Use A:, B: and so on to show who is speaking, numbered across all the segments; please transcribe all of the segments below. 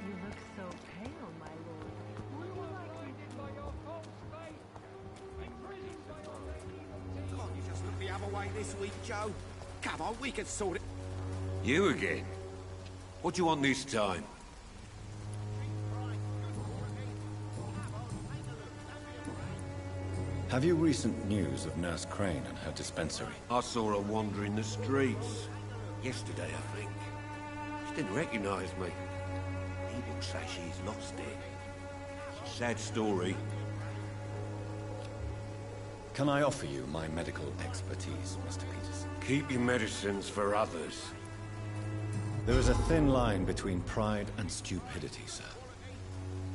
A: You look so pale, my lord. Would you like
B: Can't you just look the other way this week, Joe? Come on, we can sort it.
C: You again? What do you want this time?
D: Have you recent news of Nurse Crane and her dispensary?
C: I saw her wandering the streets. Yesterday, I think. She didn't recognize me. People say she's lost it. It's a sad story.
D: Can I offer you my medical expertise, Mr. Peterson?
C: Keep your medicines for others.
D: There is a thin line between pride and stupidity, sir.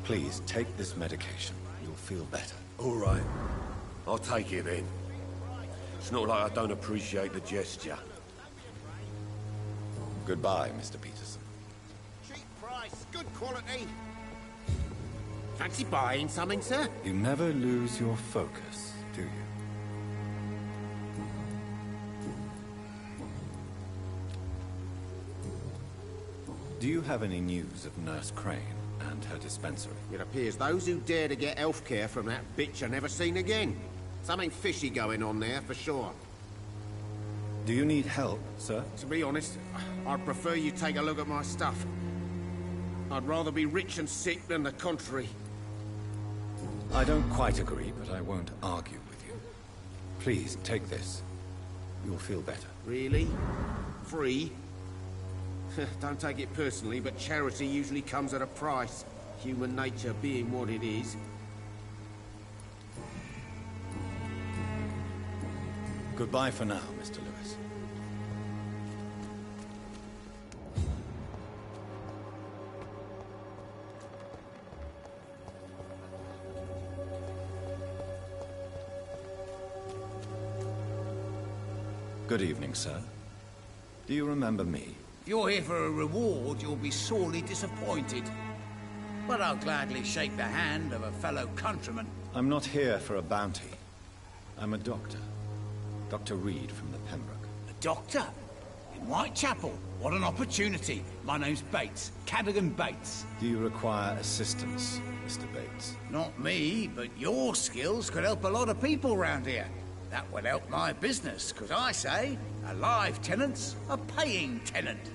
D: Please take this medication. You'll feel better.
C: All right. I'll take it then. It's not like I don't appreciate the gesture.
D: Goodbye, Mr. Peterson.
B: Cheap price, good quality. Fancy buying something, sir?
D: You never lose your focus, do you? Do you have any news of Nurse Crane and her dispensary?
B: It appears those who dare to get health care from that bitch are never seen again. Something fishy going on there, for sure.
D: Do you need help, sir?
B: To be honest, I'd prefer you take a look at my stuff. I'd rather be rich and sick than the contrary.
D: I don't quite agree, but I won't argue with you. Please, take this. You'll feel better.
B: Really? Free? Don't take it personally, but charity usually comes at a price. Human nature being what it is.
D: Goodbye for now, Mr. Lewis. Good evening, sir. Do you remember me?
E: If you're here for a reward, you'll be sorely disappointed. But I'll gladly shake the hand of a fellow countryman.
D: I'm not here for a bounty. I'm a doctor. Dr. Reed from the Pembroke.
E: A doctor? In Whitechapel? What an opportunity. My name's Bates. Cadogan Bates.
D: Do you require assistance, Mr. Bates?
E: Not me, but your skills could help a lot of people round here. That would help my business, because I say, a live tenant's a paying tenant.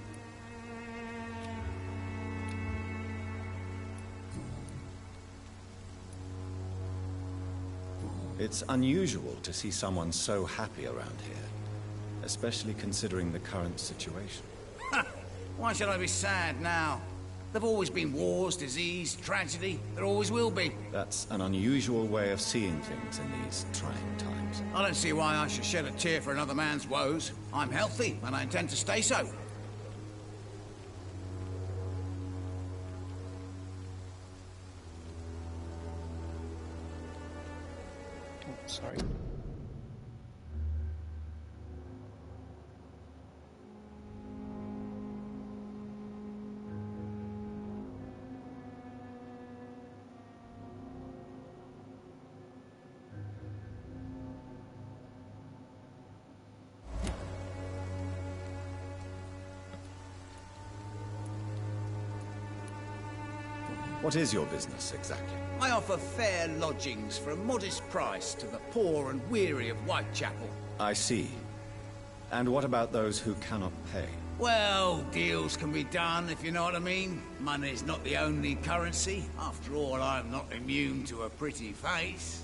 D: It's unusual to see someone so happy around here, especially considering the current situation.
E: Why should I be sad now? There've always been wars, disease, tragedy. There always will be.
D: That's an unusual way of seeing things in these trying times.
E: I don't see why I should shed a tear for another man's woes. I'm healthy, and I intend to stay so.
F: Sorry.
D: What is your business, exactly?
E: I offer fair lodgings for a modest price to the poor and weary of Whitechapel.
D: I see. And what about those who cannot pay?
E: Well, deals can be done, if you know what I mean. Money's not the only currency. After all, I'm not immune to a pretty face.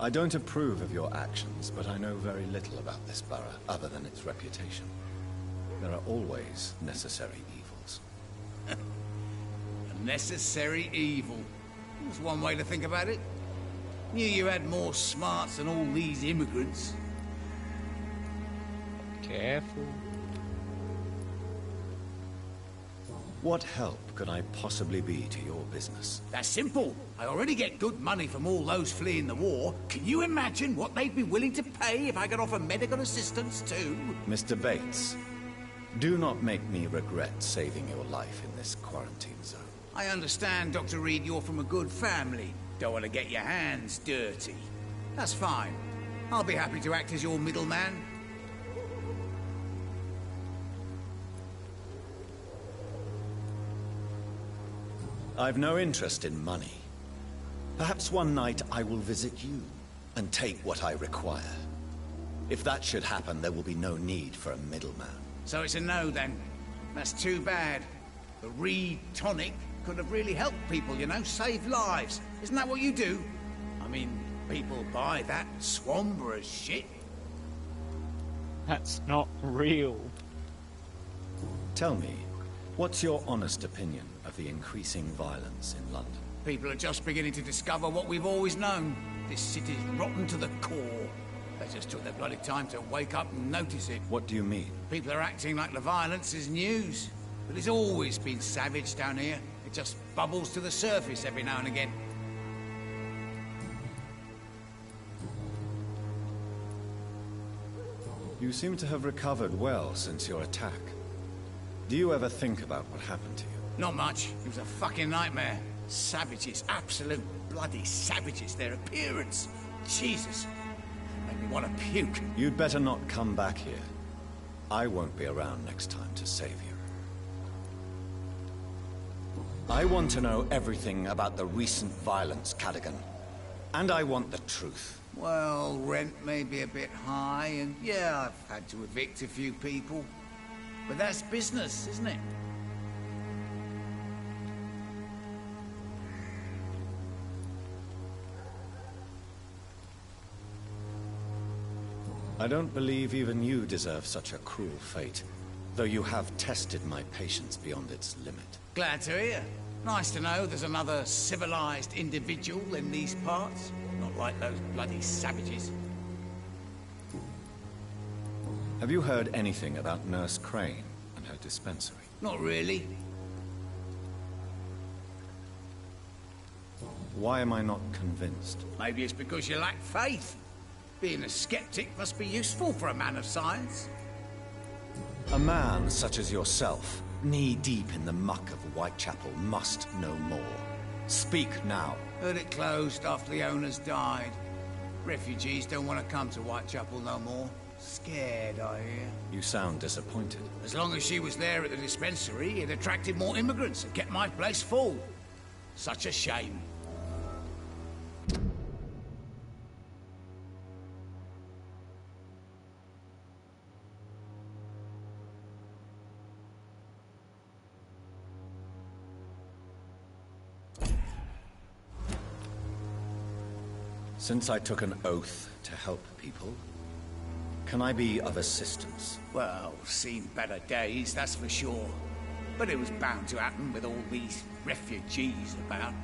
D: I don't approve of your actions, but I know very little about this borough, other than its reputation. There are always necessary evils.
E: A necessary evil. That's one way to think about it. Knew you had more smarts than all these immigrants.
F: Okay. Careful.
D: What help could I possibly be to your business?
E: That's simple. I already get good money from all those fleeing the war. Can you imagine what they'd be willing to pay if I could offer medical assistance too?
D: Mr. Bates, do not make me regret saving your life in this quarantine zone.
E: I understand, Dr. Reed, you're from a good family. Don't want to get your hands dirty. That's fine. I'll be happy to act as your middleman.
D: I've no interest in money. Perhaps one night I will visit you and take what I require. If that should happen, there will be no need for a middleman.
E: So it's a no, then. That's too bad. The Reed tonic could have really helped people, you know, save lives. Isn't that what you do? I mean, people buy that Swamber's shit.
F: That's not real.
D: Tell me, what's your honest opinion of the increasing violence in London?
E: People are just beginning to discover what we've always known. This city's rotten to the core. They just took their bloody time to wake up and notice it.
D: What do you mean?
E: People are acting like the violence is news. But it's always been savage down here. It just bubbles to the surface every now and again.
D: You seem to have recovered well since your attack. Do you ever think about what happened to you?
E: Not much. It was a fucking nightmare. Savages. Absolute bloody savages. Their appearance. Jesus. Made me want to puke.
D: You'd better not come back here. I won't be around next time to save you. I want to know everything about the recent violence, Cadogan. And I want the truth.
E: Well, rent may be a bit high, and yeah, I've had to evict a few people. But that's business, isn't it?
D: I don't believe even you deserve such a cruel fate, though you have tested my patience beyond its limit.
E: Glad to hear. Nice to know there's another civilized individual in these parts. Not like those bloody savages.
D: Have you heard anything about Nurse Crane and her dispensary?
E: Not really.
D: Why am I not convinced?
E: Maybe it's because you lack faith. Being a skeptic must be useful for a man of science.
D: A man such as yourself, knee-deep in the muck of Whitechapel, must know more. Speak now.
E: Heard it closed after the owners died. Refugees don't want to come to Whitechapel no more. Scared, I hear.
D: You sound disappointed.
E: As long as she was there at the dispensary, it attracted more immigrants and kept my place full. Such a shame.
D: Since I took an oath to help people, can I be of assistance?
E: Well, seen better days, that's for sure. But it was bound to happen with all these refugees about.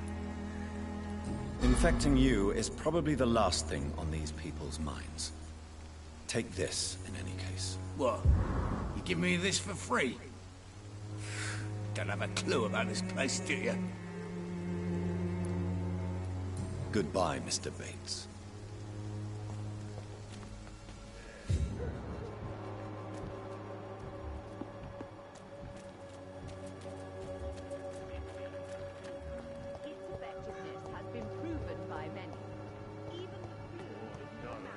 D: Infecting you is probably the last thing on these people's minds. Take this, in any case.
E: What? You give me this for free? Don't have a clue about this place, do you?
D: Goodbye, Mr. Bates.
A: Its effectiveness has been proven by many. Even the flu is not.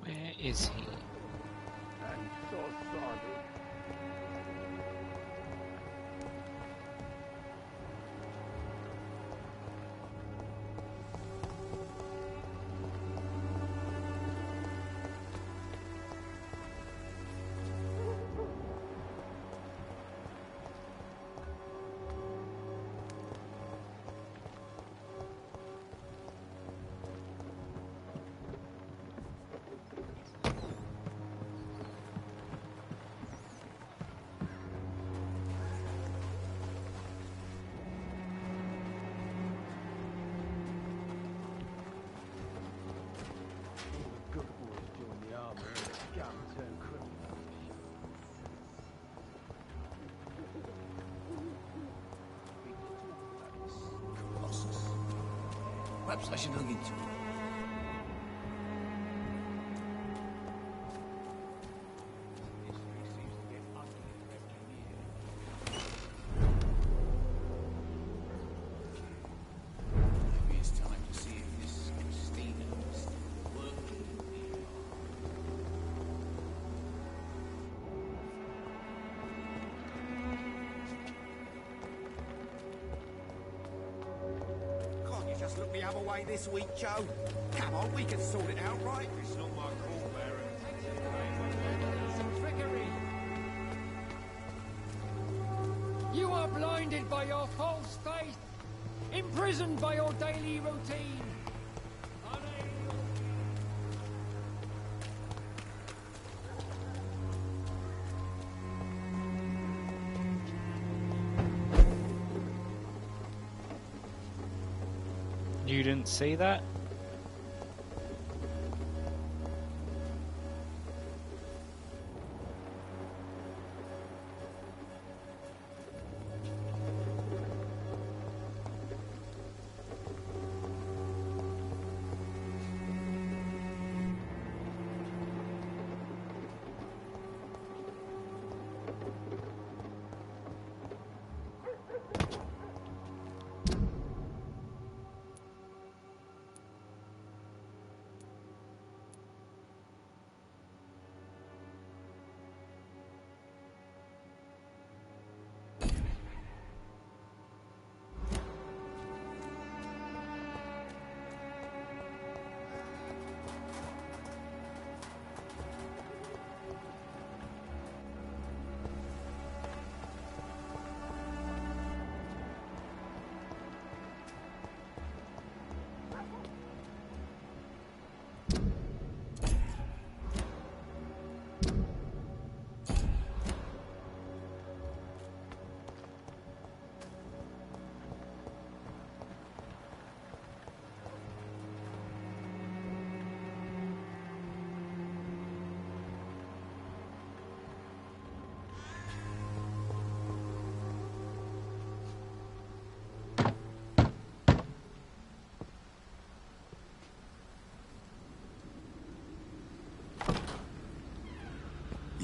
F: Where is he?
B: I'm so sorry.
E: Perhaps I should look into it. Maybe it's time to see if this Stevens working.
B: Can't you just look the other way this week, Joe? Come on, we can sort it out, right?
C: It's not my call, Baron.
G: You are blinded by your false faith, imprisoned by your daily routine.
F: You didn't see that?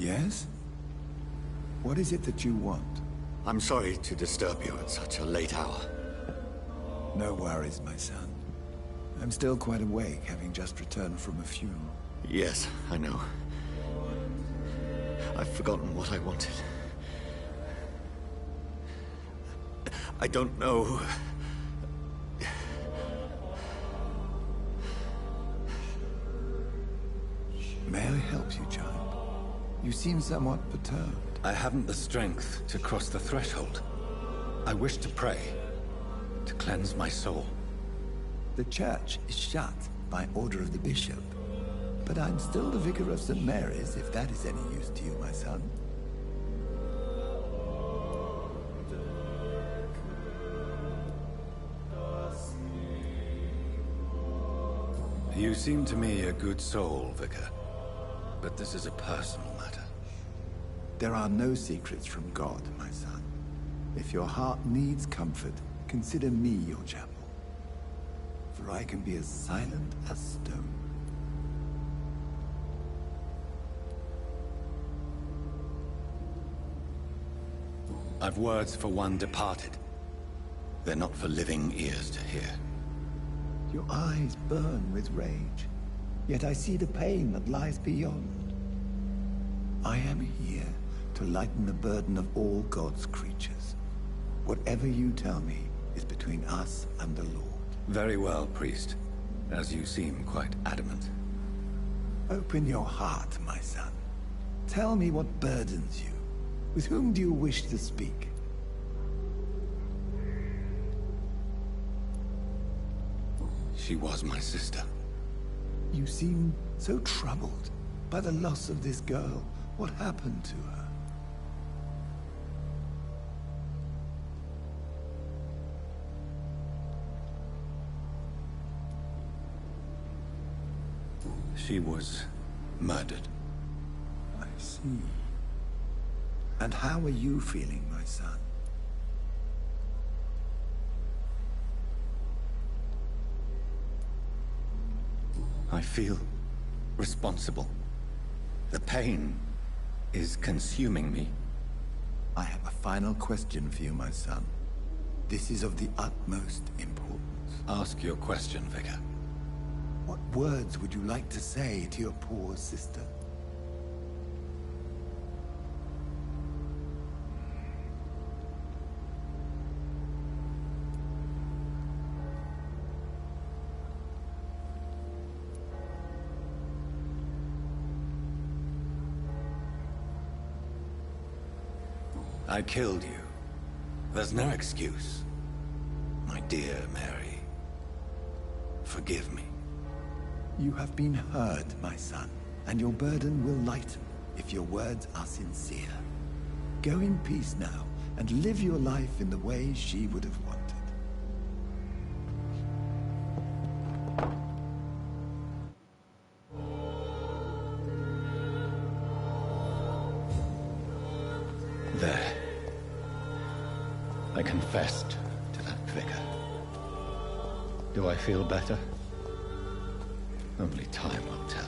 H: Yes? What is it that you want?
D: I'm sorry to disturb you at such a late hour.
H: No worries, my son. I'm still quite awake, having just returned from a funeral.
D: Yes, I know. I've forgotten what I wanted. I don't know.
H: May I help you, child? You seem somewhat perturbed.
D: I haven't the strength to cross the threshold. I wish to pray, to cleanse my soul.
H: The church is shut by order of the bishop. But I'm still the vicar of St. Mary's, if that is any use to you, my son.
D: You seem to me a good soul, Vicar. But this is a personal matter.
H: There are no secrets from God, my son. If your heart needs comfort, consider me your chapel. For I can be as silent as stone.
D: I've words for one departed. They're not for living ears to hear.
H: Your eyes burn with rage, yet I see the pain that lies beyond. I am here to lighten the burden of all God's creatures. Whatever you tell me is between us and the Lord.
D: Very well, priest. As you seem quite adamant.
H: Open your heart, my son. Tell me what burdens you. With whom do you wish to speak?
D: She was my sister.
H: You seem so troubled by the loss of this girl. What happened to her?
D: She was murdered.
H: I see. And how are you feeling, my son? I feel responsible. The pain is consuming me. I have a final question for you, my son. This is of the utmost importance.
D: Ask your question, Vicar.
H: What words would you like to say to your poor sister?
D: I killed you. There's no excuse. My dear Mary, forgive me.
H: You have been heard, my son, and your burden will lighten if your words are sincere. Go in peace now, and live your life in the way she would have wanted.
D: There. I confessed to that vicar. Do I feel better? Only time will tell.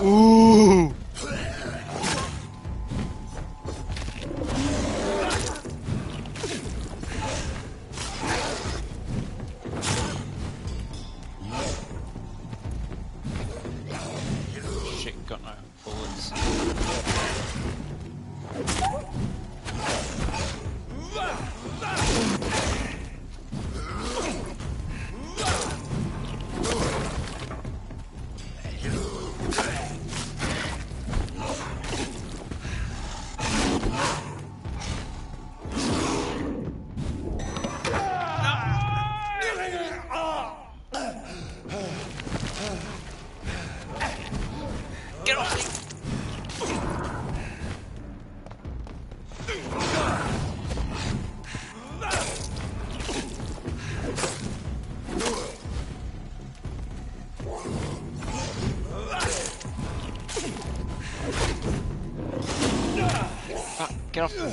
F: Ooh! Shit, got no bullets. Get off me! Get off me!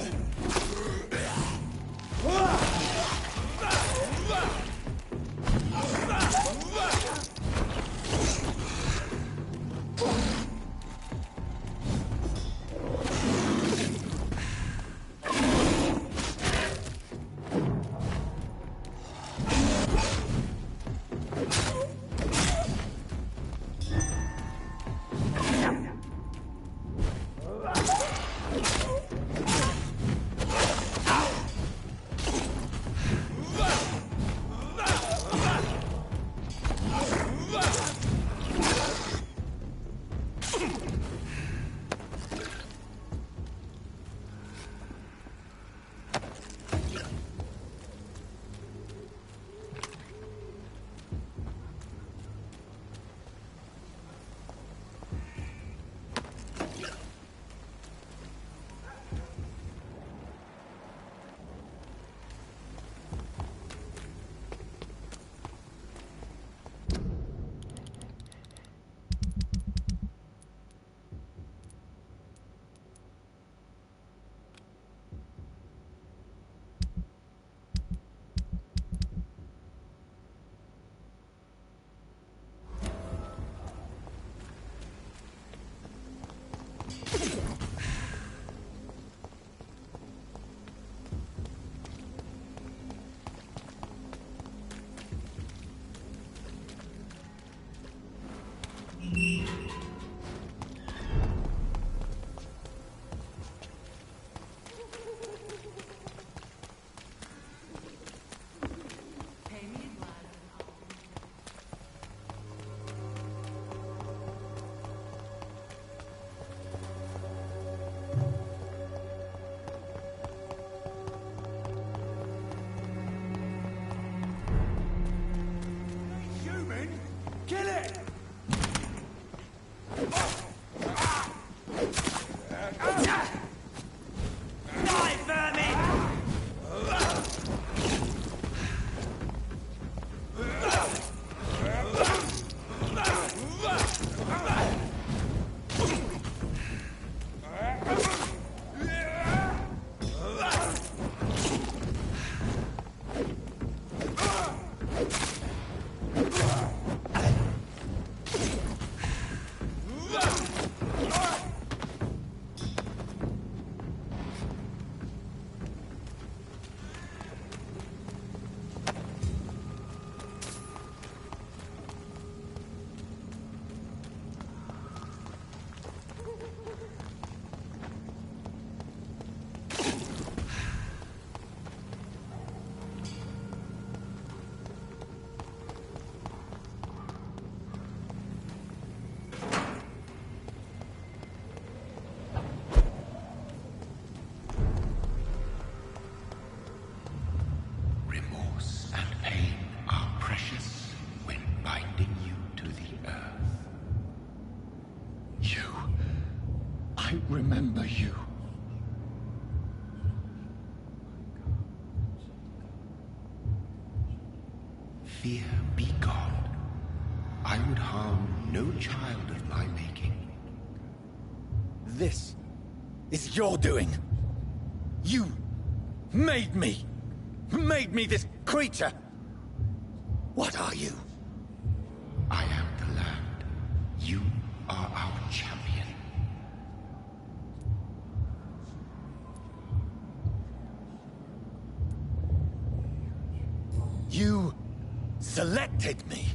H: fear be gone. I would harm no child of my making.
D: This is your doing. You made me. Made me this creature. What are you?
H: I am the land. You are our champion.
D: You selected me.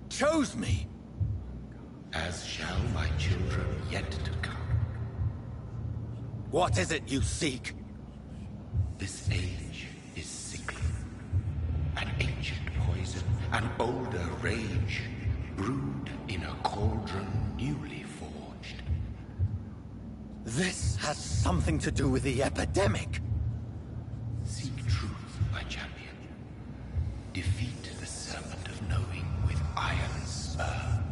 D: Chose me.
H: As shall my children yet to come.
D: What is it you seek?
H: This age is sickly. An ancient poison, an older rage, brewed in a cauldron newly forged.
D: This has something to do with the epidemic.
H: Seek truth, my champion. Defeat the serpent of knowing with iron spur.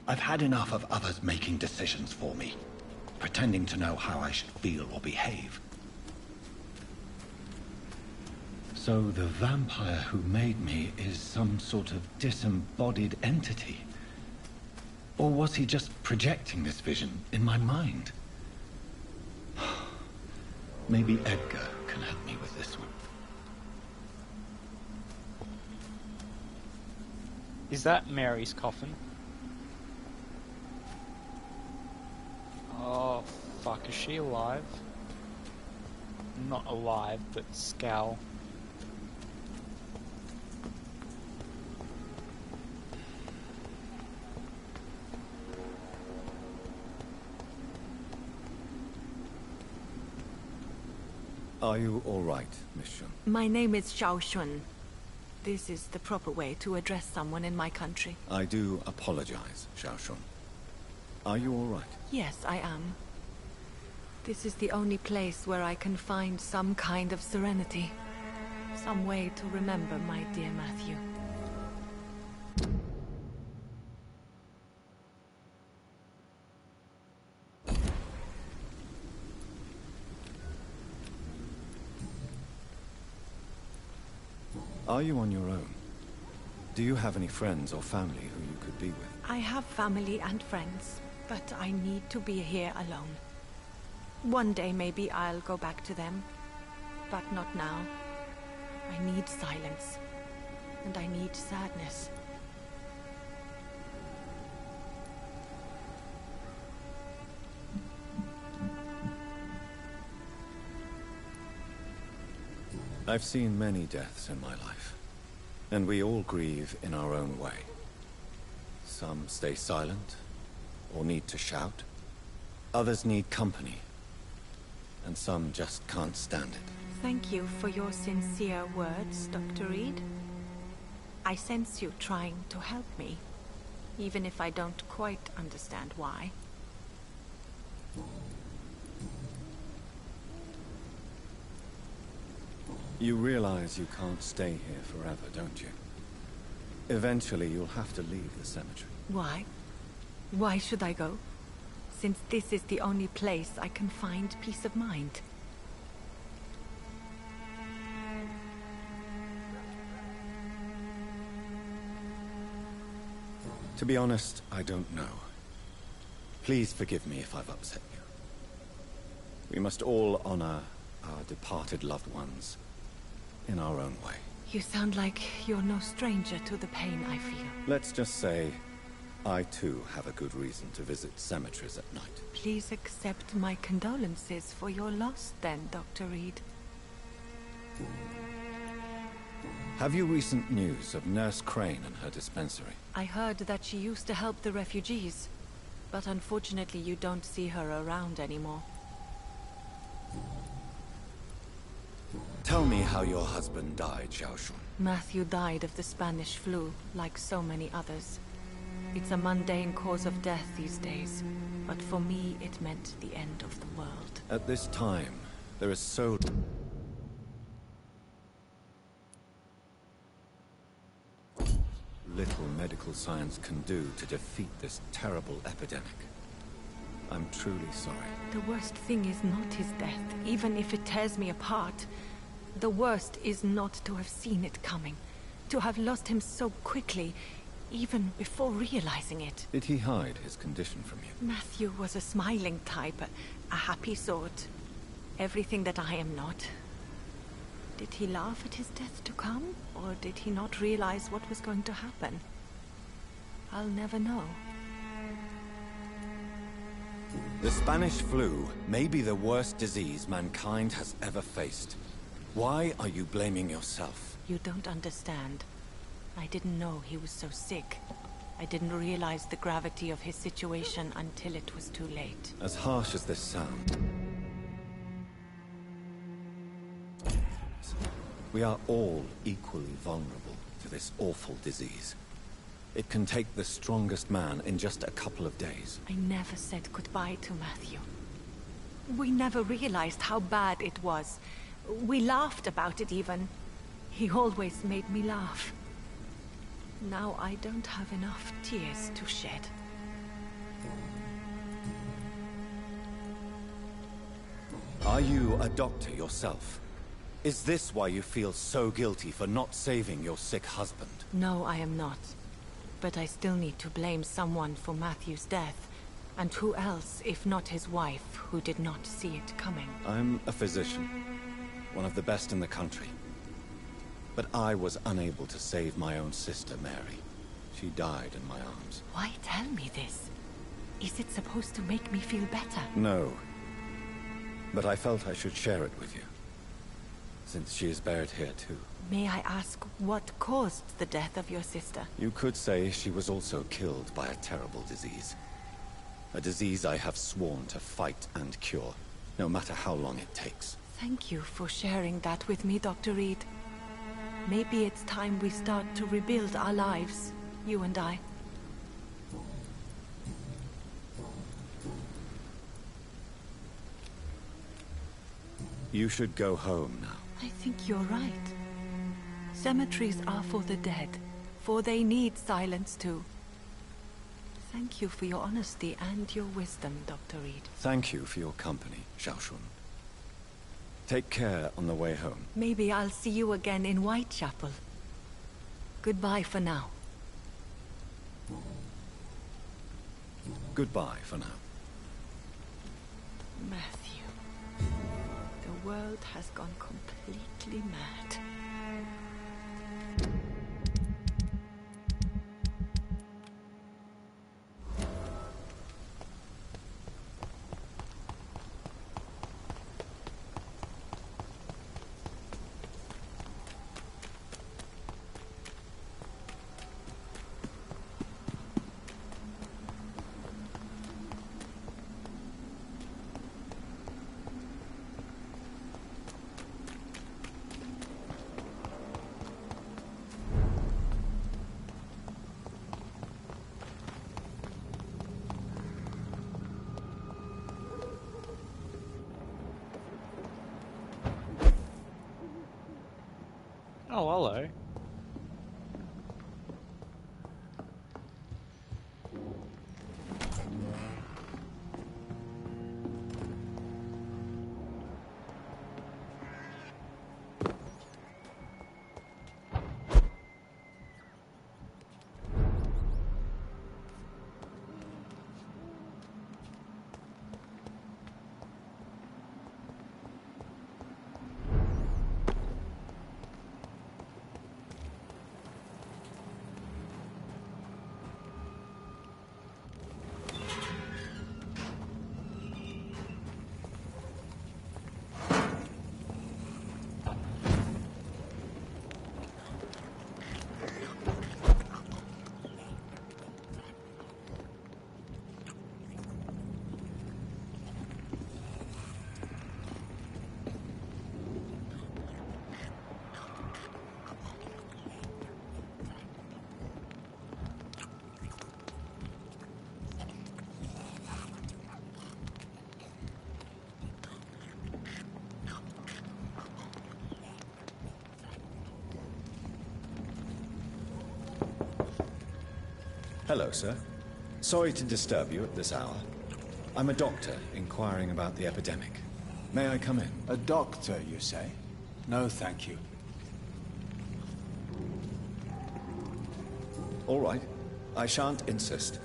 H: I've had enough of others making decisions for me, pretending to know how I should feel or behave. So the vampire who made me is some sort of disembodied entity? Or was he just projecting this vision in my mind? Maybe Edgar can help me with this one.
F: Is that Mary's coffin? Oh, fuck, is she alive? Not alive, but scowl.
D: Are you all right, Miss Shun?
A: My name is Xiao Shun. This is the proper way to address someone in my country.
D: I do apologize, Xiao Shun. Are you all right?
A: Yes, I am. This is the only place where I can find some kind of serenity. Some way to remember my dear Matthew.
D: Are you on your own? Do you have any friends or family who you could be with?
A: I have family and friends, but I need to be here alone. One day maybe I'll go back to them, but not now. I need silence, and I need sadness.
D: I've seen many deaths in my life, and we all grieve in our own way. Some stay silent, or need to shout. Others need company, and some just can't stand it.
A: Thank you for your sincere words, Dr. Reed. I sense you trying to help me, even if I don't quite understand why.
D: You realize you can't stay here forever, don't you? Eventually, you'll have to leave the cemetery.
A: Why? Why should I go? Since this is the only place I can find peace of mind.
D: To be honest, I don't know. Please forgive me if I've upset you. We must all honor our departed loved ones in our own way.
A: You sound like you're no stranger to the pain I feel.
D: Let's just say, I too have a good reason to visit cemeteries at night.
A: Please accept my condolences for your loss then, Dr. Reed.
D: Have you recent news of Nurse Crane and her dispensary?
A: I heard that she used to help the refugees, but unfortunately you don't see her around anymore.
D: Tell me how your husband died, Xiao Shun.
A: Matthew died of the Spanish flu, like so many others. It's a mundane cause of death these days, but for me it meant the end of the world.
D: At this time, there is so little medical science can do to defeat this terrible epidemic. I'm truly sorry.
A: The worst thing is not his death, even if it tears me apart. The worst is not to have seen it coming. To have lost him so quickly, even before realizing it.
D: Did he hide his condition from you?
A: Matthew was a smiling type, a happy sort. Everything that I am not. Did he laugh at his death to come? Or did he not realize what was going to happen? I'll never know.
D: The Spanish flu may be the worst disease mankind has ever faced. Why are you blaming yourself?
A: You don't understand. I didn't know he was so sick. I didn't realize the gravity of his situation until it was too late.
D: As harsh as this sounds, we are all equally vulnerable to this awful disease. It can take the strongest man in just a couple of days.
A: I never said goodbye to Matthew. We never realized how bad it was. We laughed about it even. He always made me laugh. Now I don't have enough tears to shed.
D: Are you a doctor yourself? Is this why you feel so guilty for not saving your sick husband?
A: No, I am not. But I still need to blame someone for Matthew's death. And who else, if not his wife, who did not see it coming?
D: I'm a physician. One of the best in the country. But I was unable to save my own sister, Mary. She died in my arms.
A: Why tell me this? Is it supposed to make me feel better?
D: No. But I felt I should share it with you. Since she is buried here too.
A: May I ask what caused the death of your sister?
D: You could say she was also killed by a terrible disease. A disease I have sworn to fight and cure, no matter how long it takes.
A: Thank you for sharing that with me, Dr. Reed. Maybe it's time we start to rebuild our lives, you and I.
D: You should go home now.
A: I think you're right. Cemeteries are for the dead, for they need silence too. Thank you for your honesty and your wisdom, Dr. Reed.
D: Thank you for your company, Xiaoshun. Take care on the way home.
A: Maybe I'll see you again in Whitechapel. Goodbye for now.
D: Goodbye for now.
A: Matthew. The world has gone completely mad.
F: Oh, hello.
D: Hello, sir. Sorry to disturb you at this hour. I'm a doctor inquiring about the epidemic. May I come in?
E: A doctor, you say? No, thank you.
D: All right. I shan't insist.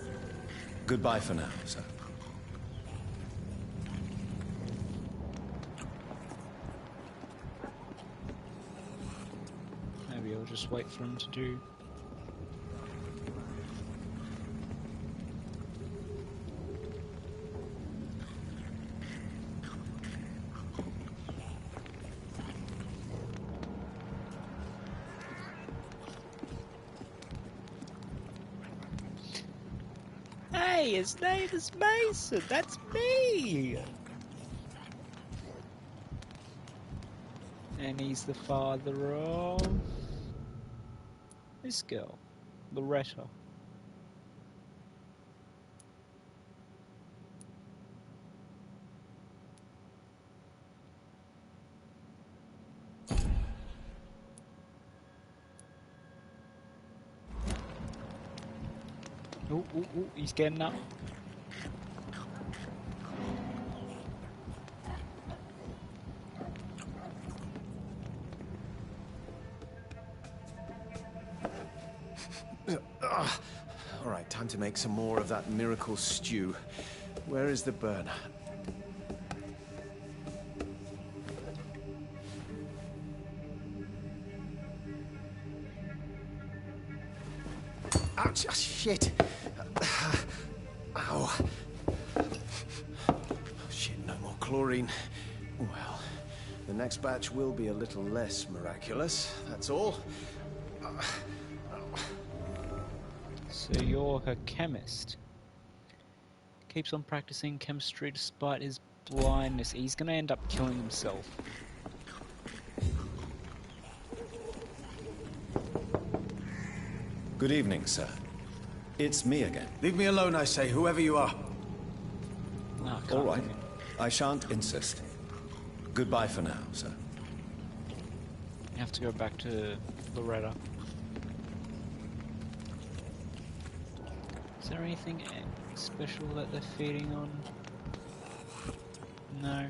D: Goodbye for now, sir.
F: Maybe I'll just wait for him to do. Hey, his name is Mason. That's me. And he's the father of this girl, Loretta. Oh, he's getting up.
I: All right, time to make some more of that miracle stew. Where is the burner? Ouch! Oh, shit! Ow! Oh, shit, no more chlorine. Well, the next batch will be a little less miraculous, that's all.
F: So you're her chemist. Keeps on practicing chemistry despite his blindness. He's gonna end up killing himself.
D: Good evening, sir. It's me again.
I: Leave me alone, I say, whoever you are.
F: Oh,
D: All right. I shan't insist. Goodbye for now, sir.
F: You have to go back to Loretta. Is there anything special that they're feeding on? No?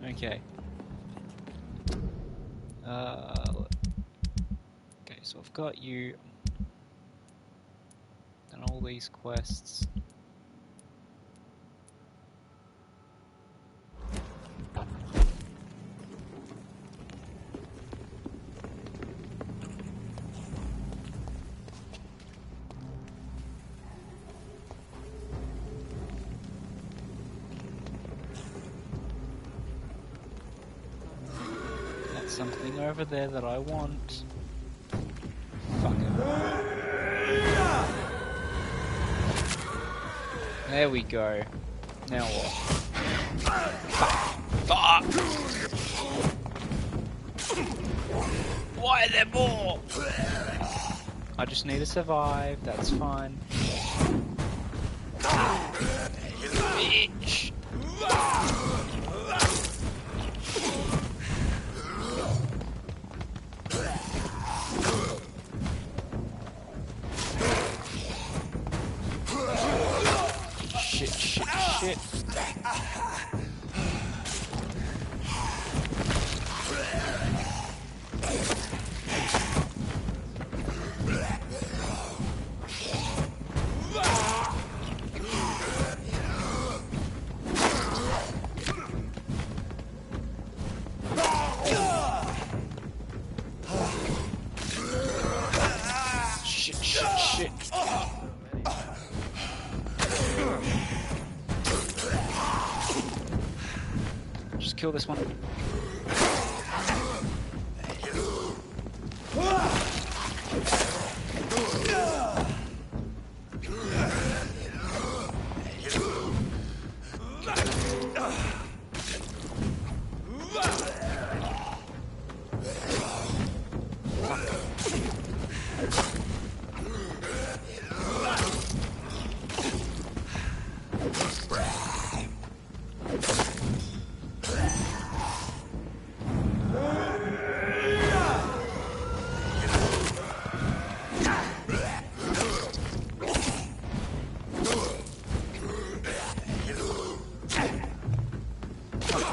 F: Okay. Okay, so I've got you. Done all these quests. Something over there that I want. Fuck it. There we go. Now what? Fuck! Why are there more? I just need to survive, that's fine. Bitch! Shit. Shit. Just kill this one.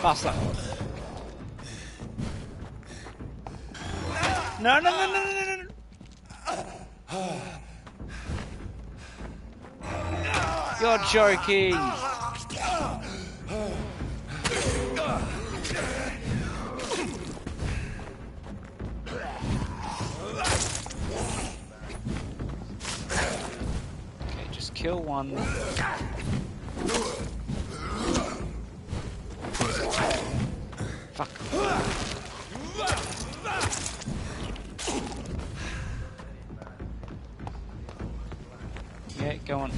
F: Faster. No, no, no, no, no, no, no. You're joking. Okay, just kill one. Fuck. Yeah, go on.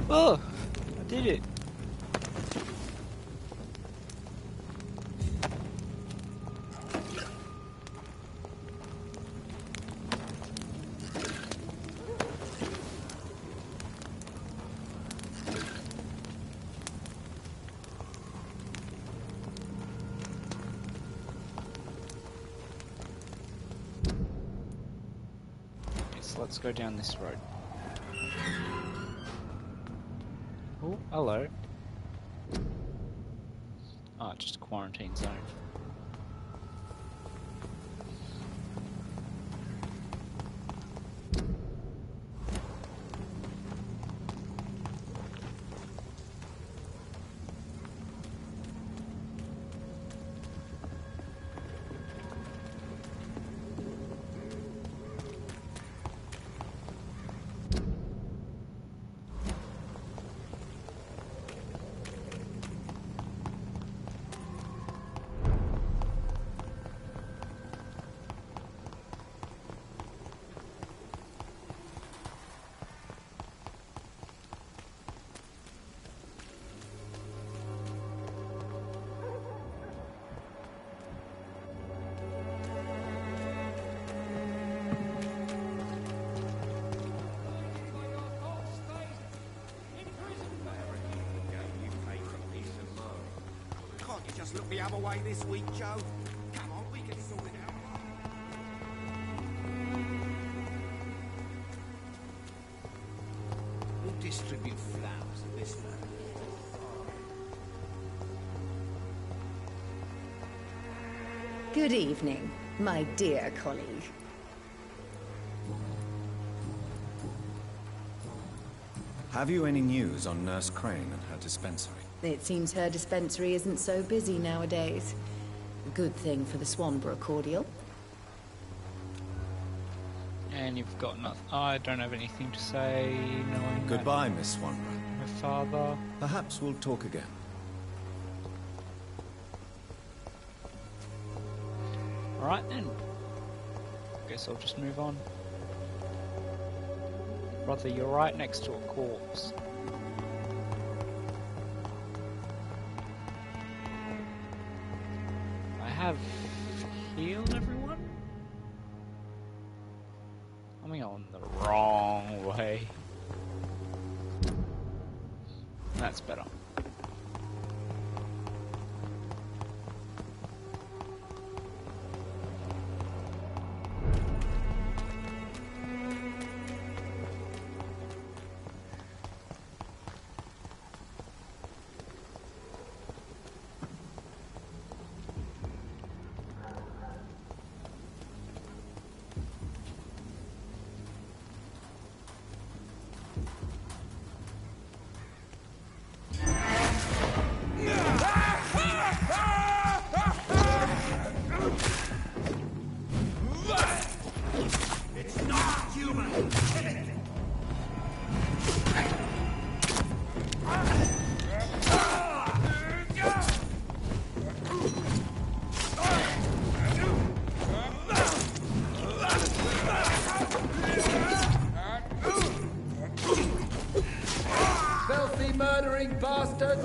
F: Oh, I did it. So let's go down this road. Oh, hello. Ah, just a quarantine zone.
B: Can't you just look the other way this week, Joe? Come on, we can sort it out.
E: Who distribute flowers at this family?
J: Good evening, my dear colleague.
D: Have you any news on Nurse Crane and her dispensary?
J: It seems her dispensary isn't so busy nowadays. Good thing for the Swanborough cordial.
F: And you've got nothing. I don't have anything to say. Knowing
D: Goodbye, Miss Swanborough.
F: my father.
D: Perhaps we'll talk again.
F: Alright then. Guess I'll just move on. Brother, you're right next to a corpse. I have healed everyone? I'm going the wrong way. That's better.
K: Filthy murdering bastard!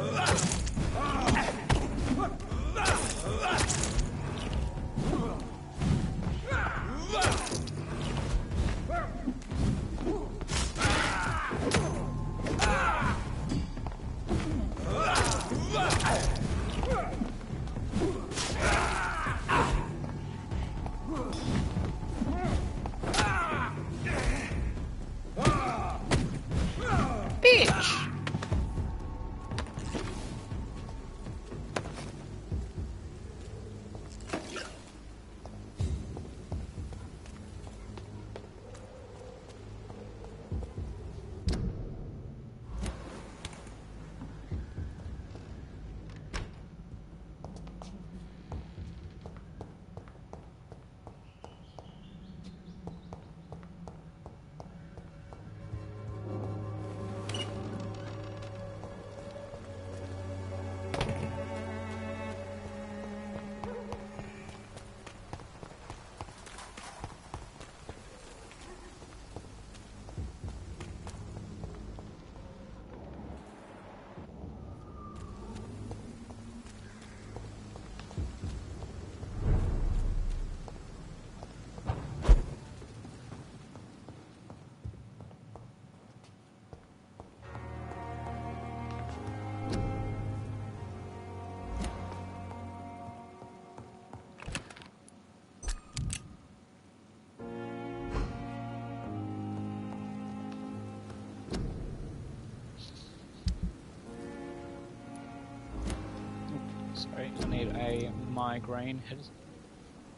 F: Sorry, I need a migraine head.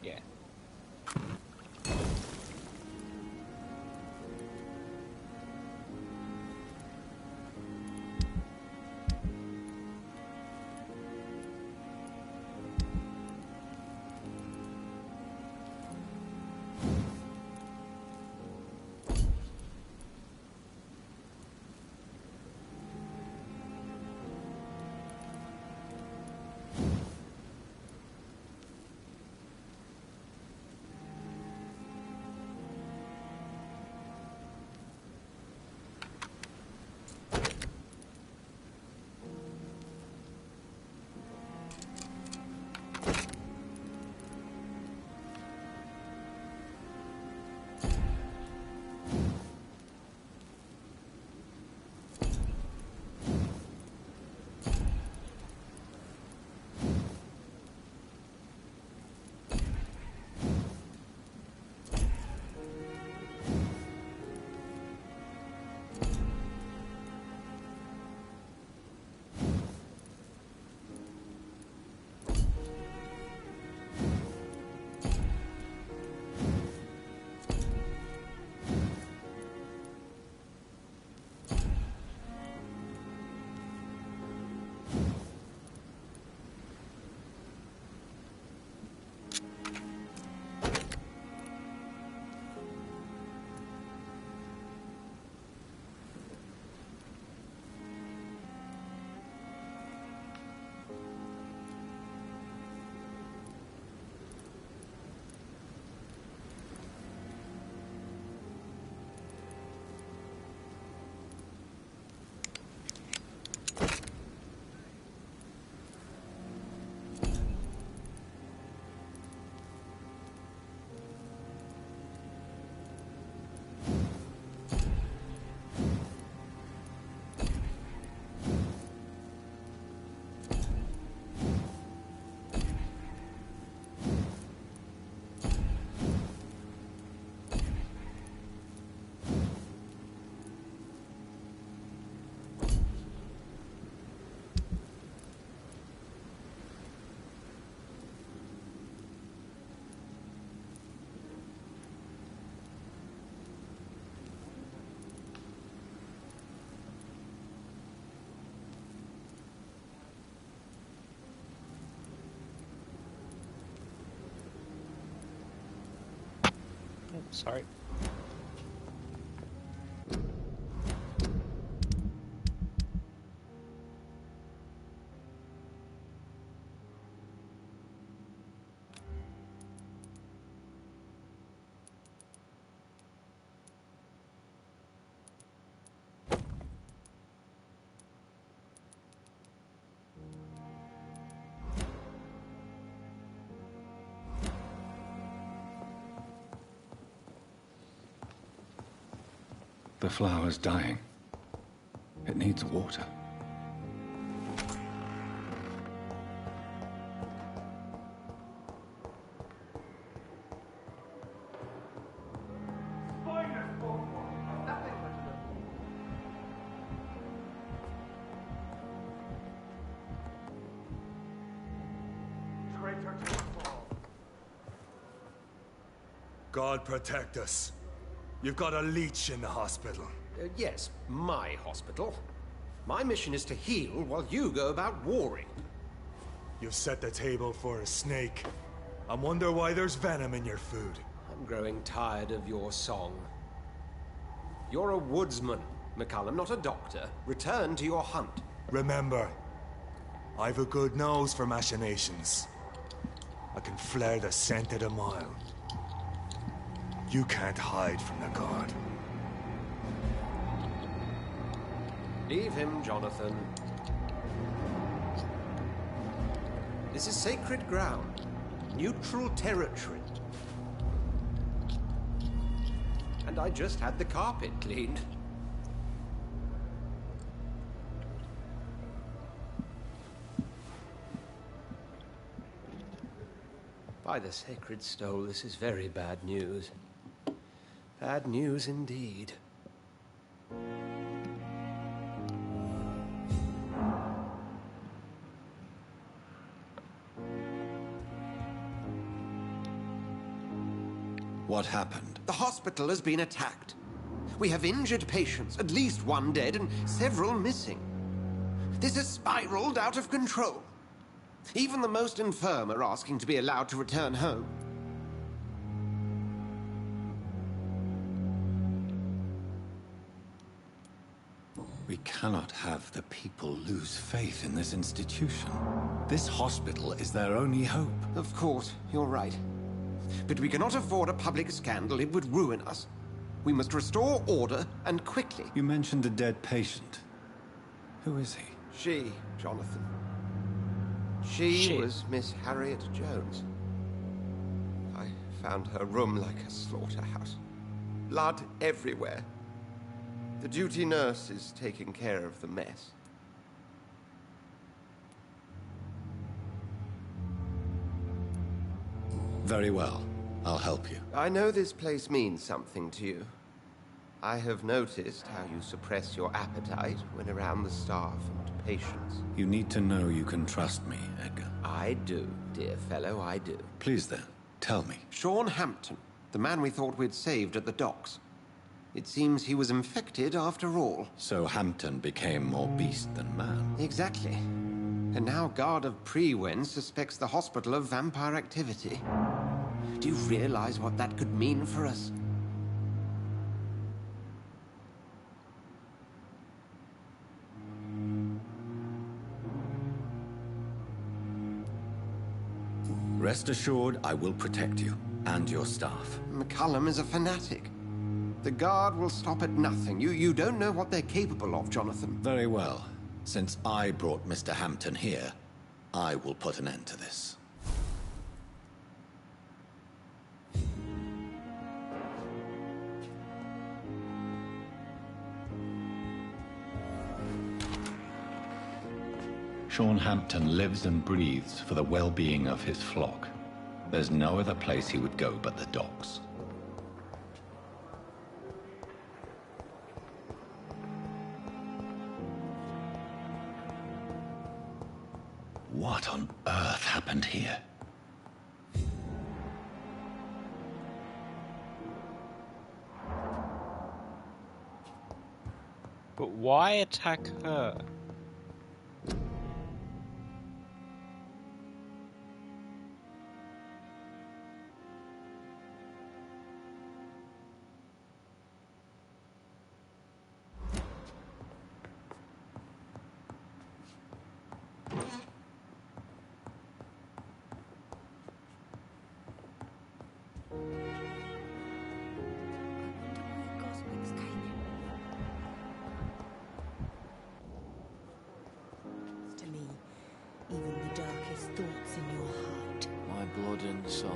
F: Yeah. Oh, sorry.
L: The flower's dying. It needs water.
M: God protect us. You've got a leech in the hospital.
N: Yes, my hospital. My mission is to heal while you go about warring.
M: You've set the table for a snake. I wonder why there's venom in your food.
N: I'm growing tired of your song. You're a woodsman, McCallum, not a doctor. Return to your hunt.
M: Remember, I've a good nose for machinations. I can flare the scent at a mile. You can't hide from the god.
N: Leave him, Jonathan. This is sacred ground. Neutral territory. And I just had the carpet cleaned. By the sacred stole, this is very bad news. Bad news indeed.
D: What happened?
N: The hospital has been attacked. We have injured patients, at least one dead and several missing. This has spiraled out of control. Even the most infirm are asking to be allowed to return home.
D: We cannot have the people lose faith in this institution. This hospital is their only hope.
N: Of course, you're right. But we cannot afford a public scandal. It would ruin us. We must restore order, and quickly.
D: You mentioned a dead patient. Who is he?
N: She, Jonathan. She was Miss Harriet Jones. I found her room like a slaughterhouse. Blood everywhere. The duty nurse is taking care of the mess.
D: Very well. I'll help you.
N: I know this place means something to you. I have noticed how you suppress your appetite when around the staff and patients.
D: You need to know you can trust me, Edgar.
N: I do, dear fellow, I do.
D: Please then, tell me.
N: Sean Hampton, the man we thought we'd saved at the docks. It seems he was infected after all.
D: So Hampton became more beast than man.
N: Exactly. And now Guard of Prewen suspects the hospital of vampire activity. Do you realize what that could mean for us?
D: Rest assured, I will protect you and your staff.
N: McCullum is a fanatic. The Guard will stop at nothing. You don't know what they're capable of, Jonathan.
D: Very well. Since I brought Mr. Hampton here, I will put an end to this. Sean Hampton lives and breathes for the well-being of his flock. There's no other place he would go but the docks. What on earth happened here?
F: But why attack her?
O: To me, even the darkest thoughts in your heart.
P: My blood and soul,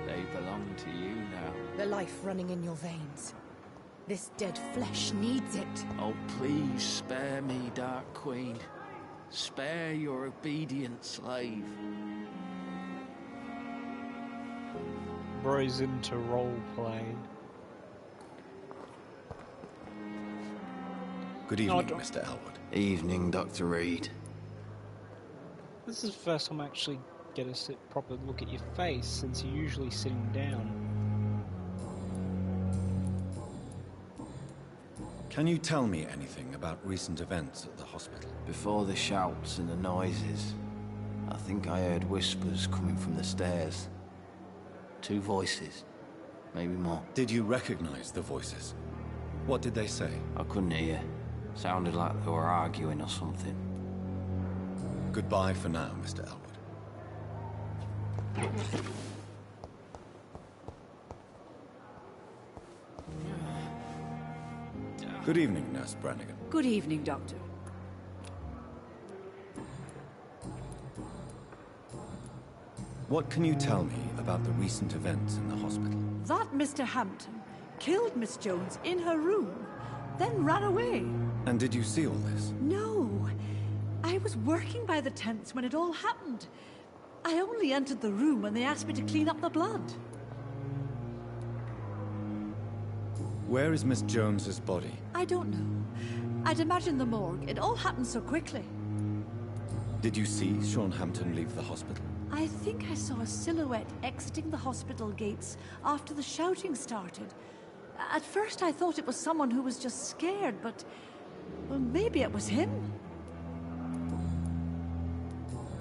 P: they belong to you now.
O: The life running in your veins. This dead flesh needs it.
P: Oh, please spare me, Dark Queen. Spare your obedient slave.
F: Bro's into roleplay.
D: Good evening, Mr. Elwood.
P: Evening, Dr. Reed.
F: This is the first time I actually get a proper look at your face, since you're usually sitting down.
D: Can you tell me anything about recent events at the hospital?
P: Before the shouts and the noises, I think I heard whispers coming from the stairs. 2 voices, maybe more.
D: Did you recognize the voices? What did they say?
P: I couldn't hear. Sounded like they were arguing or something.
D: Goodbye for now, Mr. Elwood. Good evening, Nurse Brannigan.
Q: Good evening, Doctor.
D: What can you tell me about the recent events in the hospital?
Q: That Mr. Hampton killed Miss Jones in her room, then ran away.
D: And did you see all this?
Q: No. I was working by the tents when it all happened. I only entered the room when they asked me to clean up the blood.
D: Where is Miss Jones's body?
Q: I don't know. I'd imagine the morgue. It all happened so quickly.
D: Did you see Sean Hampton leave the hospital?
Q: I think I saw a silhouette exiting the hospital gates after the shouting started. At first I thought it was someone who was just scared, but... well, maybe it was him?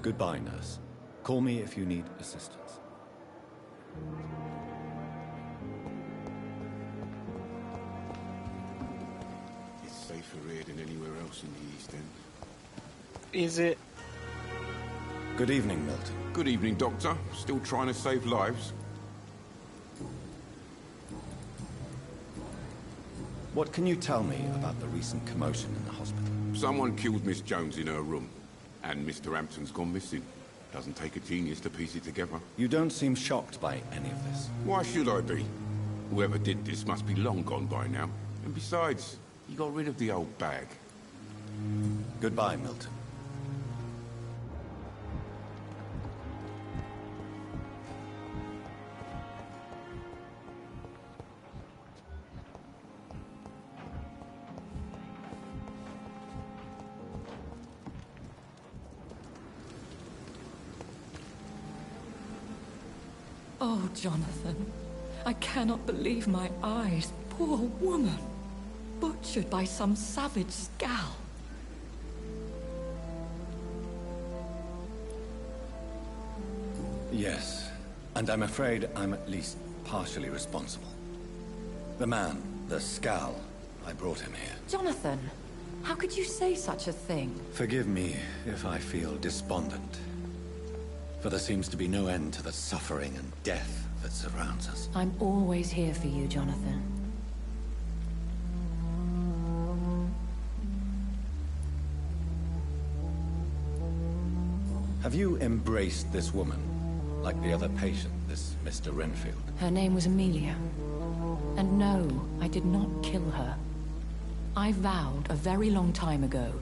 D: Goodbye, nurse. Call me if you need assistance.
C: It's safer here than anywhere else in the East End.
F: Is it?
D: Good evening, Milton.
C: Good evening, Doctor. Still trying to save lives?
D: What can you tell me about the recent commotion in the hospital?
C: Someone killed Miss Jones in her room, and Mr. Hampton's gone missing. Doesn't take a genius to piece it together.
D: You don't seem shocked by any of this.
C: Why should I be? Whoever did this must be long gone by now. And besides, he got rid of the old bag.
D: Goodbye, Milton.
R: Oh, Jonathan, I cannot believe my eyes. Poor woman. Butchered by some savage scowl.
D: Yes, and I'm afraid I'm at least partially responsible. The man, the scowl, I brought him here.
R: Jonathan, how could you say such a thing?
D: Forgive me if I feel despondent. For there seems to be no end to the suffering and death that surrounds us.
R: I'm always here for you, Jonathan.
D: Have you embraced this woman, like the other patient, this Mr. Renfield?
R: Her name was Amelia. And no, I did not kill her. I vowed a very long time ago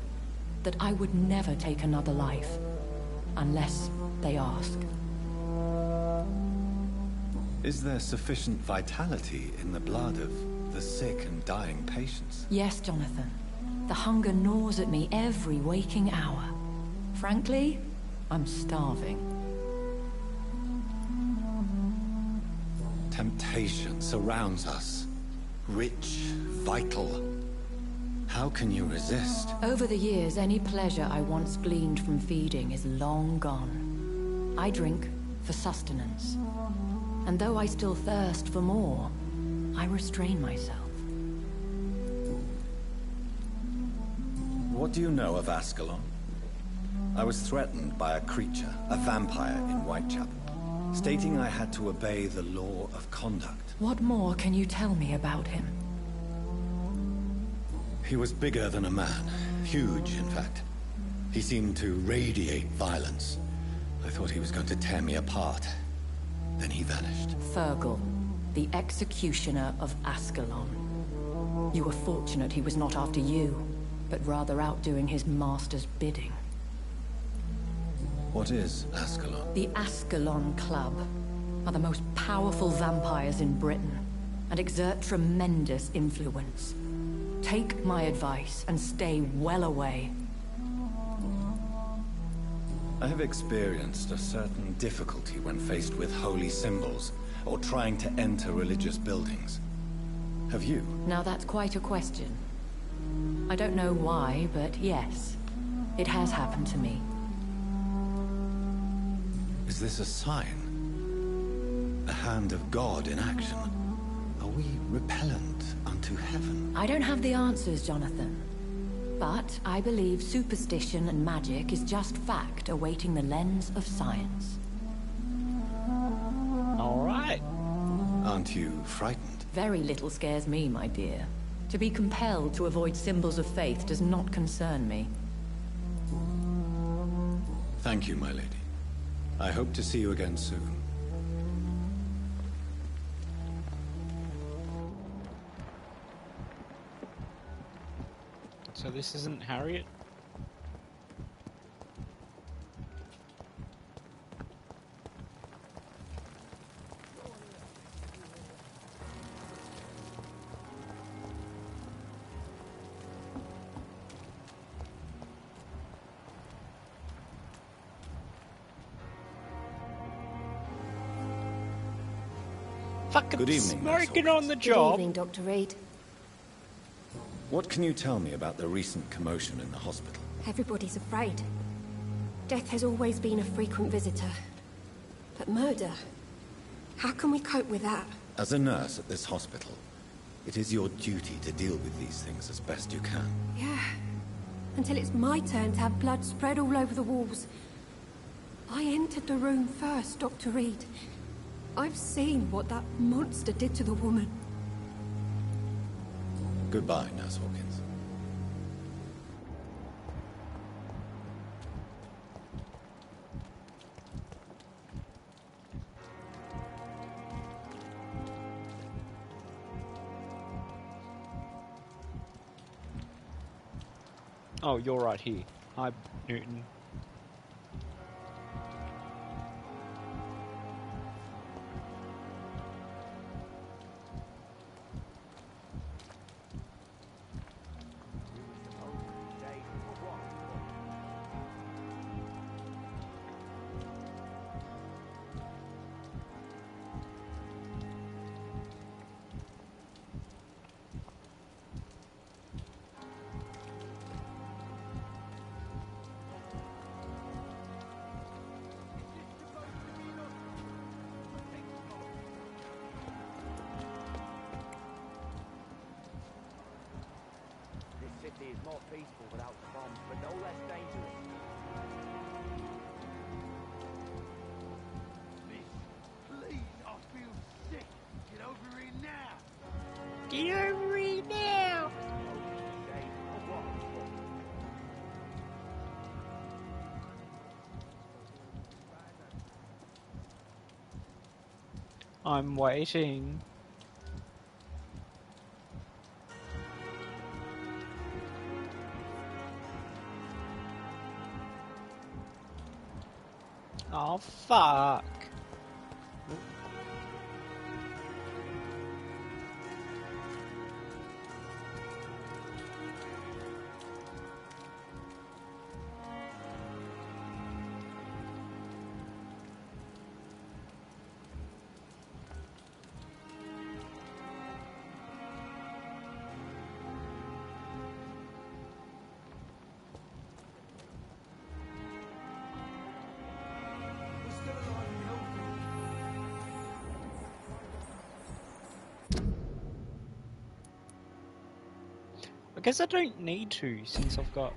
R: that I would never take another life, unless they ask.
D: Is there sufficient vitality in the blood of the sick and dying patients?
R: Yes, Jonathan. The hunger gnaws at me every waking hour. Frankly, I'm starving.
D: Temptation surrounds us. Rich, vital. How can you resist?
R: Over the years, any pleasure I once gleaned from feeding is long gone. I drink for sustenance. And though I still thirst for more, I restrain myself.
D: What do you know of Ascalon? I was threatened by a creature, a vampire in Whitechapel, stating I had to obey the law of conduct.
R: What more can you tell me about him?
D: He was bigger than a man. Huge, in fact. He seemed to radiate violence. I thought he was going to tear me apart. Then he vanished.
R: Fergal, the executioner of Ascalon. You were fortunate he was not after you, but rather out doing his master's bidding.
D: What is Ascalon?
R: The Ascalon Club are the most powerful vampires in Britain, and exert tremendous influence. Take my advice and stay well away.
D: I have experienced a certain difficulty when faced with holy symbols, or trying to enter religious buildings. Have you?
R: Now that's quite a question. I don't know why, but yes, it has happened to me.
D: Is this a sign? The hand of God in action? Are we repellent unto heaven?
R: I don't have the answers, Jonathan. But I believe superstition and magic is just fact awaiting the lens of science.
F: All right.
D: Aren't you frightened?
R: Very little scares me, my dear. To be compelled to avoid symbols of faith does not concern me.
D: Thank you, my lady. I hope to see you again soon.
F: So this isn't Harriet? Fucking
D: Good evening, Nurse
F: smoking on the job.
S: Good evening, Dr. Reed.
D: What can you tell me about the recent commotion in the hospital?
S: Everybody's afraid. Death has always been a frequent visitor. But murder? How can we cope with that?
D: As a nurse at this hospital, it is your duty to deal with these things as best you can.
S: Yeah. Until it's my turn to have blood spread all over the walls. I entered the room first, Dr. Reed. I've seen what that monster did to the woman.
D: Goodbye, Nurse Hawkins.
F: Oh, you're right here. Hi, Newton.
T: City is more peaceful without the bombs, but no less dangerous.
U: Miss, please, I feel sick. Get over here now.
F: Get over here now. I'm waiting. Oh, fuck. I guess I don't need to, since I've got...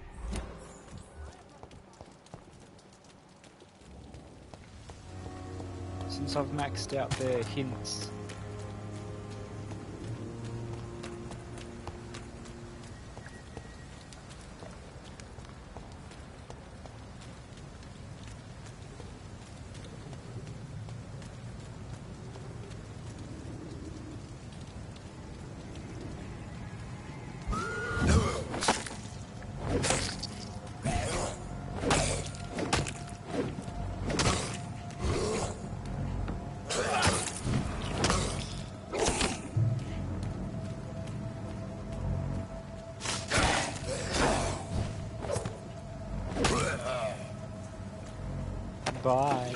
F: Since I've maxed out the hints. Bye.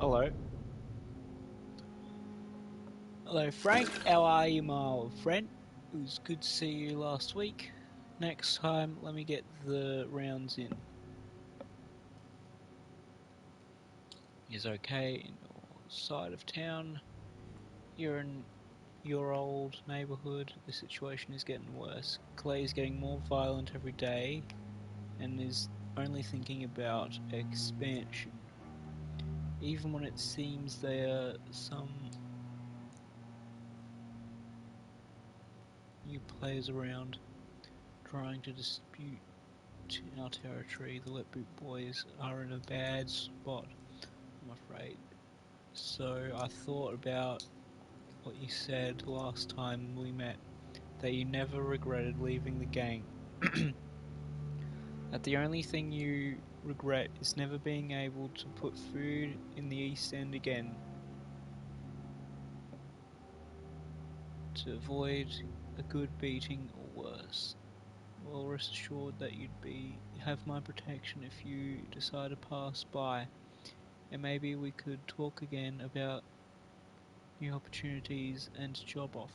F: Hello. Hello, Frank. How are you, my old friend? It was good to see you last week. Next time, let me get the rounds in. is okay in your side of town. You're in your old neighborhood. The situation is getting worse. Clay is getting more violent every day and is only thinking about expansion. Even when it seems there are some new players around trying to dispute our territory, the Let Boot boys are in a bad spot, I'm afraid. So I thought about what you said last time we met, that you never regretted leaving the gang. That the only thing you regret is never being able to put food in the East End again. To avoid a good beating or worse. Well, rest assured that you'd have my protection if you decide to pass by, and maybe we could talk again about new opportunities and job offer.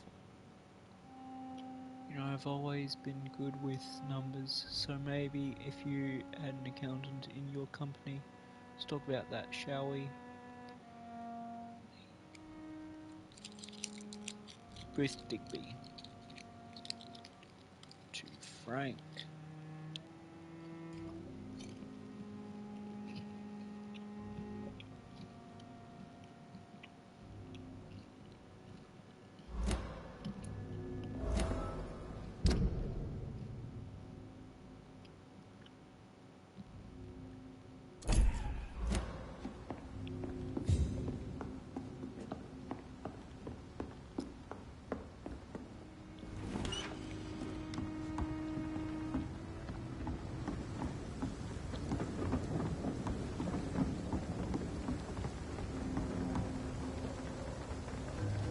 F: You know, I've always been good with numbers, so maybe if you had an accountant in your company, let's talk about that, shall we? Booth Digby. To Frank.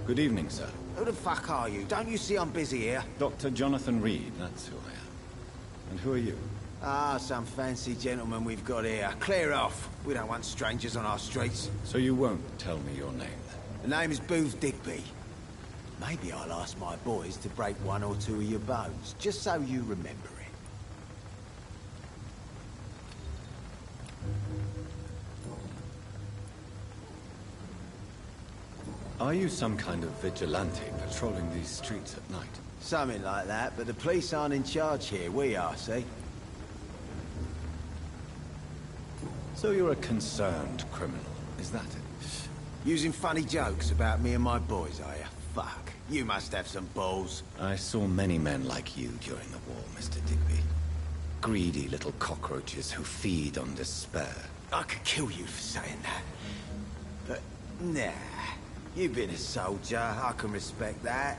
D: Good evening, sir.
E: Who the fuck are you? Don't you see I'm busy here?
D: Dr. Jonathan Reed, that's who I am. And who are you?
E: Ah, some fancy gentleman we've got here. Clear off. We don't want strangers on our streets.
D: So you won't tell me your name, then?
E: The name is Booth Digby. Maybe I'll ask my boys to break one or two of your bones, just so you remember it.
D: Are you some kind of vigilante patrolling these streets at night?
E: Something like that, but the police aren't in charge here. We are, see?
D: So you're a concerned criminal, is that it?
E: Using funny jokes about me and my boys, are you? Fuck. You must have some balls.
D: I saw many men like you during the war, Mr. Digby. Greedy little cockroaches who feed on despair.
E: I could kill you for saying that. But, nah. You've been a soldier. I can respect that.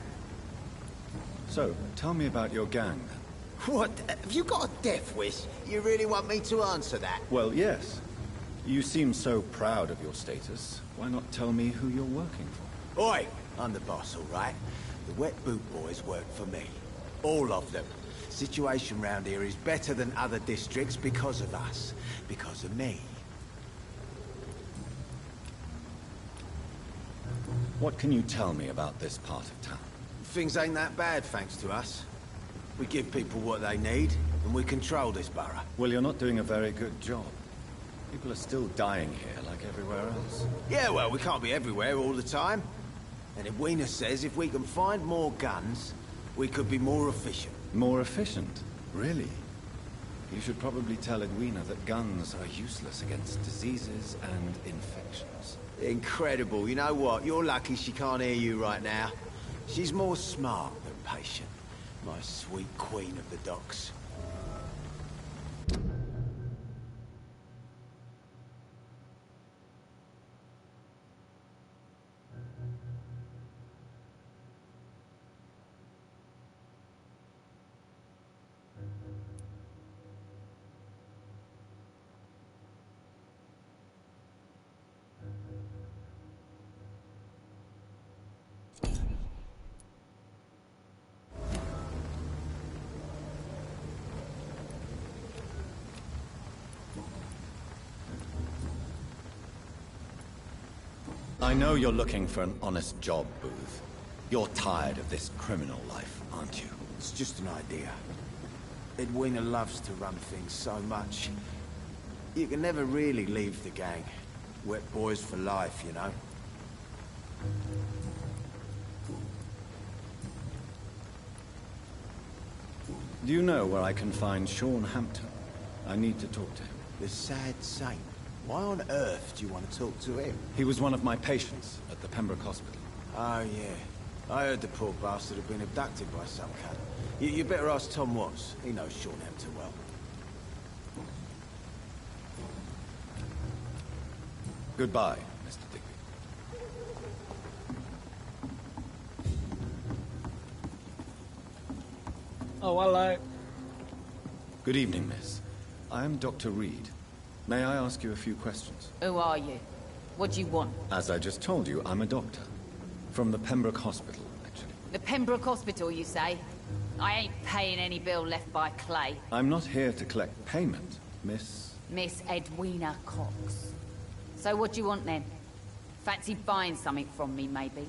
D: So, tell me about your gang, then.
E: What? Have you got a death wish? You really want me to answer that?
D: Well, yes. You seem so proud of your status. Why not tell me who you're working for?
E: Oi! I'm the boss, all right? The Wet Boot boys work for me. All of them. Situation round here is better than other districts because of us. Because of me.
D: What can you tell me about this part of town?
E: Things ain't that bad, thanks to us. We give people what they need, and we control this borough.
D: Well, you're not doing a very good job. People are still dying here like everywhere else.
E: Yeah, well, we can't be everywhere all the time. And Edwina says if we can find more guns, we could be more efficient.
D: More efficient? Really? You should probably tell Edwina that guns are useless against diseases and infections.
E: Incredible. You know what? You're lucky she can't hear you right now. She's more smart than patient. My sweet queen of the docks.
D: I know you're looking for an honest job, Booth. You're tired of this criminal life, aren't you?
E: It's just an idea. Edwina loves to run things so much. You can never really leave the gang. Wet boys for life, you know.
D: Do you know where I can find Sean Hampton? I need to talk to him.
E: The sad saint. Why on earth do you want to talk to him?
D: He was one of my patients at the Pembroke Hospital.
E: Oh, yeah. I heard the poor bastard had been abducted by some cat. You better ask Tom Watts. He knows Sean Hampton well.
D: Goodbye, Mr. Digby.
F: Oh, hello.
D: Good evening, miss. I am Dr. Reed. May I ask you a few questions?
G: Who are you? What do you want?
D: As I just told you, I'm a doctor. From the Pembroke Hospital, actually.
G: The Pembroke Hospital, you say? I ain't paying any bill left by Clay.
D: I'm not here to collect payment, miss.
G: Miss Edwina Cox. So what do you want then? Fancy buying something from me, maybe?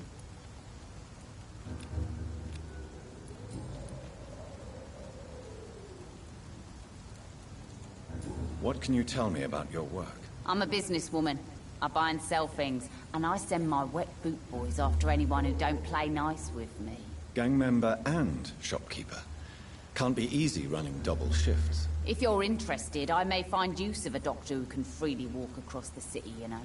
D: What can you tell me about your work?
G: I'm a businesswoman. I buy and sell things, and I send my wet boot boys after anyone who don't play nice with me.
D: Gang member and shopkeeper. Can't be easy running double shifts.
G: If you're interested, I may find use of a doctor who can freely walk across the city, you know.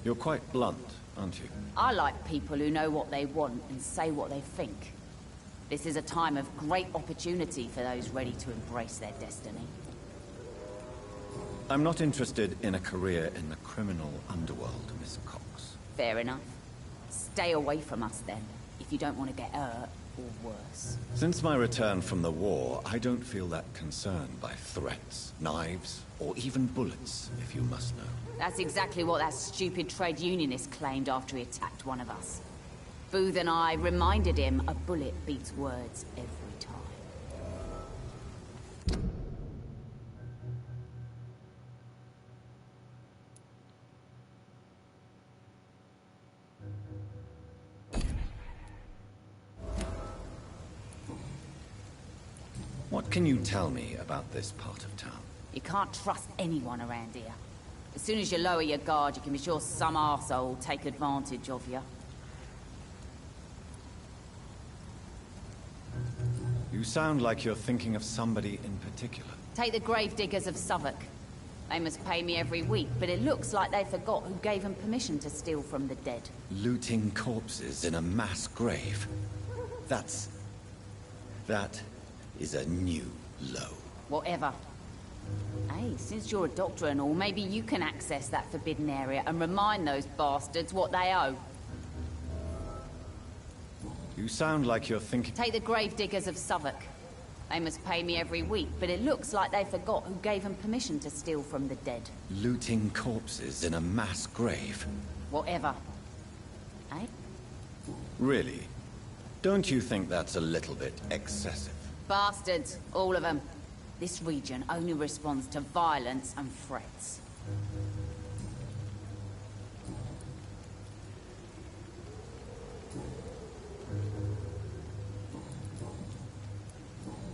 D: You're quite blunt, aren't you?
G: I like people who know what they want and say what they think. This is a time of great opportunity for those ready to embrace their destiny.
D: I'm not interested in a career in the criminal underworld, Miss Cox.
G: Fair enough. Stay away from us then, if you don't want to get hurt, or worse.
D: Since my return from the war, I don't feel that concerned by threats, knives, or even bullets, if you must know.
G: That's exactly what that stupid trade unionist claimed after he attacked one of us. Booth and I reminded him a bullet beats words every time.
D: What can you tell me about this part of town?
G: You can't trust anyone around here. As soon as you lower your guard, you can be sure some arsehole will take advantage of you.
D: You sound like you're thinking of somebody in particular.
G: Take the gravediggers of Southwark. They must pay me every week, but it looks like they forgot who gave them permission to steal from the dead.
D: Looting corpses in a mass grave. That is a new low.
G: Whatever. Hey, since you're a doctor and all, maybe you can access that forbidden area and remind those bastards what they owe.
D: You sound like you're thinking...
G: Take the gravediggers of Southwark. They must pay me every week, but it looks like they forgot who gave them permission to steal from the dead.
D: Looting corpses in a mass grave.
G: Whatever. Eh?
D: Really? Don't you think that's a little bit excessive?
G: Bastards, all of them. This region only responds to violence and threats.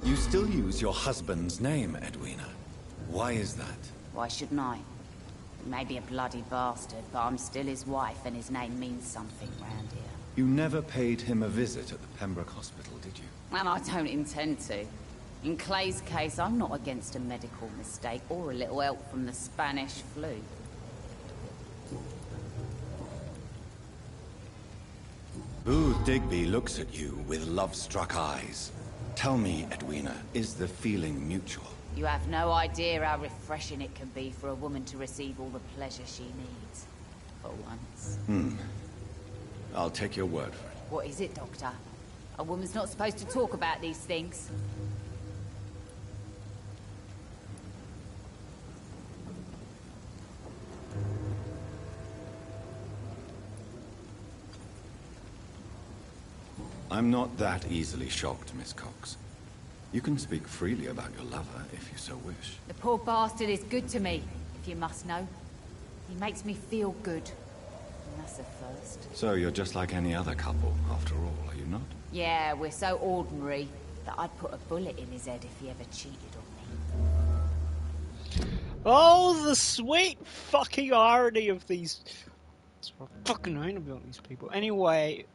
D: You still use your husband's name, Edwina. Why is that?
G: Why shouldn't I? He may be a bloody bastard, but I'm still his wife, and his name means something round here.
D: You never paid him a visit at the Pembroke Hospital, did you?
G: And I don't intend to. In Clay's case, I'm not against a medical mistake or a little help from the Spanish flu.
D: Booth Digby looks at you with love-struck eyes. Tell me, Edwina, is the feeling mutual?
G: You have no idea how refreshing it can be for a woman to receive all the pleasure she needs. For once.
D: I'll take your word for it.
G: What is it, Doctor? A woman's not supposed to talk about these things.
D: I'm not that easily shocked, Miss Cox. You can speak freely about your lover, if you so wish.
G: The poor bastard is good to me, if you must know. He makes me feel good. And that's a first.
D: So you're just like any other couple, after all, are you not?
G: Yeah, we're so ordinary that I'd put a bullet in his head if he ever cheated on me.
F: Oh, the sweet fucking irony of these. That's what I fucking hate about these people. Anyway,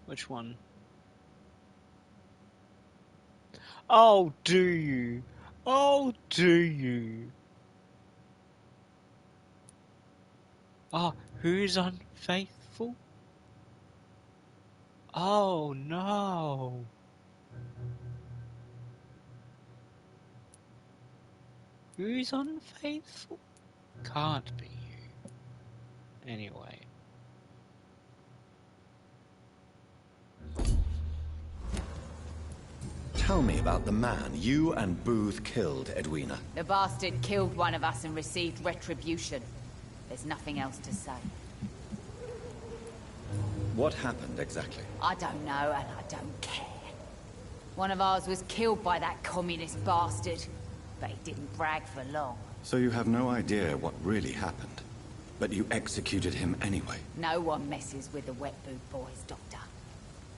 F: Which one? Oh, do you? Oh, do you? Oh, who's unfaithful? Oh, no. Who's unfaithful? Can't be you. Anyway.
D: Tell me about the man you and Booth killed, Edwina.
G: The bastard killed one of us and received retribution. There's nothing else to say.
D: What happened exactly?
G: I don't know, and I don't care. One of ours was killed by that communist bastard, but he didn't brag for long.
D: So you have no idea what really happened, but you executed him anyway.
G: No one messes with the Wet Boot Boys, Doctor.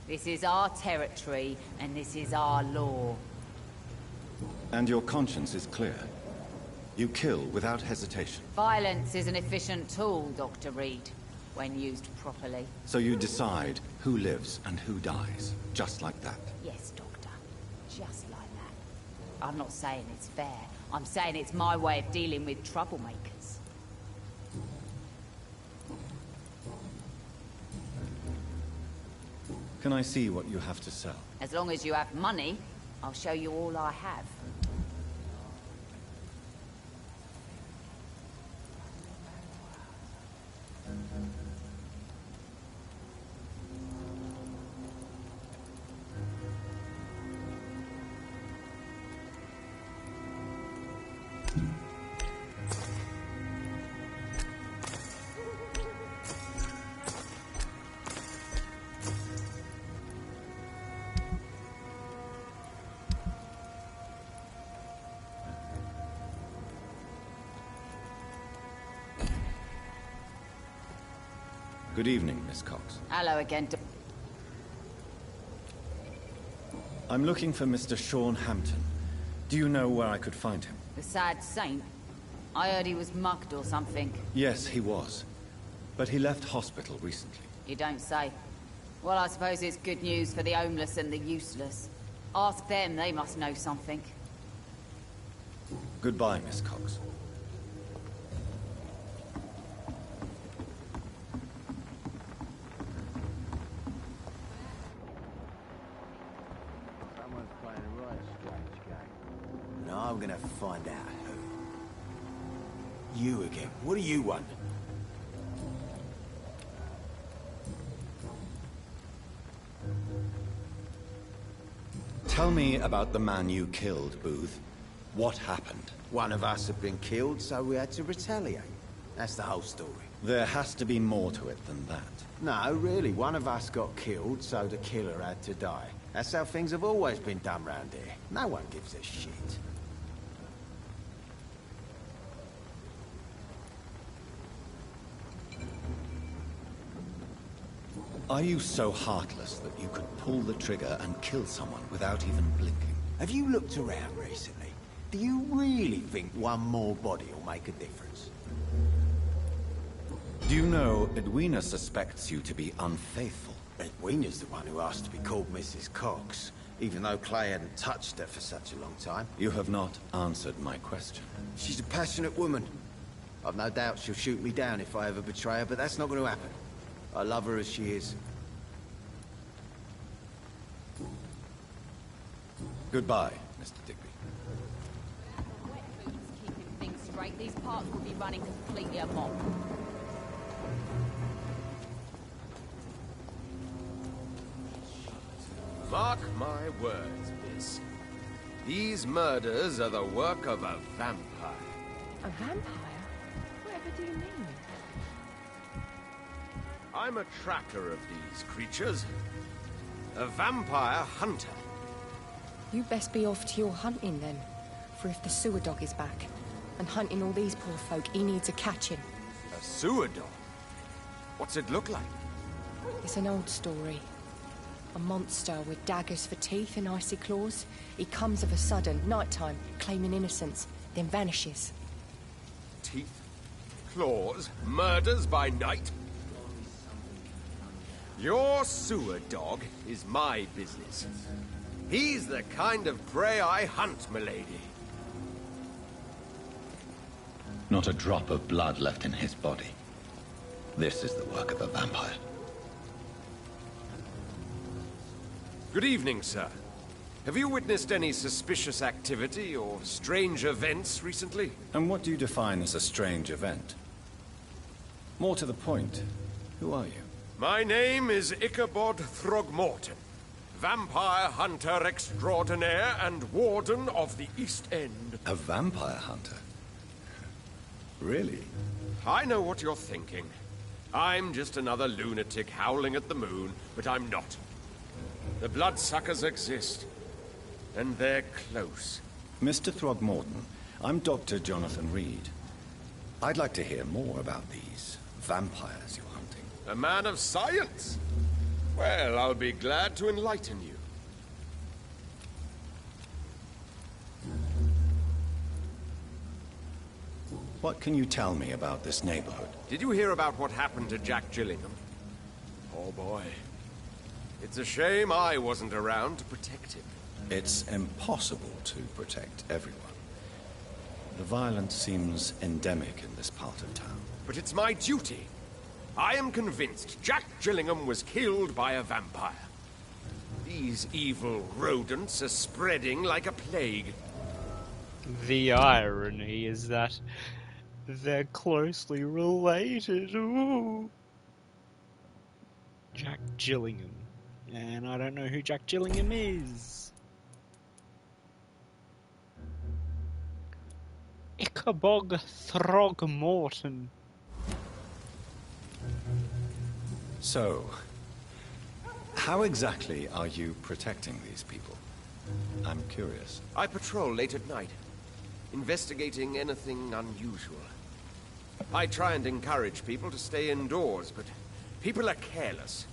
G: This is our territory, and this is our law.
D: And your conscience is clear. You kill without hesitation.
G: Violence is an efficient tool, Dr. Reed, when used properly.
D: So you decide who lives and who dies, just like that.
G: Yes, Doctor. Just like that. I'm not saying it's fair. I'm saying it's my way of dealing with troublemakers.
D: Can I see what you have to sell?
G: As long as you have money, I'll show you all I have.
D: Good evening, Miss Cox.
G: Hello again,
D: I'm looking for Mr. Sean Hampton. Do you know where I could find him?
G: The sad saint. I heard he was mugged or something.
D: Yes, he was. But he left hospital recently.
G: You don't say. Well, I suppose it's good news for the homeless and the useless. Ask them, they must know something.
D: Goodbye, Miss Cox.
U: Someone's playing a right strange game.
E: And I'm gonna find out who. You again. What do you want?
D: Tell me about the man you killed, Booth. What happened?
E: One of us had been killed, so we had to retaliate. That's the whole story.
D: There has to be more to it than that.
E: No, really. One of us got killed, so the killer had to die. That's how things have always been done round here. No one gives a shit.
D: Are you so heartless that you could pull the trigger and kill someone without even blinking?
E: Have you looked around recently? Do you really think one more body will make a difference?
D: Do you know Edwina suspects you to be unfaithful?
E: Edwina's the one who asked to be called Mrs. Cox, even though Clay hadn't touched her for such a long time.
D: You have not answered my question.
E: She's a passionate woman. I've no doubt she'll shoot me down if I ever betray her, but that's not going to happen. I love her as she is.
D: Goodbye, Mr. Digby.
G: Wet Boot's keeping things straight. These parts will be running completely amok.
N: Mark my words, miss. These murders are the work of a vampire.
O: A vampire? Whatever do you mean?
N: I'm a tracker of these creatures. A vampire hunter.
O: You best be off to your hunting then. For if the sewer dog is back, and hunting all these poor folk, he needs a catching.
N: A sewer dog? What's it look like?
O: It's an old story. A monster with daggers for teeth and icy claws. He comes of a sudden, nighttime, claiming innocence, then vanishes.
N: Teeth, claws, murders by night? Your sewer dog is my business. He's the kind of prey I hunt, milady.
D: Not a drop of blood left in his body. This is the work of a vampire.
N: Good evening, sir. Have you witnessed any suspicious activity or strange events recently?
D: And what do you define as a strange event? More to the point, who are you?
N: My name is Ichabod Throgmorton, vampire hunter extraordinaire and warden of the East End.
D: A vampire hunter? Really?
N: I know what you're thinking. I'm just another lunatic howling at the moon, but I'm not. The bloodsuckers exist, and they're close.
D: Mr. Throgmorton, I'm Dr. Jonathan Reed. I'd like to hear more about these vampires you're hunting.
N: A man of science? Well, I'll be glad to enlighten you.
D: What can you tell me about this neighborhood?
N: Did you hear about what happened to Jack Gillingham? Oh boy. It's a shame I wasn't around to protect him.
D: It's impossible to protect everyone. The violence seems endemic in this part of town.
N: But it's my duty. I am convinced Jack Gillingham was killed by a vampire. These evil rodents are spreading like a plague.
F: The irony is that they're closely related. Ooh. Jack Gillingham. And I don't know who Jack Gillingham is. Ichabod Throgmorton.
D: So, how exactly are you protecting these people? I'm curious.
N: I patrol late at night, investigating anything unusual. I try and encourage people to stay indoors, but people are careless.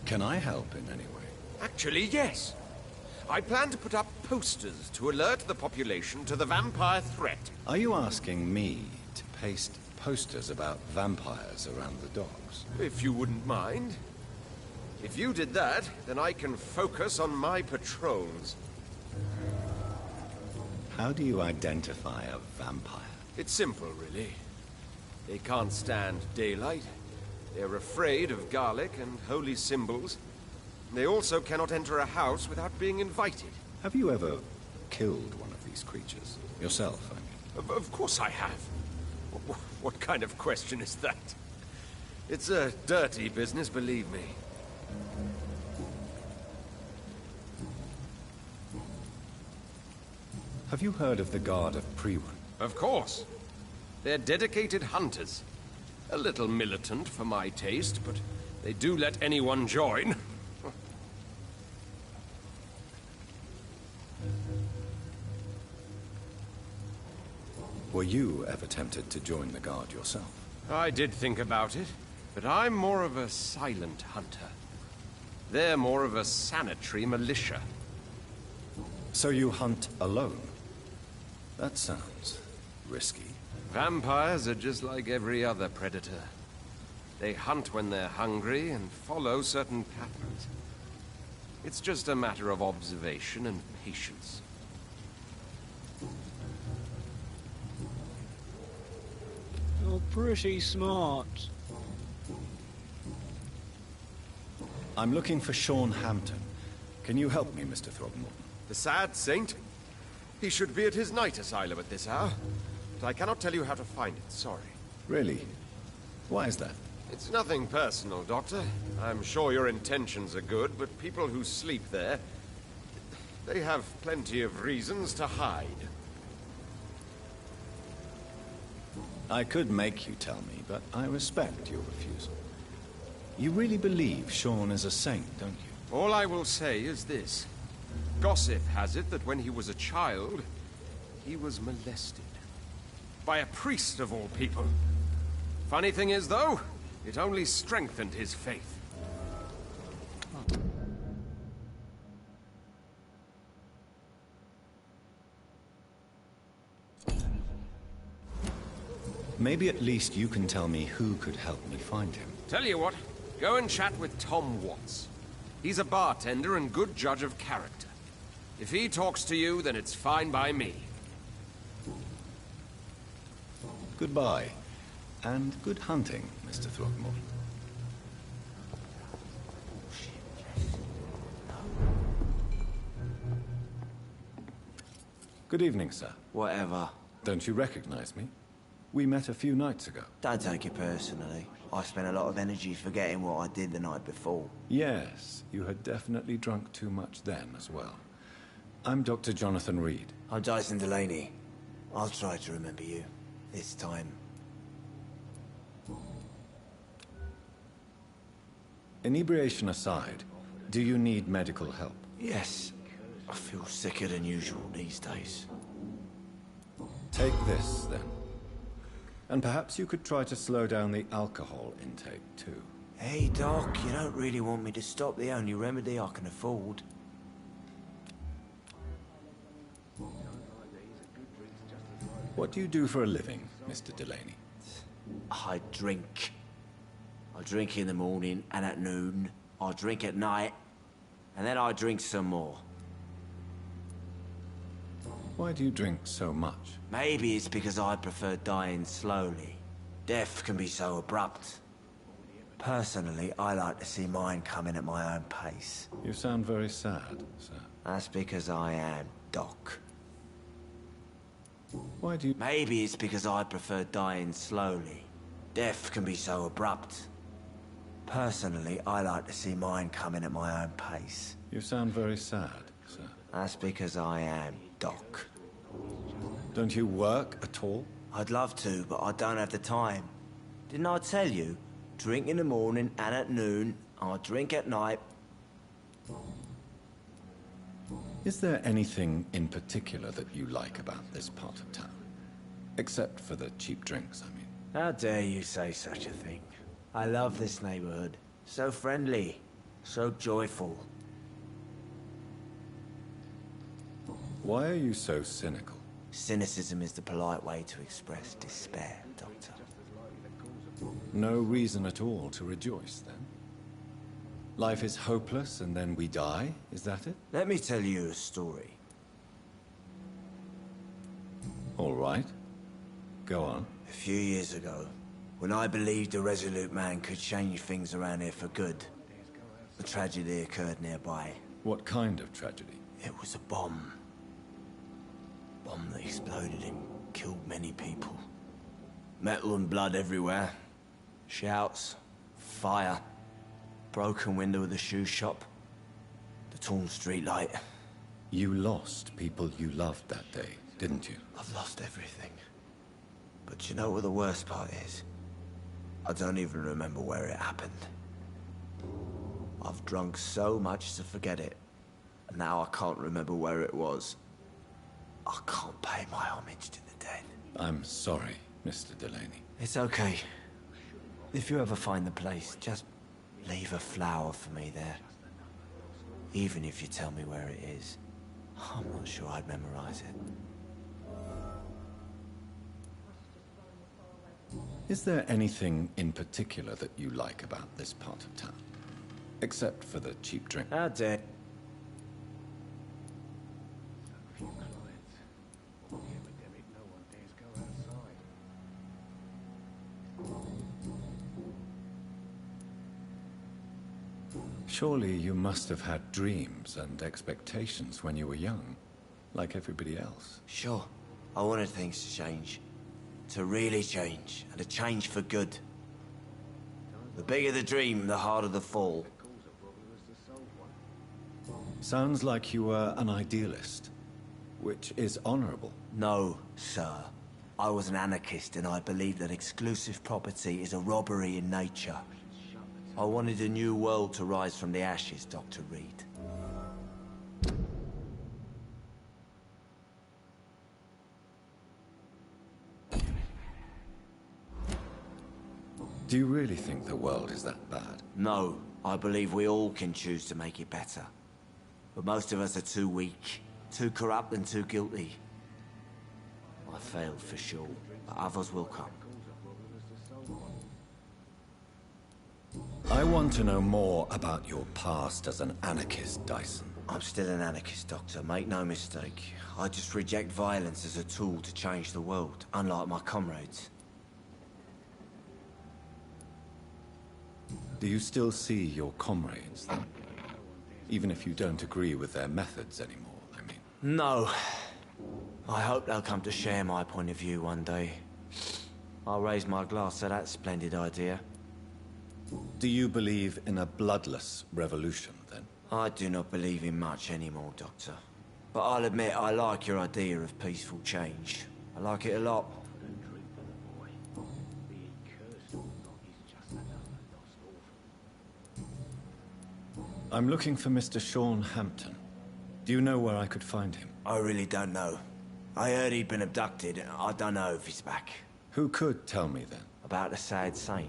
D: Can I help in any way?
N: Actually, yes. I plan to put up posters to alert the population to the vampire threat.
D: Are you asking me to paste posters about vampires around the docks?
N: If you wouldn't mind. If you did that, then I can focus on my patrols.
D: How do you identify a vampire?
N: It's simple, really. They can't stand daylight. They're afraid of garlic and holy symbols. They also cannot enter a house without being invited.
D: Have you ever killed one of these creatures? Yourself, I mean.
N: Of course I have. What kind of question is that? It's a dirty business, believe me.
D: Have you heard of the Guard of Priwen?
N: Of course. They're dedicated hunters. A little militant for my taste, but they do let anyone join.
D: Were you ever tempted to join the Guard yourself?
N: I did think about it, but I'm more of a silent hunter. They're more of a sanitary militia.
D: So you hunt alone? That sounds risky.
N: Vampires are just like every other predator. They hunt when they're hungry and follow certain patterns. It's just a matter of observation and patience.
F: You're pretty smart.
D: I'm looking for Sean Hampton. Can you help me, Mr. Throgmorton?
N: The sad saint? He should be at his night asylum at this hour. But I cannot tell you how to find it, sorry.
D: Really? Why is that?
N: It's nothing personal, Doctor. I'm sure your intentions are good, but people who sleep there, they have plenty of reasons to hide.
D: I could make you tell me, but I respect your refusal. You really believe Sean is a saint, don't you?
N: All I will say is this. Gossip has it that when he was a child, he was molested. By a priest of all people. Funny thing is, though, it only strengthened his faith.
D: Maybe at least you can tell me who could help me find him.
H: Tell you what, go and chat with Tom Watts. He's a bartender and good judge of character. If he talks to you, then it's fine by me.
D: Goodbye, and good hunting, Mr. Throckmorton. Good evening, sir.
P: Whatever.
D: Don't you recognize me? We met a few nights ago.
P: Don't take it personally. I spent a lot of energy forgetting what I did the night before.
D: Yes, you had definitely drunk too much then as well. I'm Dr. Jonathan Reed.
P: I'm Dyson Delaney. I'll try to remember you. This time.
D: Inebriation aside, do you need medical help?
P: Yes. I feel sicker than usual these days.
D: Take this, then. And perhaps you could try to slow down the alcohol intake, too.
P: Hey, Doc, you don't really want me to stop the only remedy I can afford.
D: What do you do for a living, Mr. Delaney?
P: I drink. I drink in the morning and at noon. I drink at night. And then I drink some more.
D: Why do you drink so much?
P: Maybe it's because I prefer dying slowly. Death can be so abrupt. Personally, I like to see mine coming at my own pace.
D: You sound very sad, sir.
P: That's because I am, Doc.
D: Why do you...
P: Maybe it's because I prefer dying slowly. Death can be so abrupt. Personally, I like to see mine coming at my own pace.
D: You sound very sad, sir.
P: That's because I am, Doc.
D: Don't you work at all?
P: I'd love to, but I don't have the time. Didn't I tell you? Drink in the morning and at noon. I drink at night.
D: Is there anything in particular that you like about this part of town? Except for the cheap drinks, I mean.
P: How dare you say such a thing? I love this neighborhood. So friendly. So joyful.
D: Why are you so cynical?
P: Cynicism is the polite way to express despair, Doctor.
D: No reason at all to rejoice, then? Life is hopeless and then we die, is that it?
P: Let me tell you a story.
D: All right. Go on.
P: A few years ago, when I believed a resolute man could change things around here for good, a tragedy occurred nearby.
D: What kind of tragedy?
P: It was a bomb. Bomb that exploded and killed many people. Metal and blood everywhere. Shouts, fire, broken window of the shoe shop, the torn street light.
D: You lost people you loved that day, didn't you?
P: I've lost everything. But you know what the worst part is? I don't even remember where it happened. I've drunk so much to forget it. And now I can't remember where it was. I can't pay my homage to the dead.
D: I'm sorry, Mr. Delaney.
P: It's okay. If you ever find the place, just leave a flower for me there. Even if you tell me where it is. I'm not sure I'd memorize it.
D: Is there anything in particular that you like about this part of town? Except for the cheap drink.
P: How dare...
D: Surely you must have had dreams and expectations when you were young, like everybody else.
P: Sure. I wanted things to change. To really change, and to change for good. The bigger the dream, the harder the fall.
D: Sounds like you were an idealist, which is honorable.
P: No, sir. I was an anarchist and I believed that exclusive property is a robbery in nature. I wanted a new world to rise from the ashes, Dr. Reed.
D: Do you really think the world is that bad?
P: No, I believe we all can choose to make it better. But most of us are too weak, too corrupt and too guilty. I failed for sure, but others will come.
D: I want to know more about your past as an anarchist, Dyson.
P: I'm still an anarchist, Doctor, make no mistake. I just reject violence as a tool to change the world, unlike my comrades.
D: Do you still see your comrades, then? Even if you don't agree with their methods anymore, I mean.
P: No. I hope they'll come to share my point of view one day. I'll raise my glass to that splendid idea.
D: Do you believe in a bloodless revolution, then?
P: I do not believe in much anymore, Doctor. But I'll admit I like your idea of peaceful change. I like it a lot.
D: I'm looking for Mr. Sean Hampton. Do you know where I could find him?
P: I really don't know. I heard he'd been abducted. I don't know if he's back.
D: Who could tell me, then?
P: About the sad saint.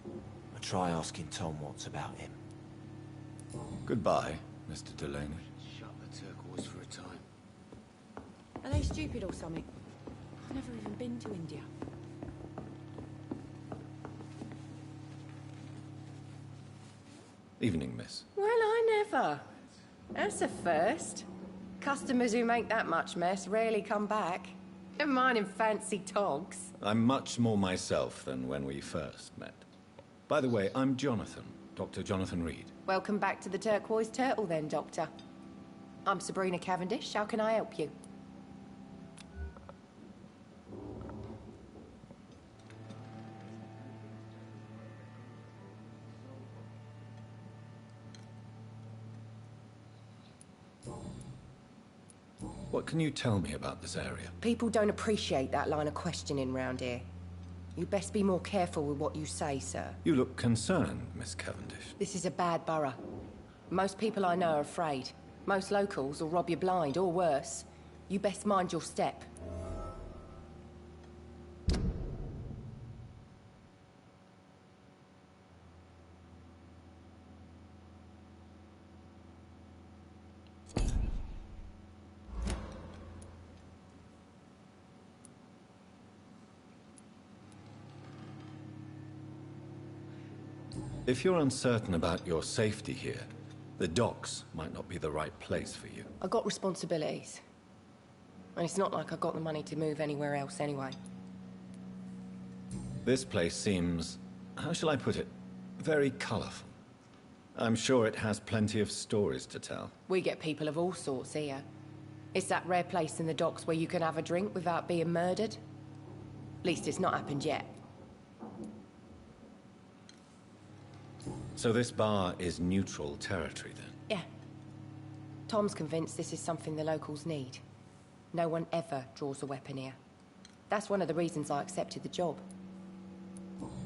P: I'll try asking Tom Watts about him.
D: Goodbye, Mr. Delaney.
B: Shut the turquoise for a time.
O: Are they stupid or something? I've never even been to India.
D: Evening, miss.
O: Well, I never. That's a first. Customers who make that much mess rarely come back. Never mind in fancy togs.
D: I'm much more myself than when we first met. By the way, I'm Jonathan, Dr. Jonathan Reed.
O: Welcome back to the Turquoise Turtle then, Doctor. I'm Sabrina Cavendish. How can I help you?
D: What can you tell me about this area?
O: People don't appreciate that line of questioning round here. You best be more careful with what you say, sir.
D: You look concerned, Miss Cavendish.
O: This is a bad borough. Most people I know are afraid. Most locals will rob you blind, or worse. You best mind your step.
D: If you're uncertain about your safety here, the docks might not be the right place for you.
O: I got responsibilities. And it's not like I got the money to move anywhere else anyway.
D: This place seems, how shall I put it, very colorful. I'm sure it has plenty of stories to tell.
O: We get people of all sorts here. It's that rare place in the docks where you can have a drink without being murdered. At least it's not happened yet.
D: So this bar is neutral territory, then?
O: Yeah. Tom's convinced this is something the locals need. No one ever draws a weapon here. That's one of the reasons I accepted the job.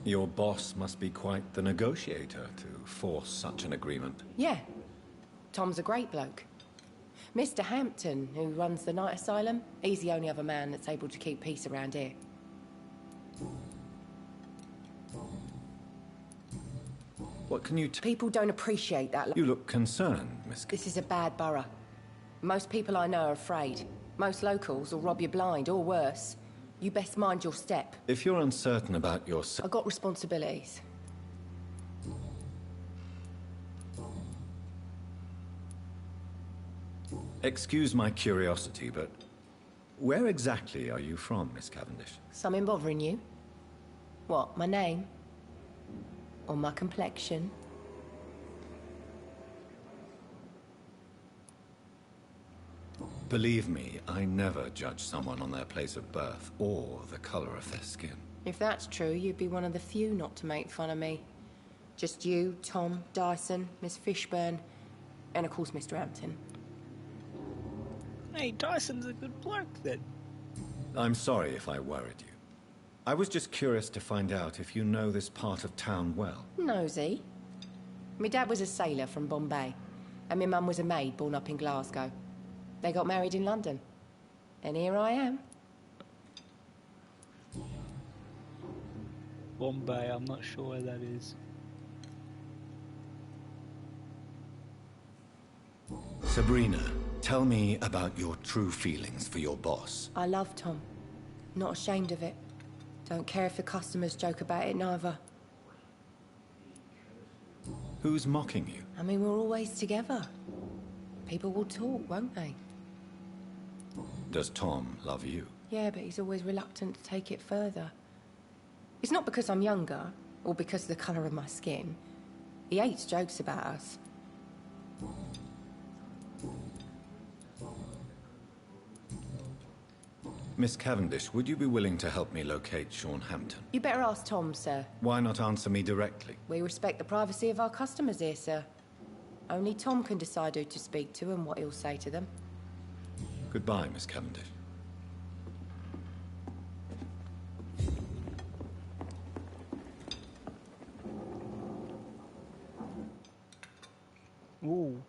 D: Your boss must be quite the negotiator to force such an agreement.
O: Yeah. Tom's a great bloke. Mr. Hampton, who runs the night asylum, he's the only other man that's able to keep peace around here.
D: What can you
O: People don't appreciate that.
D: You look concerned, Miss.
O: This is a bad borough. Most people I know are afraid. Most locals will rob you blind, or worse. You best mind your step.
D: If you're uncertain about your...
O: I got responsibilities.
D: Excuse my curiosity, but where exactly are you from, Miss Cavendish?
O: Something bothering you? What, my name? Or my complexion?
D: Believe me, I never judge someone on their place of birth or the color of their skin.
O: If that's true, you'd be one of the few not to make fun of me. Just you, Tom, Dyson, Miss Fishburne, and of course Mr. Hampton.
F: Hey, Dyson's a good bloke, then.
D: I'm sorry if I worried you. I was just curious to find out if you know this part of town well.
O: Nosy. My dad was a sailor from Bombay, and my mum was a maid born up in Glasgow. They got married in London. And here I am.
F: Bombay, I'm not sure where that is.
D: Sabrina, tell me about your true feelings for your boss.
O: I love Tom. Not ashamed of it. Don't care if the customers joke about it, neither.
D: Who's mocking you?
O: I mean, we're always together. People will talk, won't they?
D: Does Tom love you?
O: Yeah, but he's always reluctant to take it further. It's not because I'm younger, or because of the colour of my skin. He hates jokes about us.
D: Miss Cavendish, would you be willing to help me locate Sean Hampton?
O: You better ask Tom, sir.
D: Why not answer me directly?
O: We respect the privacy of our customers here, sir. Only Tom can decide who to speak to and what he'll say to them.
D: Goodbye, Miss Cavendish.
F: Ooh.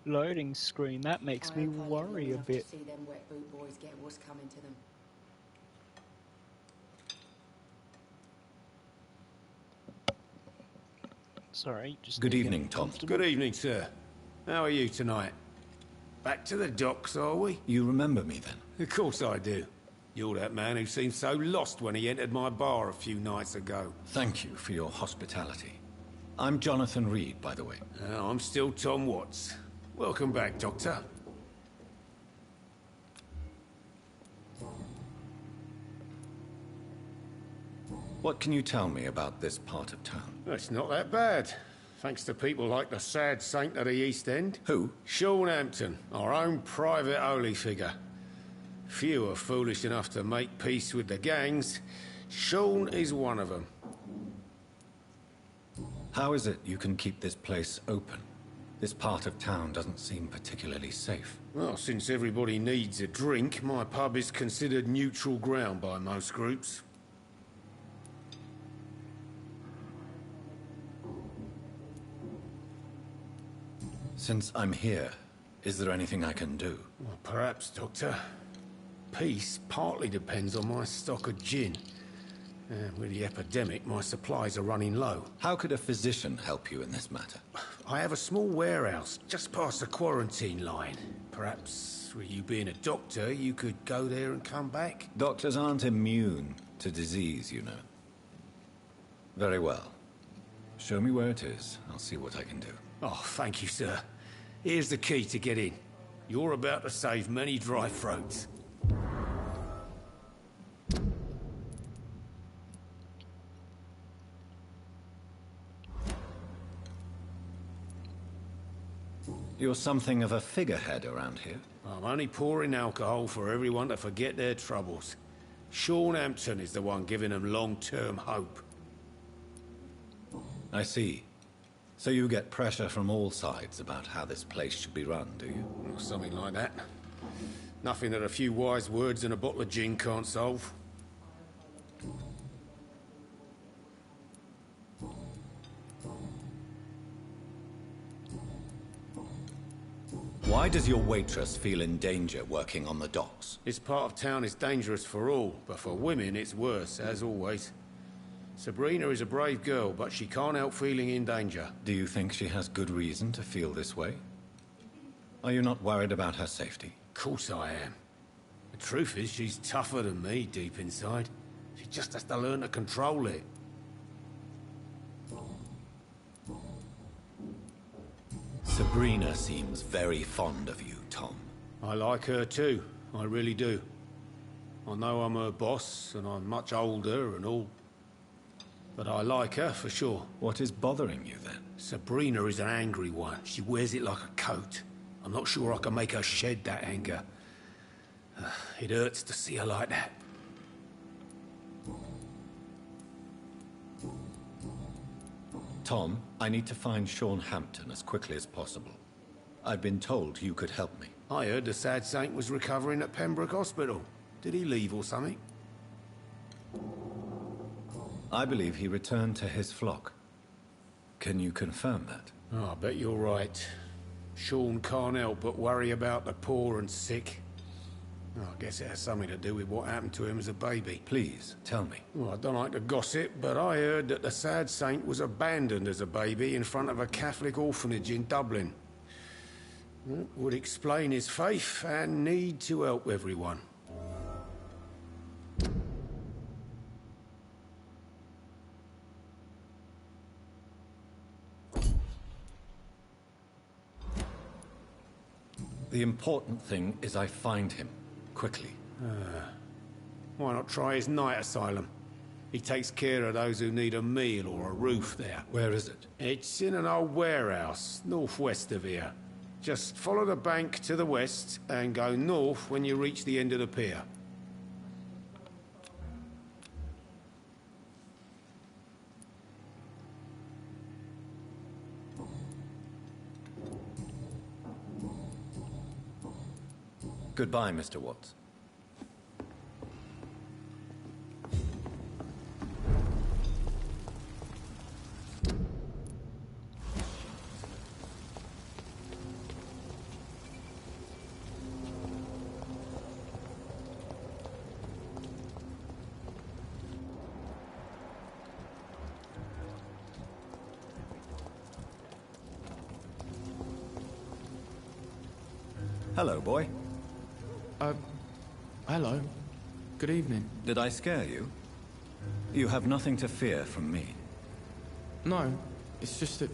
F: Loading screen, that makes me worry a bit.
O: See them wet boot boys get what's coming to them.
F: Sorry, just...
D: Good evening, Tom.
C: Good evening, sir. How are you tonight? Back to the docks, are we?
D: You remember me, then?
C: Of course I do. You're that man who seemed so lost when he entered my bar a few nights ago.
D: Thank you for your hospitality. I'm Jonathan Reed, by the way.
C: I'm still Tom Watts. Welcome back, Doctor.
D: What can you tell me about this part of town?
C: It's not that bad. Thanks to people like the sad saint of the East End.
D: Who?
C: Sean Hampton, our own private holy figure. Few are foolish enough to make peace with the gangs. Sean is one of them.
D: How is it you can keep this place open? This part of town doesn't seem particularly safe.
C: Well, since everybody needs a drink, my pub is considered neutral ground by most groups.
D: Since I'm here, is there anything I can do?
C: Well, perhaps, Doctor. Peace partly depends on my stock of gin. With the epidemic, my supplies are running low.
D: How could a physician help you in this matter?
C: I have a small warehouse just past the quarantine line. Perhaps, with you being a doctor, you could go there and come back?
D: Doctors aren't immune to disease, you know. Very well. Show me where it is. I'll see what I can do.
C: Oh, thank you, sir. Here's the key to get in. You're about to save many dry throats.
D: You're something of a figurehead around here.
C: I'm only pouring alcohol for everyone to forget their troubles. Sean Hampton is the one giving them long-term hope.
D: I see. So you get pressure from all sides about how this place should be run, do you?
C: Or something like that. Nothing that a few wise words and a bottle of gin can't solve.
D: Why does your waitress feel in danger working on the docks?
C: This part of town is dangerous for all, but for women it's worse, as always. Sabrina is a brave girl, but she can't help feeling in danger.
D: Do you think she has good reason to feel this way? Are you not worried about her safety?
C: Of course I am. The truth is, she's tougher than me deep inside. She just has to learn to control it.
D: Sabrina seems very fond of you, Tom.
C: I like her too. I really do. I know I'm her boss, and I'm much older and all. But I like her, for sure.
D: What is bothering you, then?
C: Sabrina is an angry one. She wears it like a coat. I'm not sure I can make her shed that anger. It hurts to see her like that.
D: Tom, I need to find Sean Hampton as quickly as possible. I've been told you could help me.
C: I heard the sad saint was recovering at Pembroke Hospital. Did he leave or something?
D: I believe he returned to his flock. Can you confirm that?
C: Oh, I bet you're right. Sean can't help but worry about the poor and sick. Oh, I guess it has something to do with what happened to him as a baby.
D: Please, tell me.
C: Well, I don't like to gossip, but I heard that the sad saint was abandoned as a baby in front of a Catholic orphanage in Dublin.
B: Would explain his faith and need to help everyone.
L: The important thing is I find him, quickly.
B: Why not try his night asylum? He takes care of those who need a meal or a roof there.
L: Where is it?
B: It's in an old warehouse, northwest of here. Just follow the bank to the west and go north when you reach the end of the pier.
L: Goodbye, Mr. Watts. Hello, boy.
A: Hello. Good evening.
L: Did I scare you? You have nothing to fear from me.
A: No, it's just that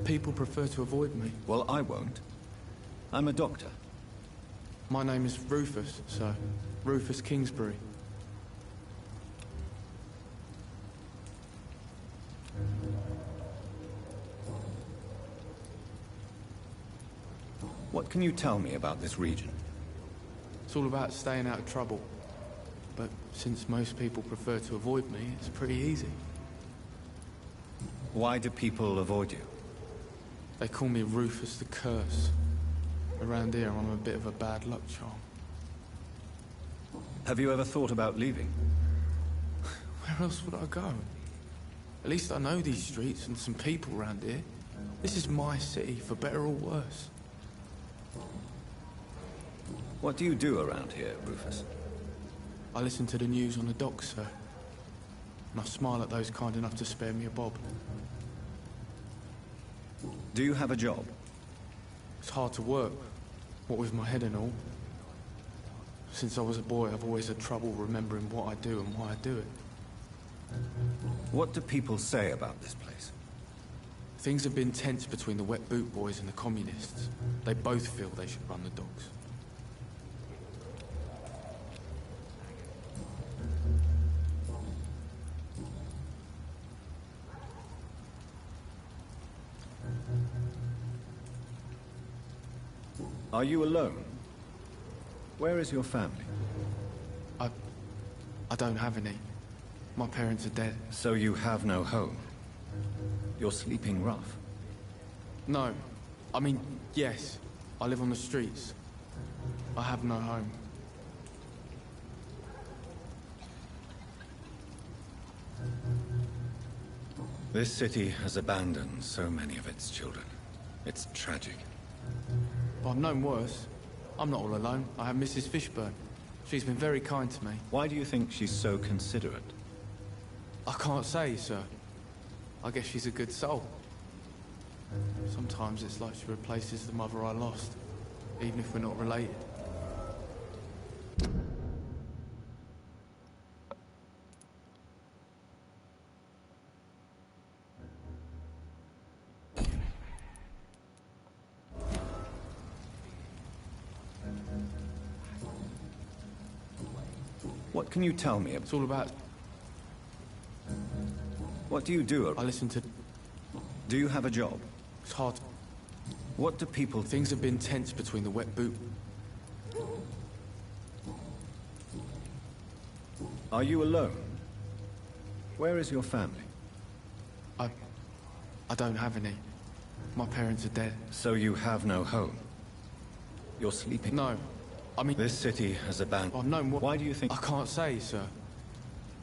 A: people prefer to avoid me.
L: Well, I won't. I'm a doctor.
A: My name is Rufus, sir. Rufus Kingsbury.
L: What can you tell me about this region?
A: It's all about staying out of trouble. But since most people prefer to avoid me, it's pretty easy.
L: Why do people avoid you?
A: They call me Rufus the Curse. Around here, I'm a bit of a bad luck charm.
L: Have you ever thought about leaving?
A: Where else would I go? At least I know these streets and some people around here. This is my city, for better or worse.
L: What do you do around here, Rufus?
A: I listen to the news on the docks, sir. And I smile at those kind enough to spare me a bob.
L: Do you have a job?
A: It's hard to work, what with my head and all. Since I was a boy, I've always had trouble remembering what I do and why I do it.
L: What do people say about this place?
A: Things have been tense between the Wet Boot Boys and the Communists. They both feel they should run the docks.
L: Are you alone? Where is your family?
A: I don't have any. My parents are dead.
L: So you have no home? You're sleeping rough?
A: No. I mean, yes. I live on the streets. I have no home.
L: This city has abandoned so many of its children. It's tragic.
A: Well, I've known worse. I'm not all alone. I have Mrs. Fishburne. She's been very kind to me.
L: Why do you think she's so considerate?
A: I can't say, sir. I guess she's a good soul. Sometimes it's like she replaces the mother I lost, even if we're not related.
L: What can you tell me?
A: It's all about...
L: What do you do?
A: I listen to...
L: Do you have a job?
A: It's hard.
L: What do people...
A: Things have been tense between the Wet Boot...
L: Are you alone? Where is your family?
A: I don't have any. My parents are dead.
L: So you have no home? You're sleeping?
A: No. I mean...
L: This city has abandoned...
A: I've known what...
L: Why do you think...
A: I can't say, sir.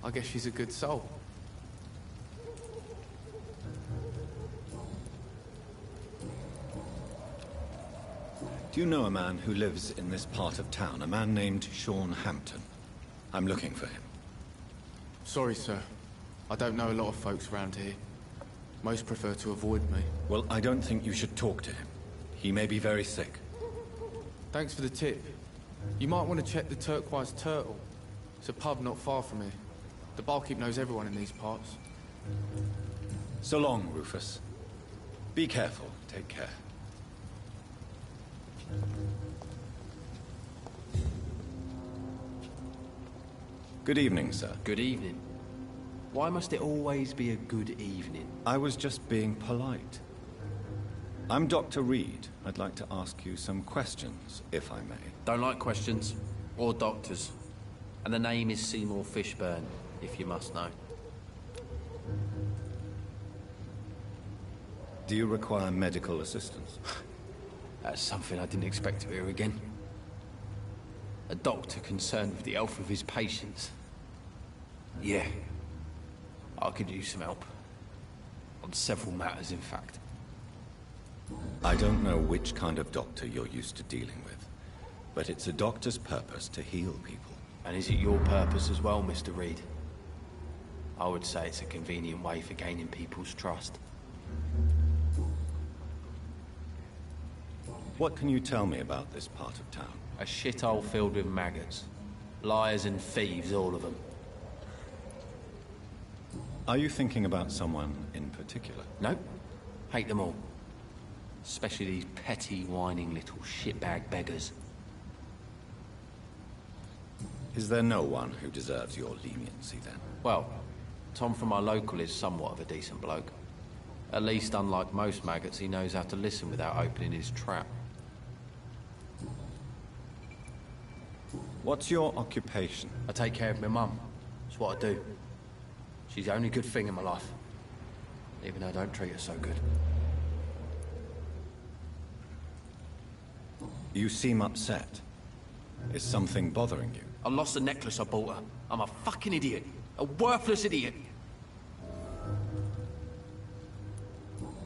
A: I guess she's a good soul.
L: Do you know a man who lives in this part of town? A man named Sean Hampton. I'm looking for him.
A: Sorry, sir. I don't know a lot of folks around here. Most prefer to avoid me.
L: Well, I don't think you should talk to him. He may be very sick.
A: Thanks for the tip. You might want to check the Turquoise Turtle. It's a pub not far from here. The barkeep knows everyone in these parts.
L: So long, Rufus. Be careful. Take care. Good evening, sir.
I: Good evening. Why must it always be a good evening?
L: I was just being polite. I'm Dr. Reed. I'd like to ask you some questions, if I may.
I: Don't like questions. Or doctors. And the name is Seymour Fishburne, if you must know.
L: Do you require medical assistance?
I: That's something I didn't expect to hear again. A doctor concerned with the health of his patients. Yeah. I could use some help. On several matters, in fact.
L: I don't know which kind of doctor you're used to dealing with, but it's a doctor's purpose to heal people.
I: And is it your purpose as well, Mr. Reed? I would say it's a convenient way for gaining people's trust.
L: What can you tell me about this part of town?
I: A shithole filled with maggots. Liars and thieves, all of them.
L: Are you thinking about someone in particular?
I: No. Hate them all. Especially these petty, whining little shitbag beggars.
L: Is there no one who deserves your leniency, then?
I: Well, Tom from our local is somewhat of a decent bloke. At least, unlike most maggots, he knows how to listen without opening his trap.
L: What's your occupation?
I: I take care of my mum. That's what I do. She's the only good thing in my life. Even though I don't treat her so good.
L: You seem upset. Is something bothering you?
I: I lost the necklace I bought her. I'm a fucking idiot. A worthless idiot.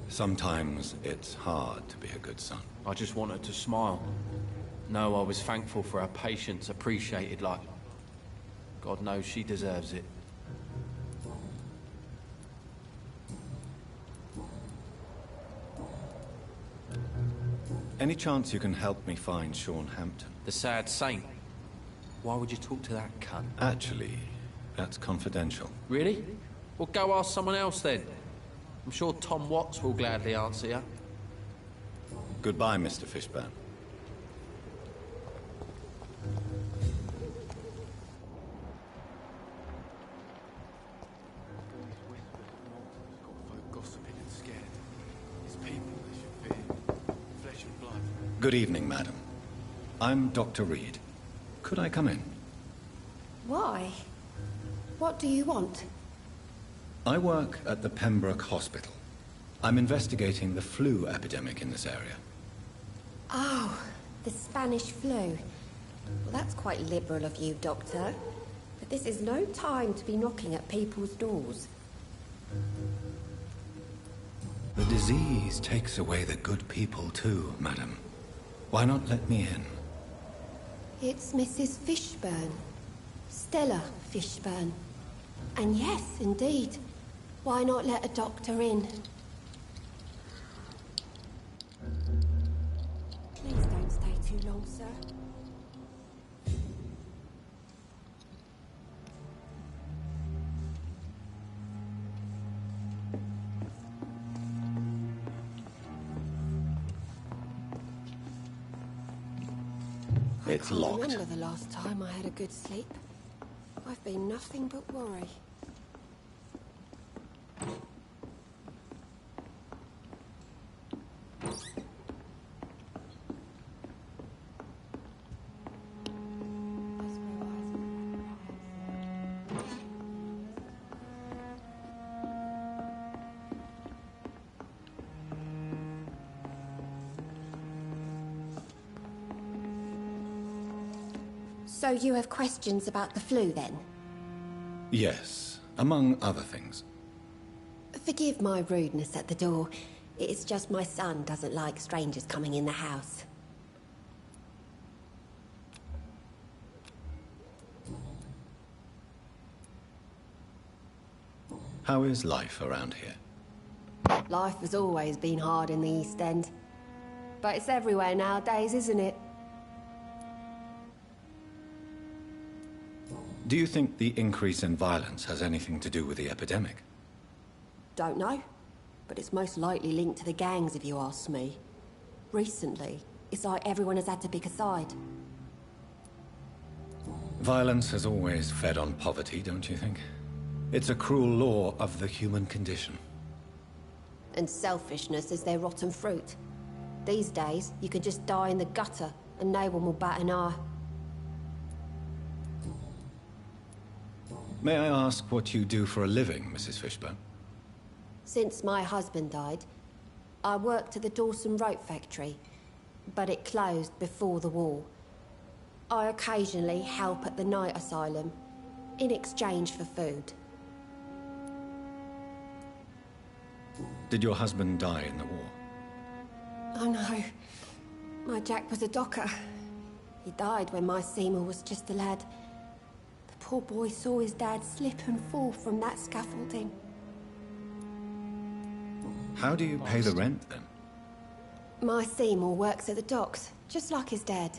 L: Sometimes it's hard to be a good son.
I: I just want her to smile. No, I was thankful for her patience, appreciated like... God knows she deserves it.
L: Any chance you can help me find Sean Hampton?
I: The sad saint. Why would you talk to that cunt?
L: Actually, that's confidential.
I: Really? Well, go ask someone else then. I'm sure Tom Watts will gladly answer you.
L: Goodbye, Mr. Fishburne. Good evening, madam. I'm Dr. Reed. Could I come in?
S: Why? What do you want?
L: I work at the Pembroke Hospital. I'm investigating the flu epidemic in this area.
S: Oh, the Spanish flu. Well, that's quite liberal of you, Doctor. But this is no time to be knocking at people's doors.
L: The disease takes away the good people too, madam. Why not let me in?
S: It's Mrs. Fishburne. Stella Fishburne. And yes, indeed. Why not let a doctor in? Please don't stay too long, sir.
L: It's locked.
S: I remember the last time I had a good sleep. I've been nothing but worry. So you have questions about the flu, then?
L: Yes, among other things.
S: Forgive my rudeness at the door. It's just my son doesn't like strangers coming in the house.
L: How is life around here?
S: Life has always been hard in the East End. But it's everywhere nowadays, isn't it?
L: Do you think the increase in violence has anything to do with the epidemic?
S: Don't know. But it's most likely linked to the gangs, if you ask me. Recently, it's like everyone has had to pick a side.
L: Violence has always fed on poverty, don't you think? It's a cruel law of the human condition.
S: And selfishness is their rotten fruit. These days, you can just die in the gutter, and no one will bat an eye.
L: May I ask what you do for a living, Mrs. Fishburne?
S: Since my husband died, I worked at the Dawson Rope factory, but it closed before the war. I occasionally help at the night asylum, in exchange for food.
L: Did your husband die in the war?
S: Oh no, my Jack was a docker. He died when my Seymour was just a lad. The poor boy saw his dad slip and fall from that scaffolding.
L: How do you pay the rent, then?
S: My Seymour works at the docks, just like his dad.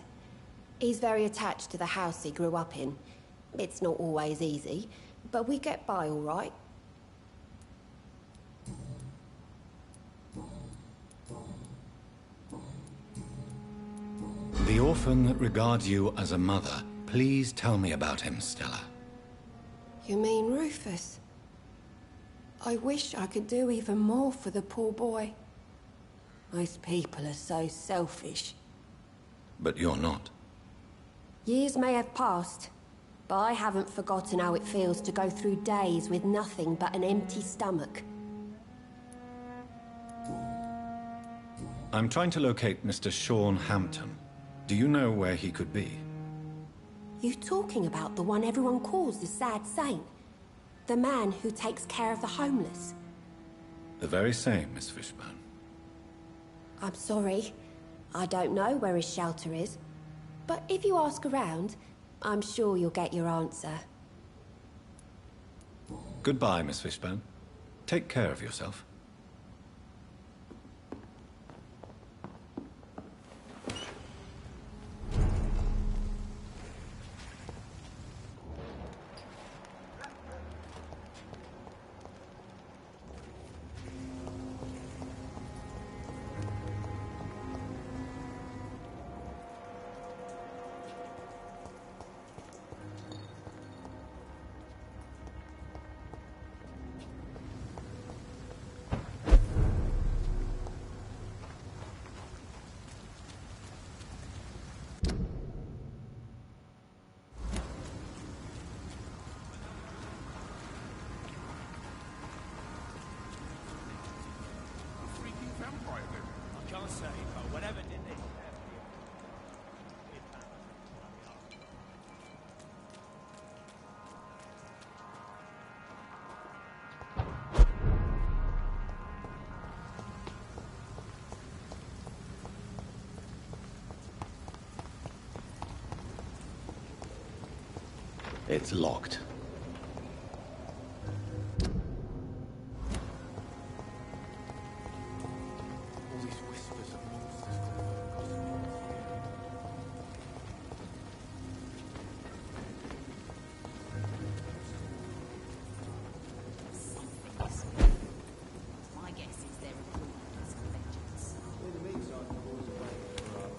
S: He's very attached to the house he grew up in. It's not always easy, but we get by all right.
L: The orphan that regards you as a mother, please tell me about him, Stella.
S: You mean Rufus? I wish I could do even more for the poor boy. Most people are so selfish.
L: But you're not.
S: Years may have passed, but I haven't forgotten how it feels to go through days with nothing but an empty stomach.
L: I'm trying to locate Mr. Sean Hampton. Do you know where he could be?
S: You talking about the one everyone calls the sad saint? The man who takes care of the homeless?
L: The very same, Miss Fishburne.
S: I'm sorry. I don't know where his shelter is. But if you ask around, I'm sure you'll get your answer.
L: Goodbye, Miss Fishburne. Take care of yourself. It's locked.
A: All these whispers of monsters.
G: My guess is they're recruiting some vengeance.
B: In the meantime, the boys are waiting for us.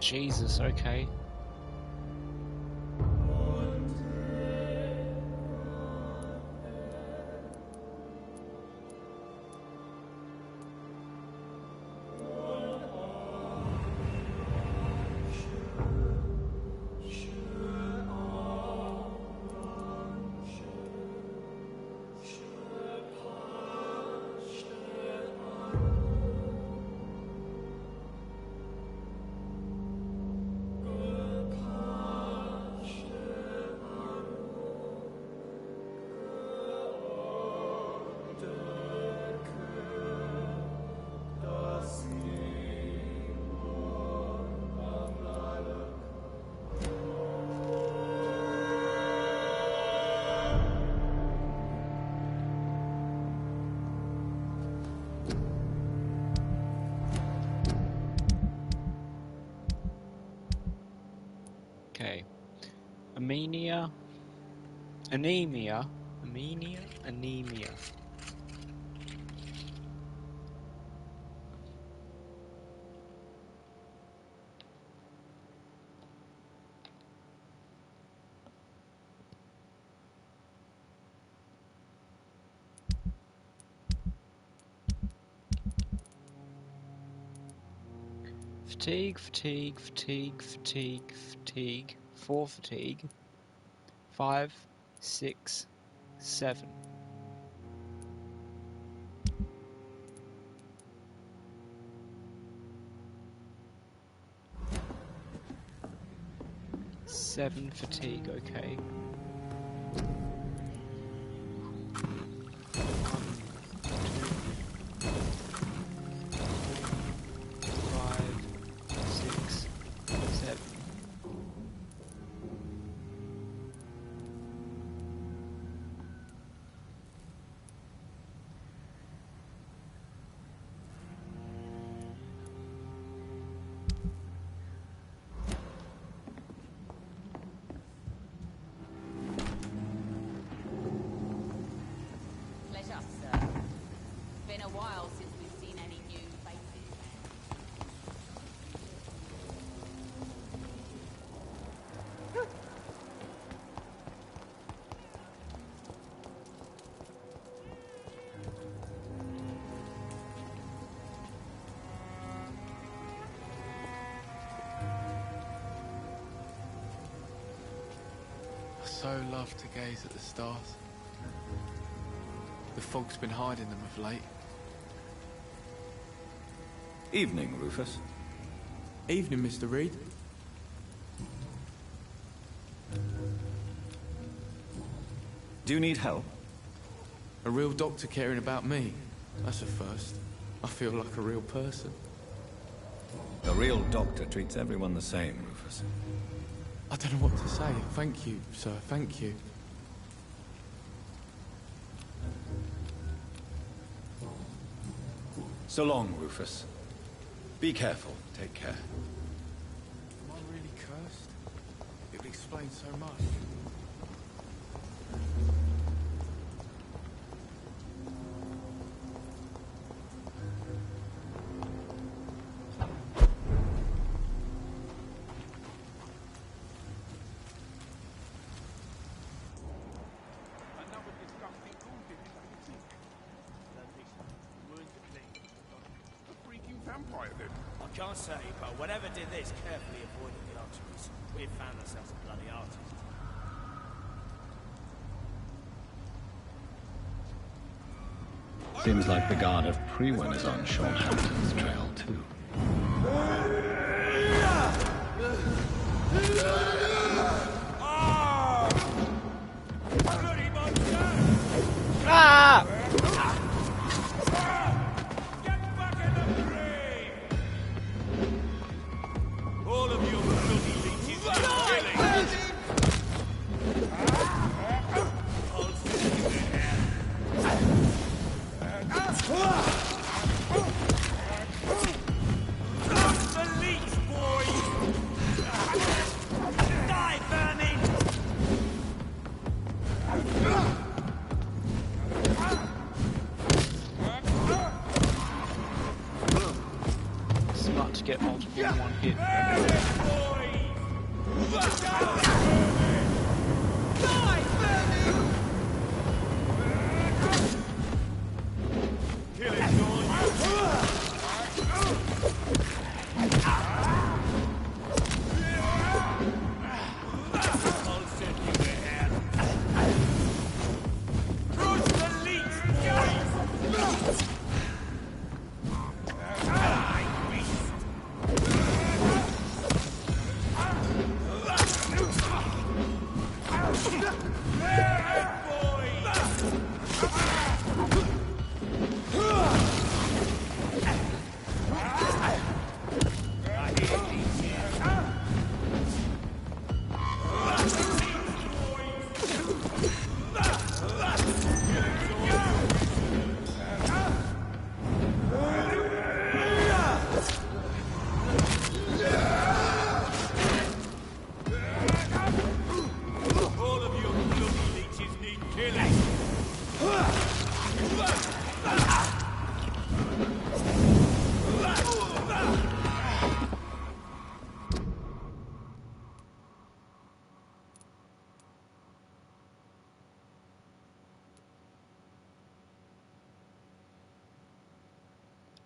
F: Jesus, okay. Okay. Anemia. Fatigue. 4 fatigue. 5, 6, 7. Seven fatigue, okay.
A: I so love to gaze at the stars. The fog's been hiding them of late.
L: Evening, Rufus.
A: Evening, Mr. Reed.
L: Do you need help?
A: A real doctor caring about me. That's a first. I feel like a real person.
L: A real doctor treats everyone the same, Rufus.
A: I don't know what to say. Thank you, sir. Thank you.
L: So long, Rufus. Be careful. Take care.
A: Am I really cursed? It would explain so much.
U: Vampire then?
P: I can't say, but whatever did this carefully avoided the arteries. We've found ourselves a bloody artist.
L: Seems like the guard of Prewin is on Sean Hampton's trail, too.
F: Ah!
U: All of you bloody leeches are killing. The leech, boys! Die!
F: to get multiple in one hit.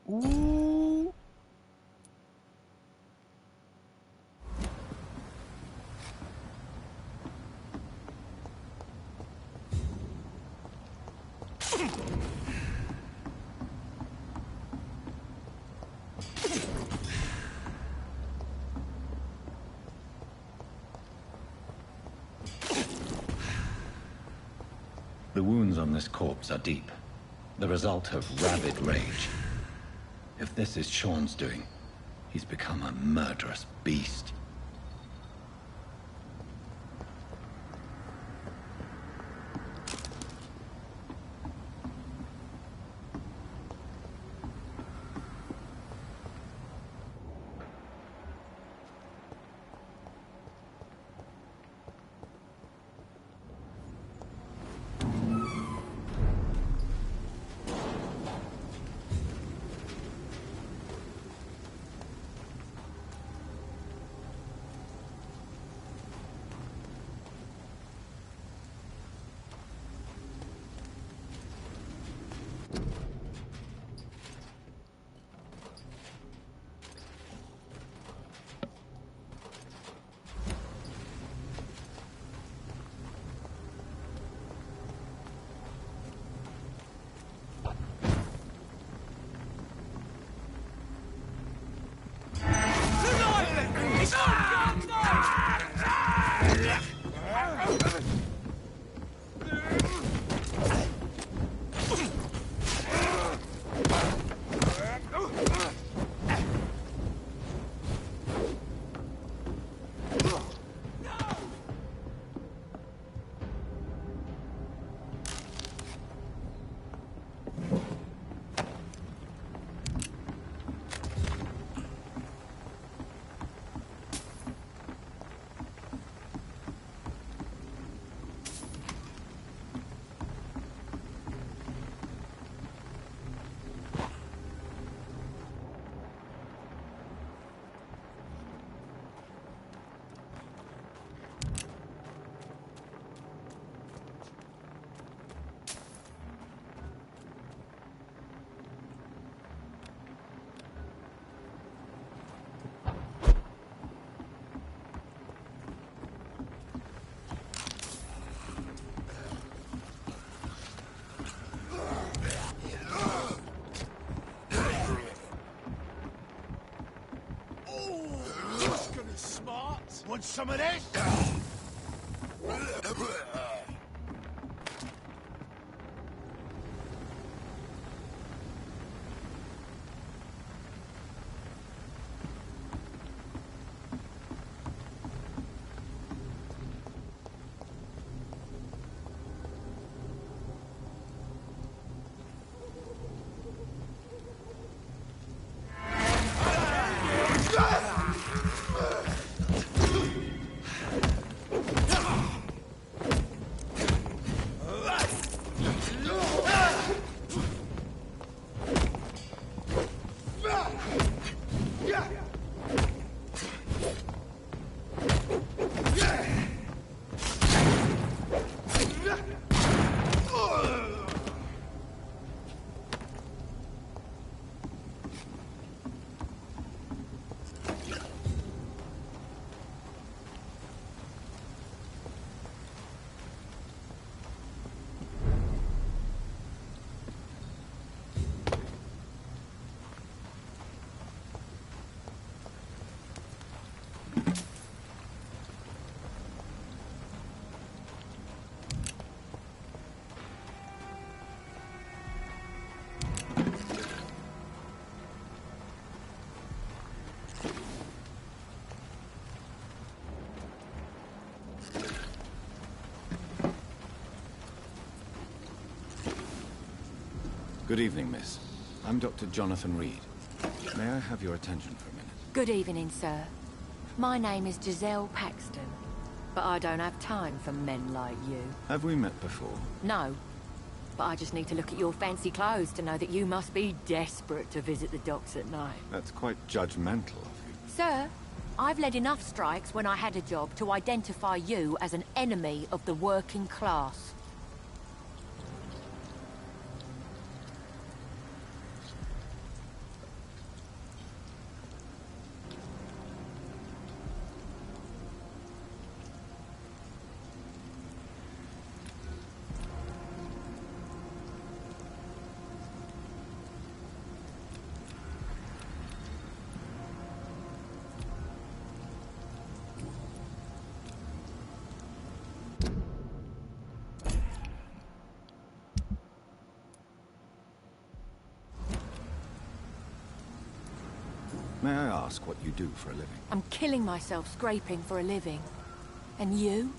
F: Ooh.
L: The wounds on this corpse are deep, the result of rabid rage. If this is Sean's doing, he's become a murderous beast.
U: Want some of this?
L: Good evening, miss. I'm Dr. Jonathan Reed. May I have your attention for a minute?
R: Good evening, sir. My name is Giselle Paxton, but I don't have time for men like you.
L: Have we met before?
R: No, but I just need to look at your fancy clothes to know that you must be desperate to visit the docks at night.
L: That's quite judgmental of you.
R: Sir, I've led enough strikes when I had a job to identify you as an enemy of the working class.
L: May I ask what you do for a living?
R: I'm killing myself scraping for a living. And you?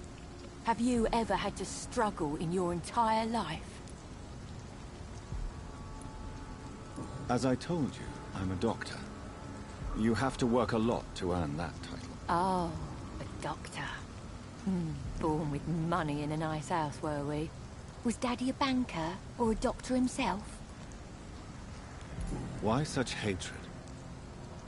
R: Have you ever had to struggle in your entire life?
L: As I told you, I'm a doctor. You have to work a lot to earn that title.
R: Oh, a doctor. Born with money in a nice house, were we? Was Daddy a banker or a doctor himself?
L: Why such hatred?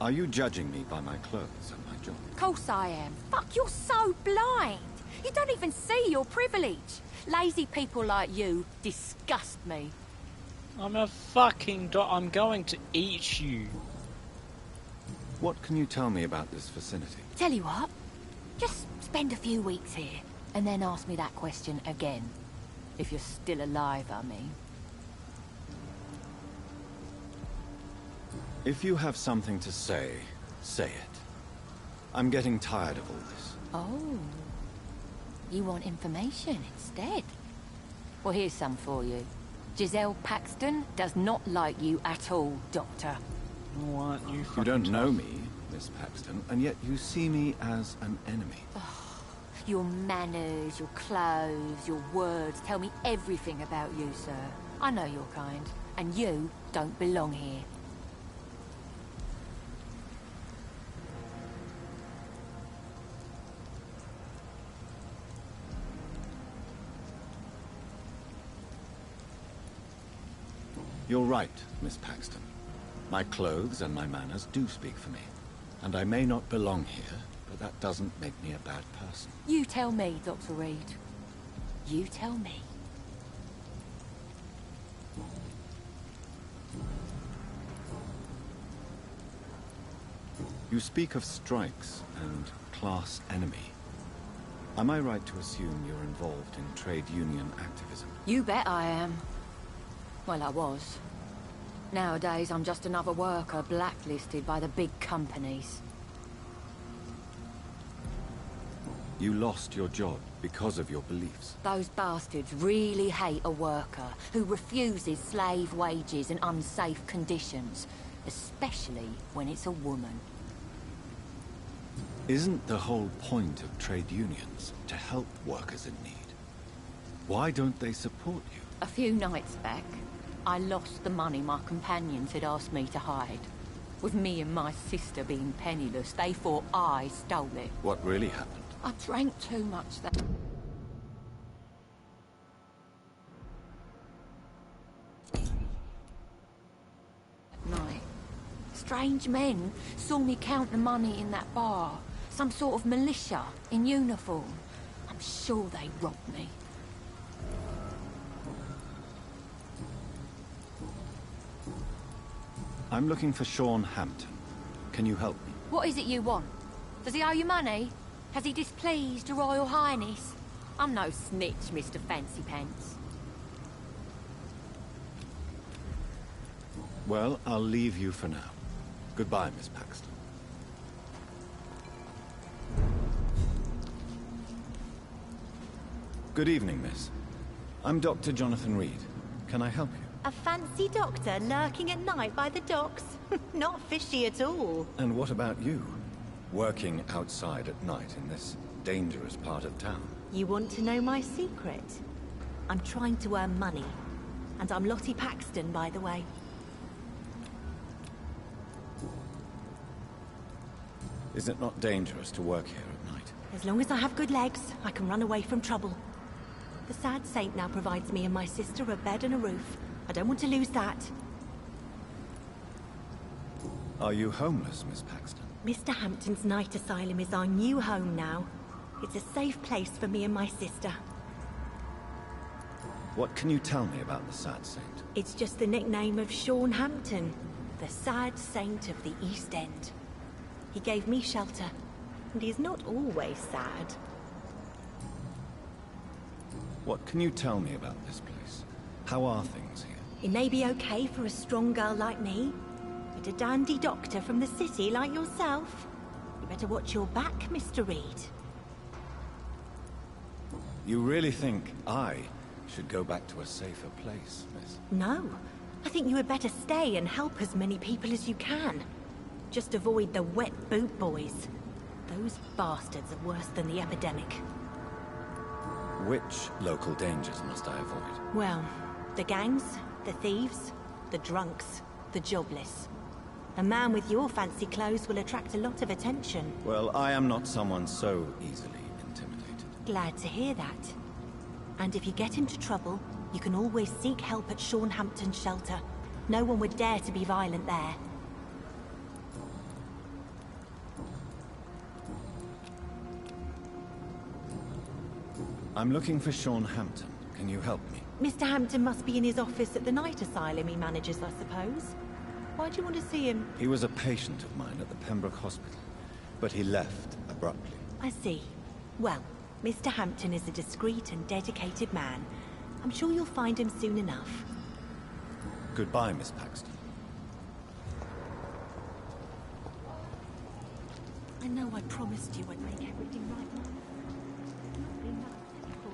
L: Are you judging me by my clothes and my job?
R: Of course I am. Fuck, you're so blind. You don't even see your privilege. Lazy people like you disgust me.
F: I'm a fucking I'm going to eat you.
L: What can you tell me about this vicinity?
R: Tell you what, just spend a few weeks here, and then ask me that question again. If you're still alive, I mean.
L: If you have something to say, say it. I'm getting tired of all this.
R: Oh. You want information instead? Well, here's some for you. Giselle Paxton does not like you at all, Doctor.
F: What?
L: You don't know me, Miss Paxton, and yet you see me as an enemy.
R: Your manners, your clothes, your words tell me everything about you, sir. I know your kind, and you don't belong here.
L: You're right, Miss Paxton. My clothes and my manners do speak for me. And I may not belong here, but that doesn't make me a bad person.
R: You tell me, Dr. Reed. You tell me.
L: You speak of strikes and class enemy. Am I right to assume you're involved in trade union activism?
R: You bet I am. Well, I was. Nowadays, I'm just another worker blacklisted by the big companies.
L: You lost your job because of your beliefs.
R: Those bastards really hate a worker who refuses slave wages and unsafe conditions, especially when it's a woman.
L: Isn't the whole point of trade unions to help workers in need? Why don't they support you?
R: A few nights back, I lost the money my companions had asked me to hide. With me and my sister being penniless, they thought I stole it.
L: What really happened?
R: I drank too much that night. Strange men saw me count the money in that bar. Some sort of militia in uniform. I'm sure they robbed me.
L: I'm looking for Sean Hampton. Can you help me?
R: What is it you want? Does he owe you money? Has he displeased your Royal Highness? I'm no snitch, Mr. Fancy Pants.
L: Well, I'll leave you for now. Goodbye, Miss Paxton. Good evening, miss. I'm Dr. Jonathan Reed. Can I help you?
J: A fancy doctor lurking at night by the docks? Not fishy at all.
L: And what about you? Working outside at night in this dangerous part of town.
J: You want to know my secret? I'm trying to earn money. And I'm Lottie Paxton, by the way.
D: Is it not dangerous to work here at night?
J: As long as I have good legs, I can run away from trouble. The sad saint now provides me and my sister a bed and a roof. I don't want to lose that.
D: Are you homeless, Miss Paxton?
J: Mr. Hampton's night asylum is our new home now. It's a safe place for me and my sister.
D: What can you tell me about the Sad Saint?
J: It's just the nickname of Sean Hampton, the sad saint of the East End. He gave me shelter, and he's not always sad.
D: What can you tell me about this place? How are things here?
J: It may be okay for a strong girl like me, but a dandy doctor from the city like yourself, you better watch your back, Mr. Reed.
D: You really think I should go back to a safer place, miss?
J: No. I think you had better stay and help as many people as you can. Just avoid the wet boot boys. Those bastards are worse than the epidemic.
D: Which local dangers must I avoid?
J: Well, the gangs, the thieves, the drunks, the jobless. A man with your fancy clothes will attract a lot of attention.
D: Well, I am not someone so easily intimidated.
J: Glad to hear that. And if you get into trouble, you can always seek help at Sean Hampton's shelter. No one would dare to be violent there.
D: I'm looking for Sean Hampton. Can you help me?
J: Mr. Hampton must be in his office at the night asylum he manages, I suppose. Why do you want to see him?
D: He was a patient of mine at the Pembroke Hospital, but he left abruptly.
J: I see. Well, Mr. Hampton is a discreet and dedicated man. I'm sure you'll find him soon enough.
D: Goodbye, Miss Paxton.
J: I know I promised you I'd make everything right. Not been that before.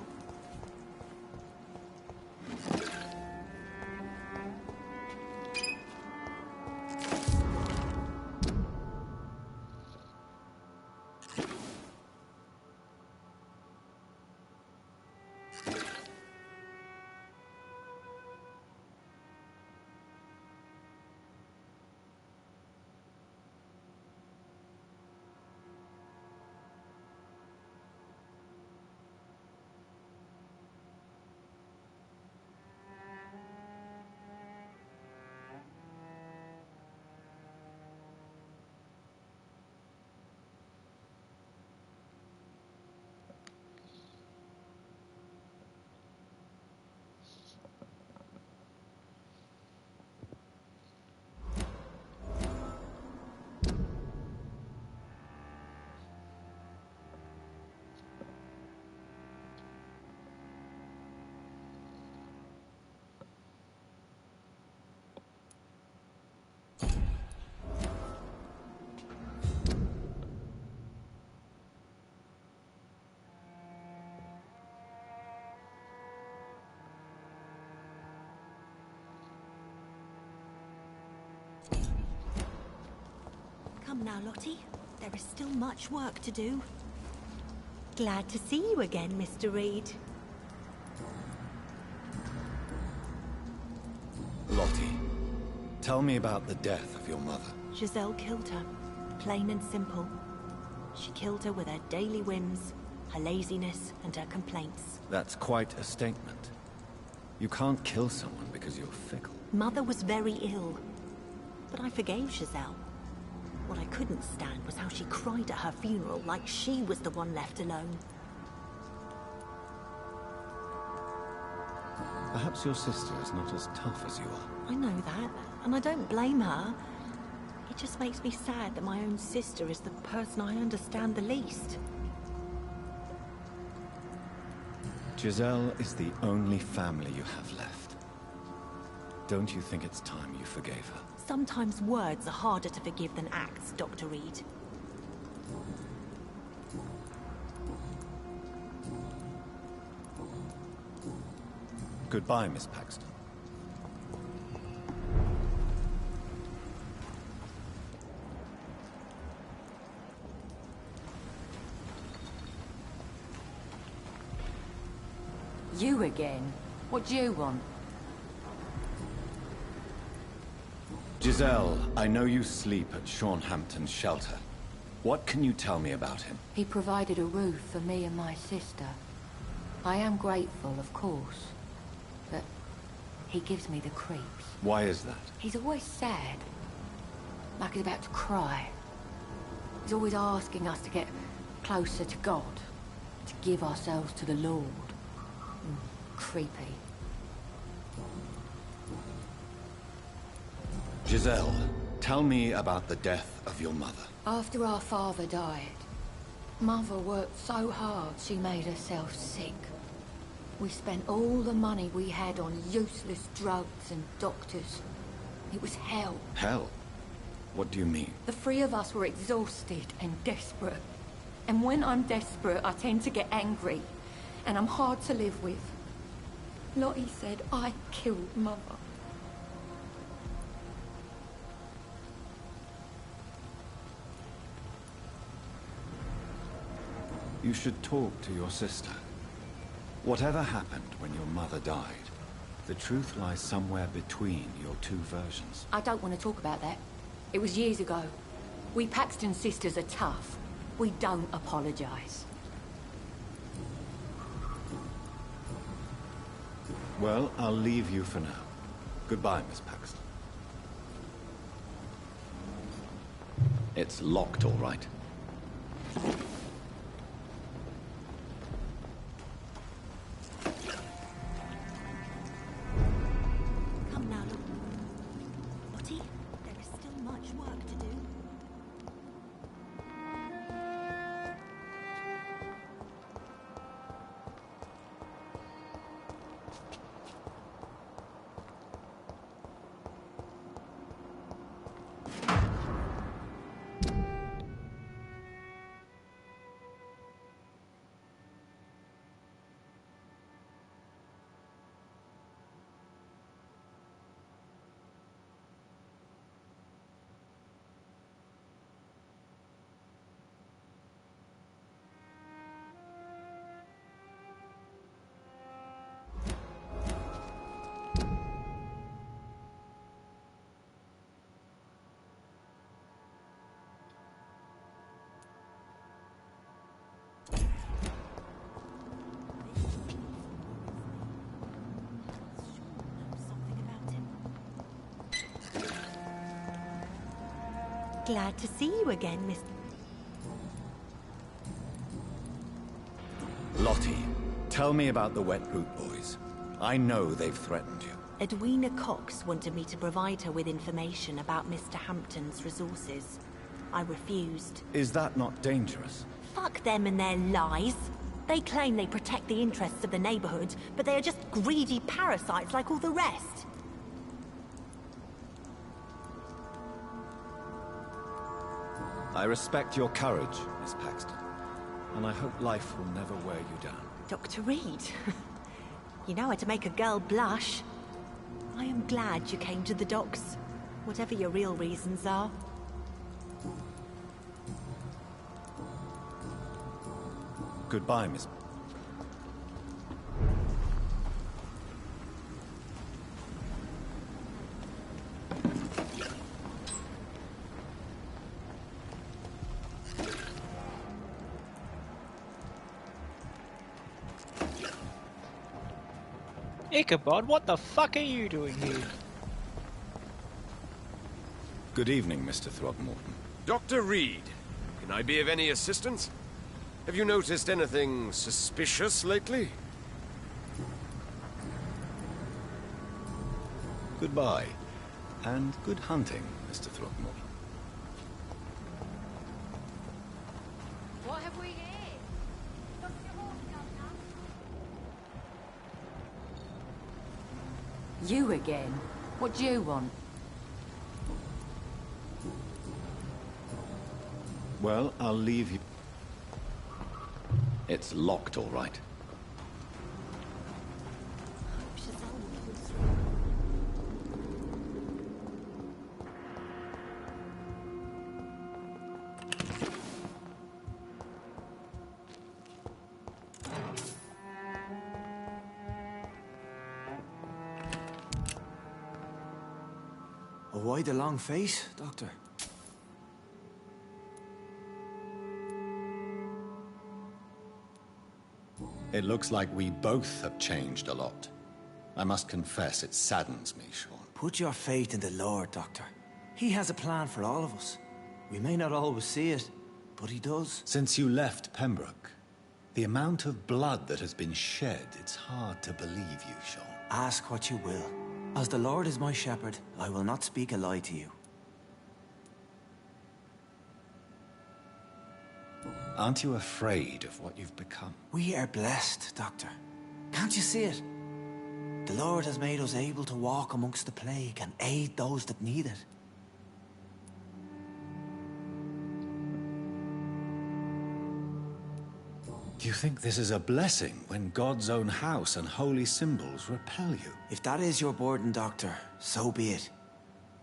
J: Come now, Lottie. There is still much work to do. Glad to see you again, Mr. Reed.
D: Lottie, tell me about the death of your mother.
J: Giselle killed her. Plain and simple. She killed her with her daily whims, her laziness, and her complaints.
D: That's quite a statement. You can't kill someone because you're fickle.
J: Mother was very ill, but I forgave Giselle. What I couldn't stand was how she cried at her funeral like she was the one left alone.
D: Perhaps your sister is not as tough as you are.
J: I know that, and I don't blame her. It just makes me sad that my own sister is the person I understand the least.
D: Giselle is the only family you have left. Don't you think it's time you forgave her?
J: Sometimes words are harder to forgive than acts, Dr. Reed.
D: Goodbye, Miss Paxton.
G: You again? What do you want?
D: Giselle, I know you sleep at Sean Hampton's shelter. What can you tell me about him?
R: He provided a roof for me and my sister. I am grateful, of course, but he gives me the creeps.
D: Why is that?
R: He's always sad, like he's about to cry. He's always asking us to get closer to God, to give ourselves to the Lord. Creepy.
D: Giselle, tell me about the death of your mother.
R: After our father died, Mother worked so hard she made herself sick. We spent all the money we had on useless drugs and doctors. It was hell.
D: Hell? What do you mean?
R: The three of us were exhausted and desperate. And when I'm desperate, I tend to get angry. And I'm hard to live with. Lottie said I killed Mother.
D: You should talk to your sister. Whatever happened when your mother died, the truth lies somewhere between your two versions.
R: I don't want to talk about that. It was years ago. We Paxton sisters are tough. We don't apologize.
D: Well, I'll leave you for now. Goodbye, Miss Paxton. It's locked, all right.
J: Come now, look. Lottie, there is still much work to do. Glad to see you again, Miss...
D: Lottie, tell me about the Wet Boot Boys. I know they've threatened you.
J: Edwina Cox wanted me to provide her with information about Mr. Hampton's resources. I refused.
D: Is that not dangerous?
J: Fuck them and their lies. They claim they protect the interests of the neighborhood, but they are just greedy parasites like all the rest.
D: I respect your courage, Miss Paxton, and I hope life will never wear you down.
J: Dr. Reed, you know how to make a girl blush. I am glad you came to the docks, whatever your real reasons are.
D: Goodbye, Miss...
F: Ichabod, what the fuck are you doing here?
D: Good evening, Mr. Throgmorton.
H: Dr. Reed, can I be of any assistance? Have you noticed anything suspicious lately?
D: Goodbye, and good hunting, Mr. Throgmorton.
G: What have we here? You again? What do you want?
D: Well, I'll leave you... It's locked, all right.
P: why the long face, Doctor?
D: It looks like we both have changed a lot. I must confess, it saddens me, Sean.
P: Put your faith in the Lord, Doctor. He has a plan for all of us. We may not always see it, but he does.
D: Since you left Pembroke, the amount of blood that has been shed, it's hard to believe you, Sean.
P: Ask what you will. As the Lord is my shepherd, I will not speak a lie to you.
D: Aren't you afraid of what you've become?
P: We are blessed, Doctor. Can't you see it? The Lord has made us able to walk amongst the plague and aid those that need it.
D: Do you think this is a blessing when God's own house and holy symbols repel you?
P: If that is your burden, Doctor, so be it.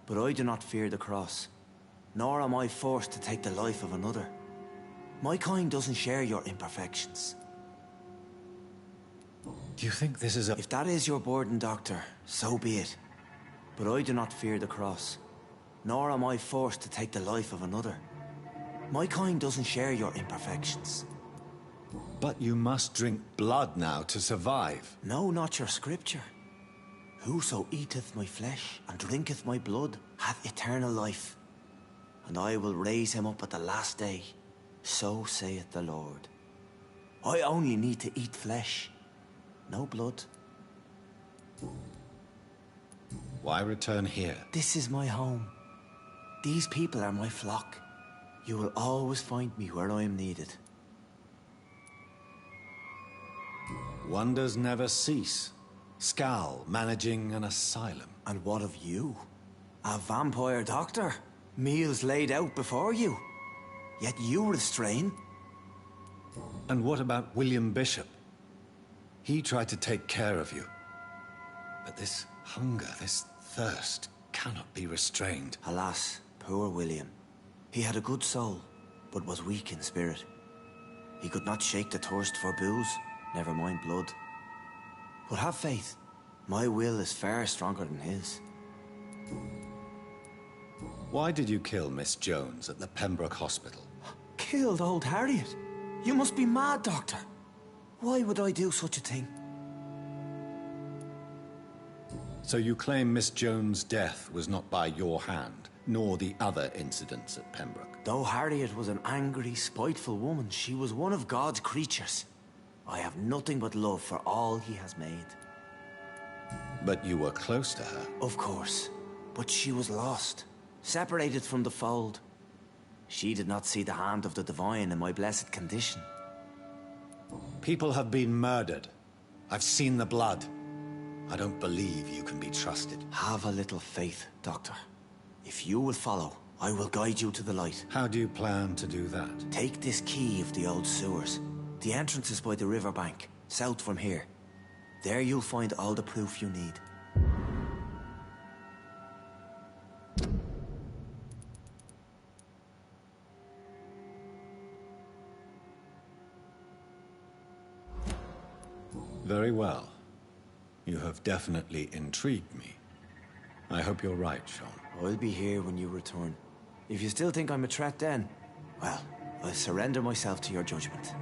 P: But I do not fear the cross, nor am I forced to take the life of another. My kind doesn't share your imperfections.
D: Do you think this is a...
P: If that is your burden, Doctor, so be it. But I do not fear the cross, nor am I forced to take the life of another. My kind doesn't share your imperfections.
D: But you must drink blood now to survive.
P: No, not your scripture. Whoso eateth my flesh and drinketh my blood hath eternal life, and I will raise him up at the last day. So saith the Lord. I only need to eat flesh, no blood.
D: Why return here?
P: This is my home. These people are my flock. You will always find me where I am needed.
D: Wonders never cease. Scal managing an asylum.
P: And what of you? A vampire doctor? Meals laid out before you. Yet you restrain.
D: And what about William Bishop? He tried to take care of you. But this hunger, this thirst, cannot be restrained.
P: Alas, poor William. He had a good soul, but was weak in spirit. He could not shake the thirst for booze, never mind blood. But have faith. My will is far stronger than his.
D: Why did you kill Miss Jones at the Pembroke Hospital?
P: Killed old Harriet? You must be mad, Doctor. Why would I do such a thing?
D: So you claim Miss Jones' death was not by your hand, nor the other incidents at Pembroke?
P: Though Harriet was an angry, spiteful woman, she was one of God's creatures. I have nothing but love for all he has made.
D: But you were close to her.
P: Of course. But she was lost, separated from the fold. She did not see the hand of the divine in my blessed condition.
D: People have been murdered. I've seen the blood. I don't believe you can be trusted.
P: Have a little faith, Doctor. If you will follow, I will guide you to the light.
D: How do you plan to do that?
P: Take this key of the old sewers. The entrance is by the riverbank, south from here. There you'll find all the proof you need.
D: Very well. You have definitely intrigued me. I hope you're right, Sean.
P: I'll be here when you return. If you still think I'm a threat then, well, I'll surrender myself to your judgment.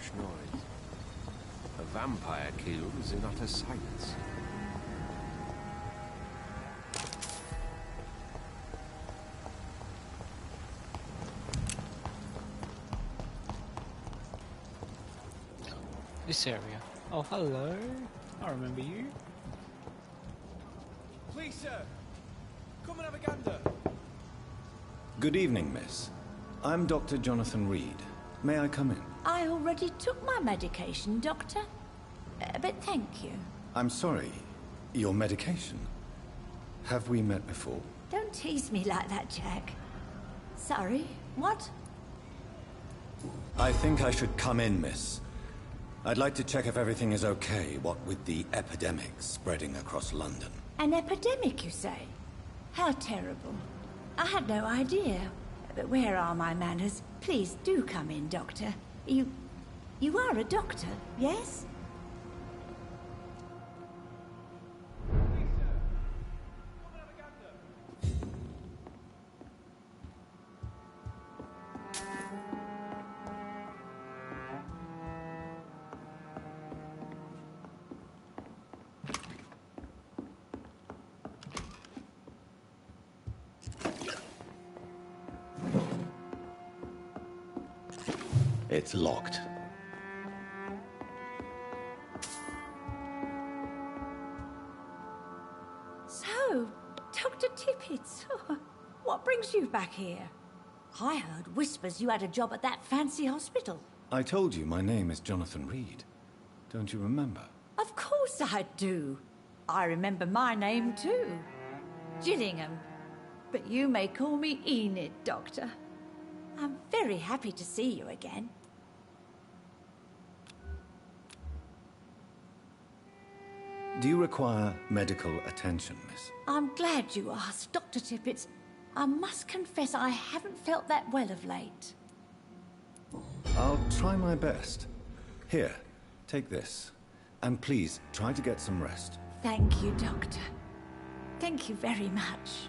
H: much noise. A vampire killed is in utter silence.
F: This area. Oh, hello. I remember you.
K: Please, sir. Come and have a gander.
D: Good evening, miss. I'm Dr. Jonathan Reed. May I come in?
Q: I already took my medication, Doctor. But thank you.
D: I'm sorry. Your medication? Have we met before?
Q: Don't tease me like that, Jack. Sorry, what?
D: I think I should come in, miss. I'd like to check if everything is okay, what with the epidemic spreading across London.
Q: An epidemic, you say? How terrible. I had no idea. But where are my manners? Please do come in, Doctor. You are a doctor, yes?
L: It's locked.
Q: So, Dr. Tippett, what brings you back here? I heard whispers you had a job at that fancy hospital.
D: I told you my name is Jonathan Reed. Don't you remember?
Q: Of course I do. I remember my name too. Gillingham. But you may call me Enid, Doctor. I'm very happy to see you again.
D: Do you require medical attention, miss?
Q: I'm glad you asked, Dr. Tippett. I must confess I haven't felt that well of late.
D: I'll try my best. Here, take this. And please, try to get some rest.
Q: Thank you, Doctor. Thank you very much.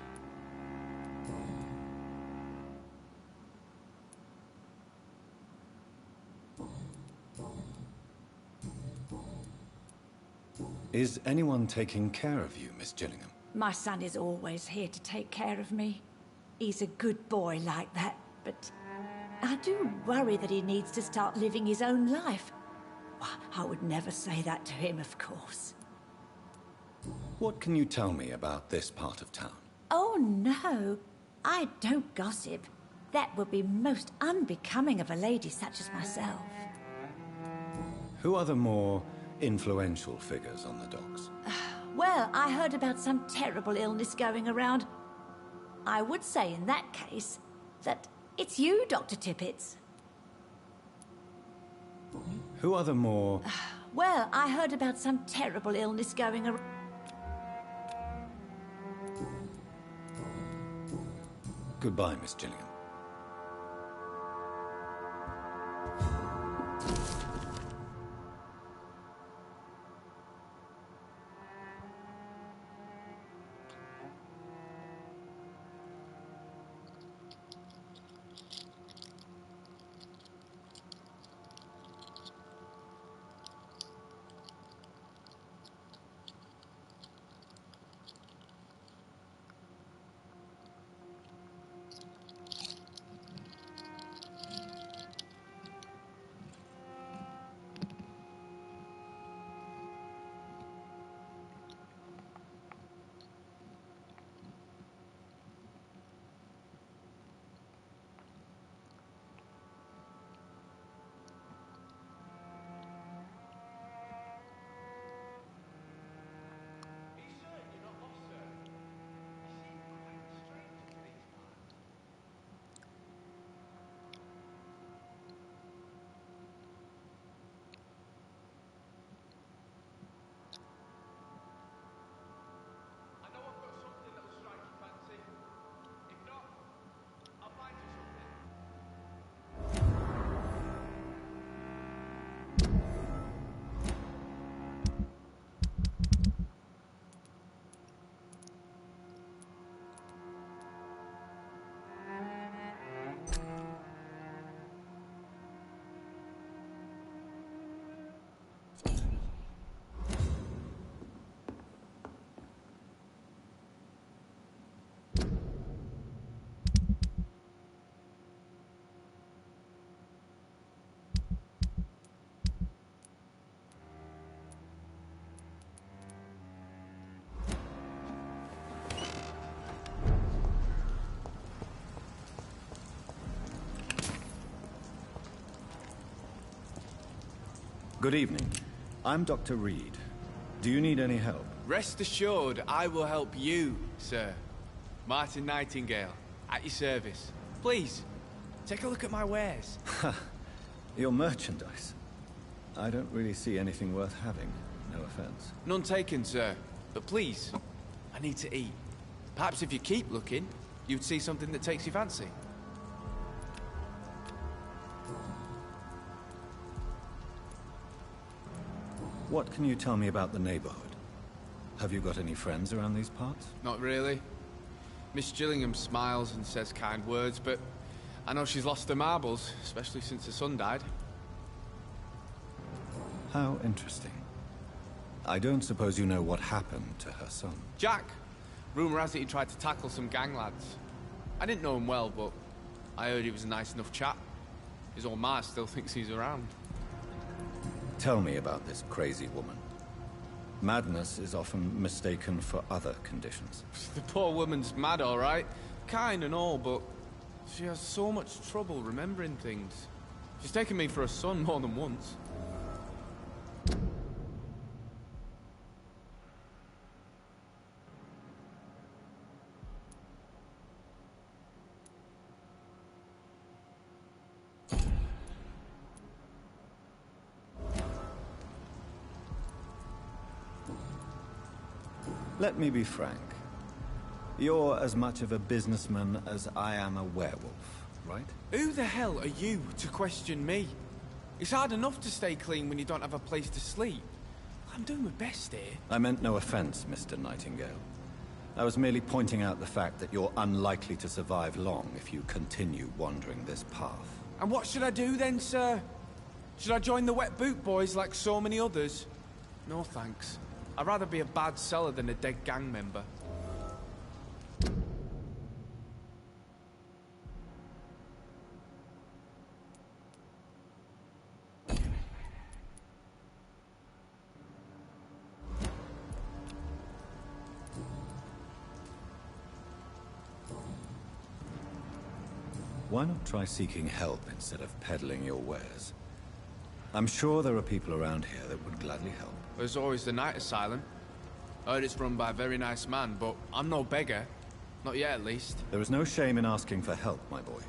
D: Is anyone taking care of you, Miss Gillingham?
Q: My son is always here to take care of me. He's a good boy like that, but I do worry that he needs to start living his own life. I would never say that to him, of course.
D: What can you tell me about this part of town?
Q: Oh, no. I don't gossip. That would be most unbecoming of a lady such as myself.
D: Who are the more influential figures on the docks?
Q: Well, I heard about some terrible illness going around. I would say in that case that it's you, Dr. Tippett.
D: Who are the more...
Q: Well, I heard about some terrible illness going around.
D: Goodbye, Miss Gillingham. Good evening. I'm Dr. Reed. Do you need any help?
K: Rest assured, I will help you, sir. Martin Nightingale, at your service. Please, take a look at my wares.
D: Your merchandise. I don't really see anything worth having. No offense.
K: None taken, sir. But please, I need to eat. Perhaps if you keep looking, you'd see something that takes your fancy.
D: What can you tell me about the neighborhood? Have you got any friends around these parts?
K: Not really. Miss Gillingham smiles and says kind words, but I know she's lost her marbles, especially since her son died.
D: How interesting. I don't suppose you know what happened to her son.
K: Jack! Rumour has it he tried to tackle some gang lads. I didn't know him well, but I heard he was a nice enough chap. His old ma still thinks he's around.
D: Tell me about this crazy woman. Madness is often mistaken for other conditions.
K: The poor woman's mad, all right. Kind and all, but she has so much trouble remembering things. She's taken me for a son more than once.
D: Let me be frank. You're as much of a businessman as I am a werewolf, right?
K: Who the hell are you to question me? It's hard enough to stay clean when you don't have a place to sleep. I'm doing my best here.
D: I meant no offense, Mr. Nightingale. I was merely pointing out the fact that you're unlikely to survive long if you continue wandering this path.
K: And what should I do then, sir? Should I join the Wet Boot Boys like so many others? No thanks. I'd rather be a bad seller than a dead gang member.
D: Why not try seeking help instead of peddling your wares? I'm sure there are people around here that would gladly help.
K: There's always the night asylum. I heard it's run by a very nice man, but I'm no beggar. Not yet, at least.
D: There is no shame in asking for help, my boy.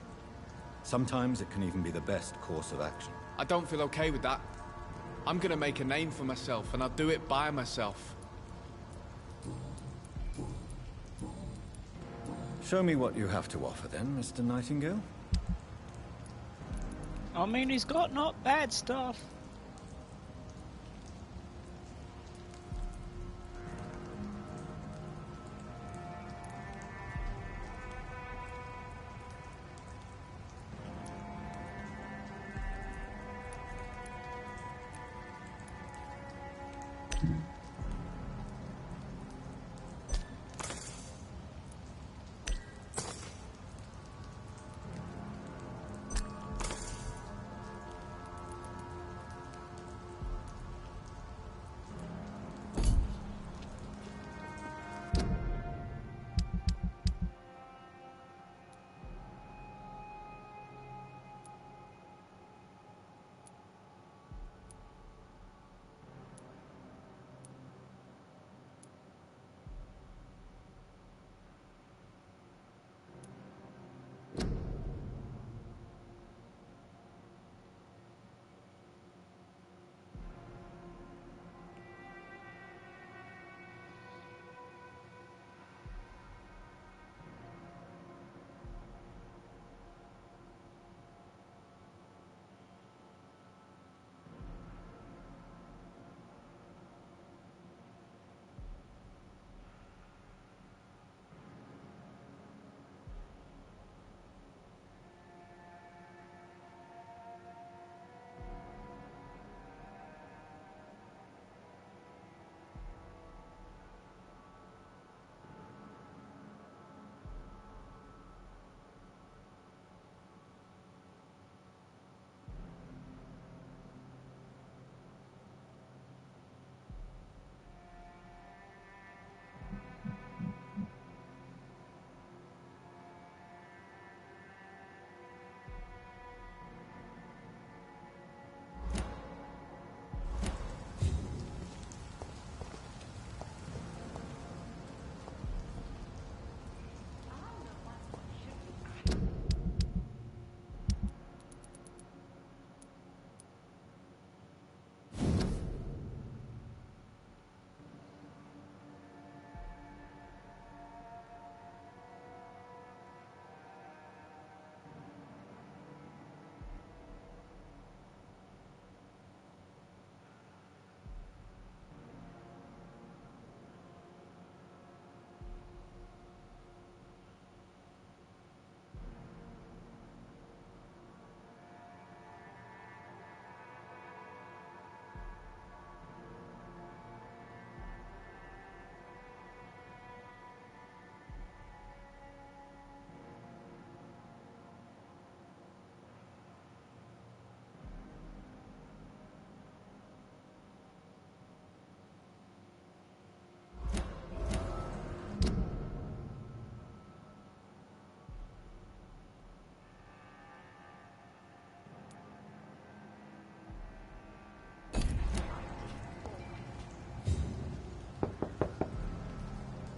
D: Sometimes it can even be the best course of action.
K: I don't feel okay with that. I'm gonna make a name for myself, and I'll do it by myself.
D: Show me what you have to offer then, Mr. Nightingale.
F: I mean, he's got not bad stuff.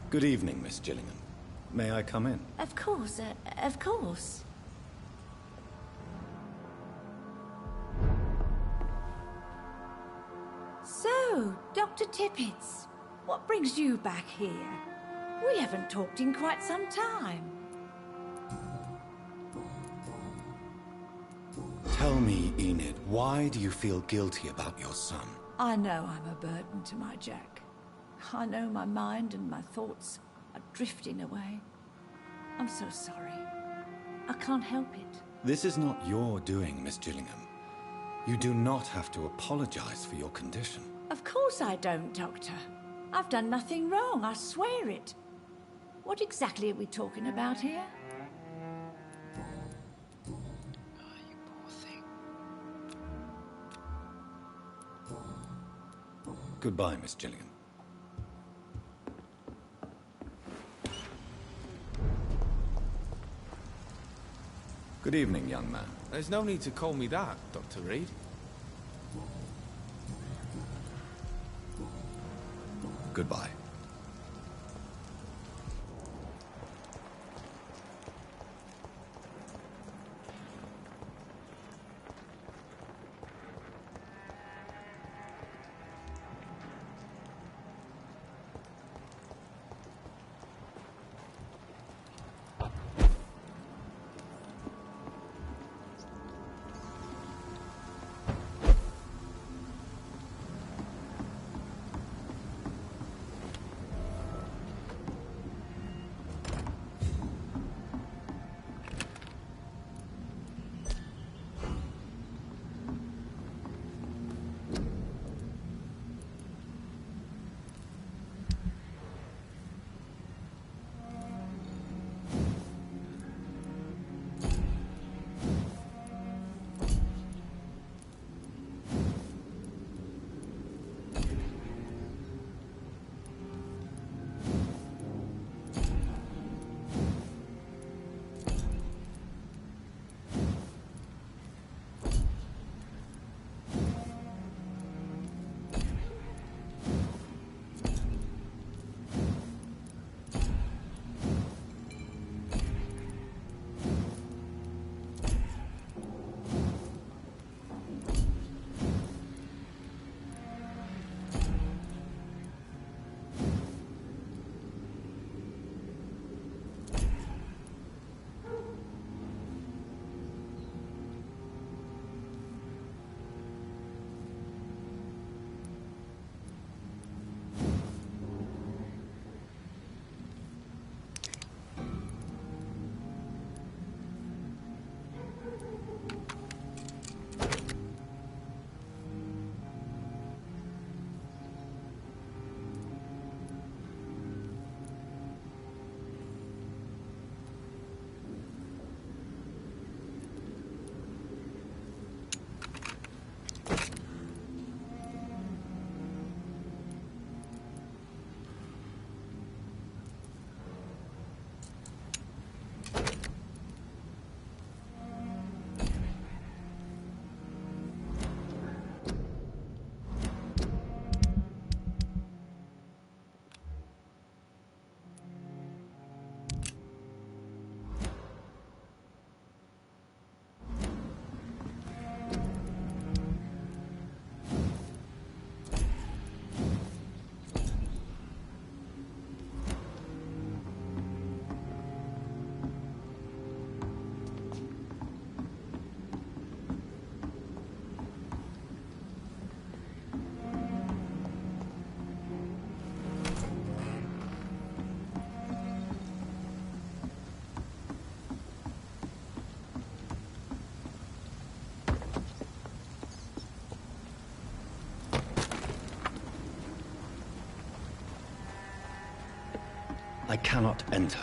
D: Good evening, Miss Gillingham. May I come in?
Q: Of course, of course. So, Dr. Tippets, what brings you back here? We haven't talked in quite some time.
D: Tell me, Enid, why do you feel guilty about your son?
Q: I know I'm a burden to my Jack. I know my mind and my thoughts are drifting away. I'm so sorry. I can't help it.
D: This is not your doing, Miss Gillingham. You do not have to apologize for your condition.
Q: Of course I don't, Doctor. I've done nothing wrong, I swear it. What exactly are we talking about here?
D: Goodbye, Miss Gillingham. Good evening, young man.
K: There's no need to call me that, Dr. Reed.
D: Goodbye. I cannot enter.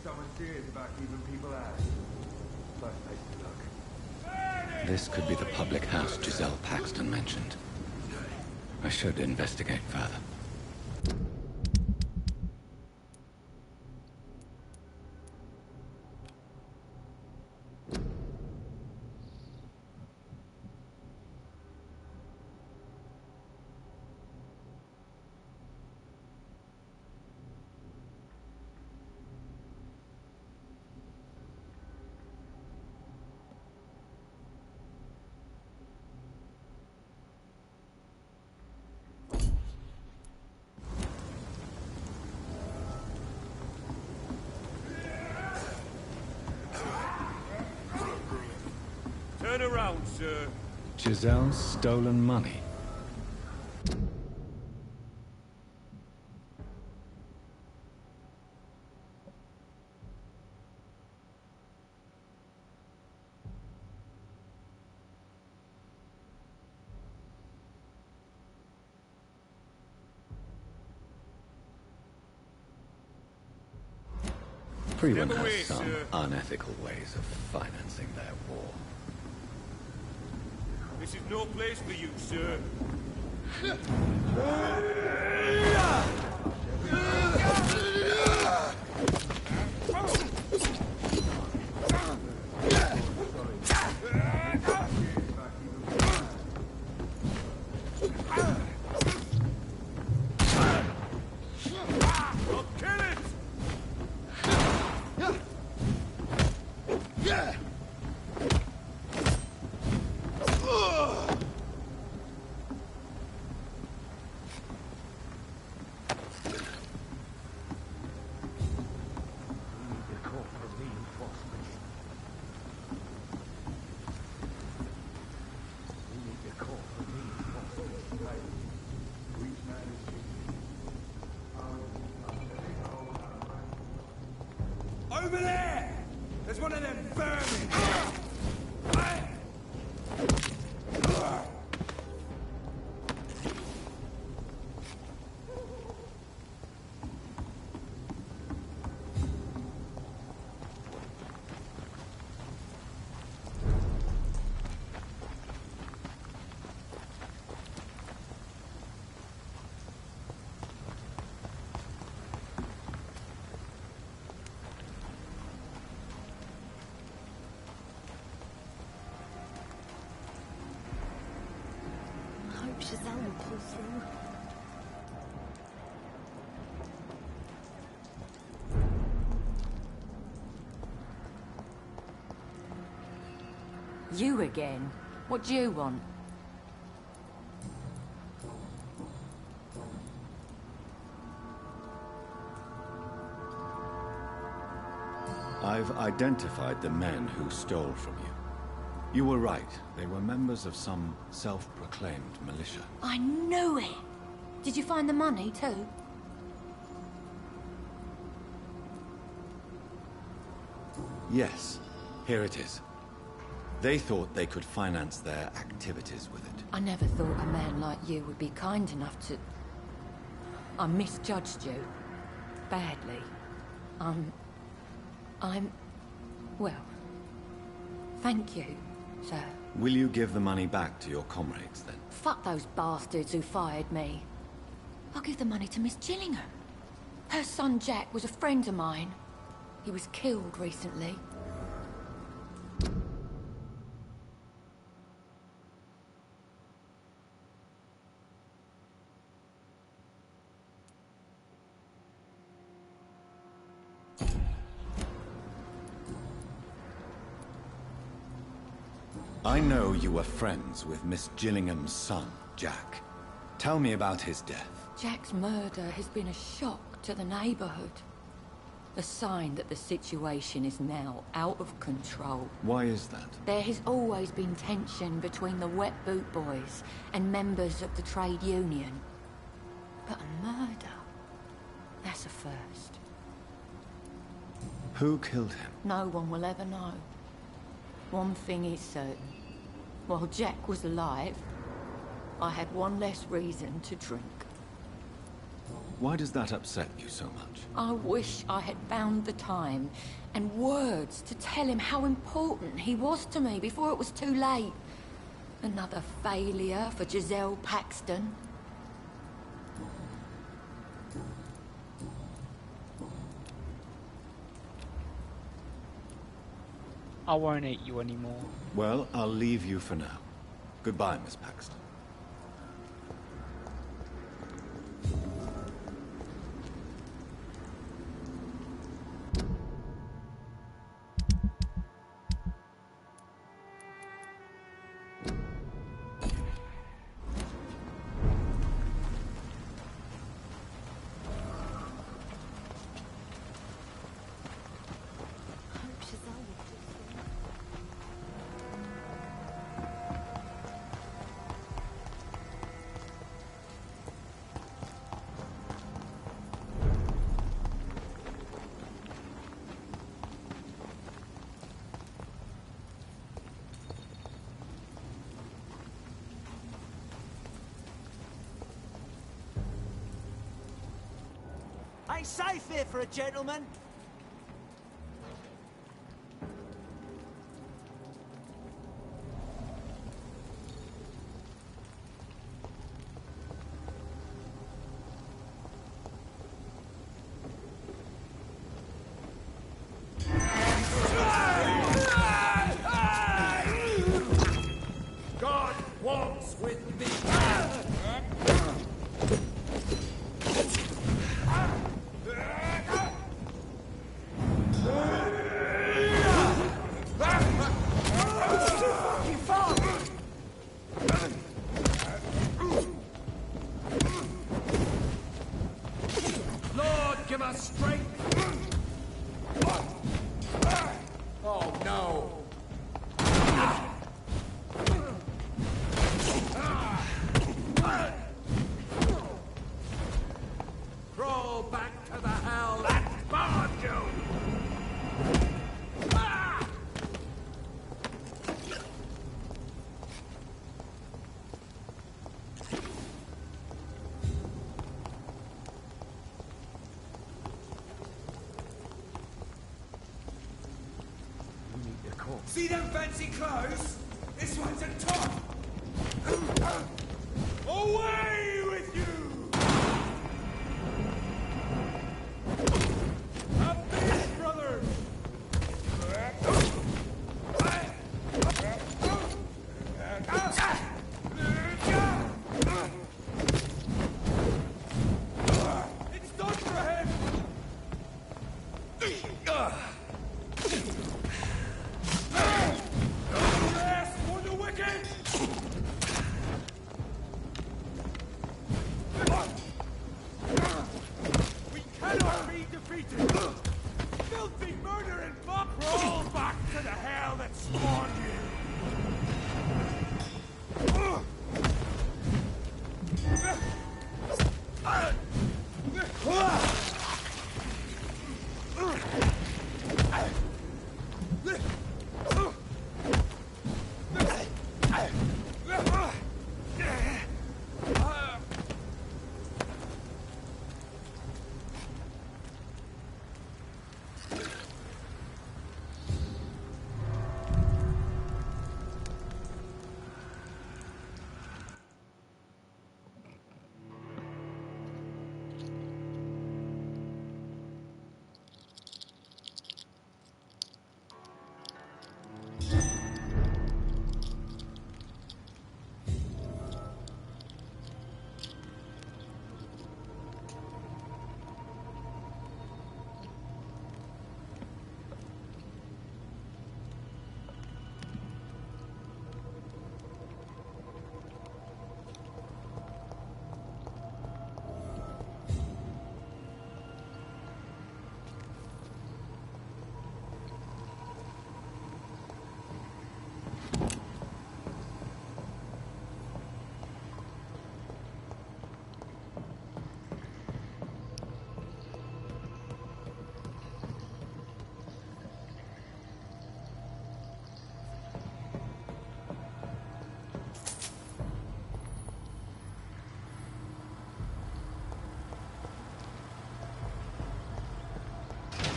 U: someone serious about keeping people out. First place to look.
L: This could be the public house Giselle Paxton mentioned. I should investigate further.
C: Turn around, sir.
L: Giselle's stolen money. Freeman has some unethical ways of financing their war.
C: This is no place for you, sir.
U: Over there! There's one of them vermin!
J: Giselle will pull through.
R: You again? What do you want?
L: I've identified the men who stole from you. You were right. They were members of some self-proclaimed militia.
R: I knew it! Did you find the money, too?
L: Yes, here it is. They thought they could finance their activities with it.
R: I never thought a man like you would be kind enough to... I misjudged you. Badly. Well... Thank you, sir.
L: Will you give the money back to your comrades, then?
R: Fuck those bastards who fired me. I'll give the money to Miss Gillingham. Her son Jack was a friend of mine. He was killed recently.
L: I know you were friends with Miss Gillingham's son, Jack. Tell me about his death.
R: Jack's murder has been a shock to the neighborhood. A sign that the situation is now out of control.
L: Why is that?
R: There has always been tension between the Wet Boot Boys and members of the trade union. But a murder? That's a first.
L: Who killed him?
R: No one will ever know. One thing is certain. While Jack was alive, I had one less reason to drink.
L: Why does that upset you so much?
R: I wish I had found the time and words to tell him how important he was to me before it was too late. Another failure for Giselle Paxton.
F: I won't eat you anymore.
L: Well, I'll leave you for now. Goodbye, Miss Paxton.
M: Ain't safe here for a gentleman.
C: God walks with me. Lord, give us strength. Oh no. Crawl back to the hell that spawned you!
V: See them fancy clothes? This one's a top! Away with you! Up these brothers! It's done for him! Yes, for the wicked! We cannot be defeated! Filthy murder and fuck! Roll back to the hell that spawned you!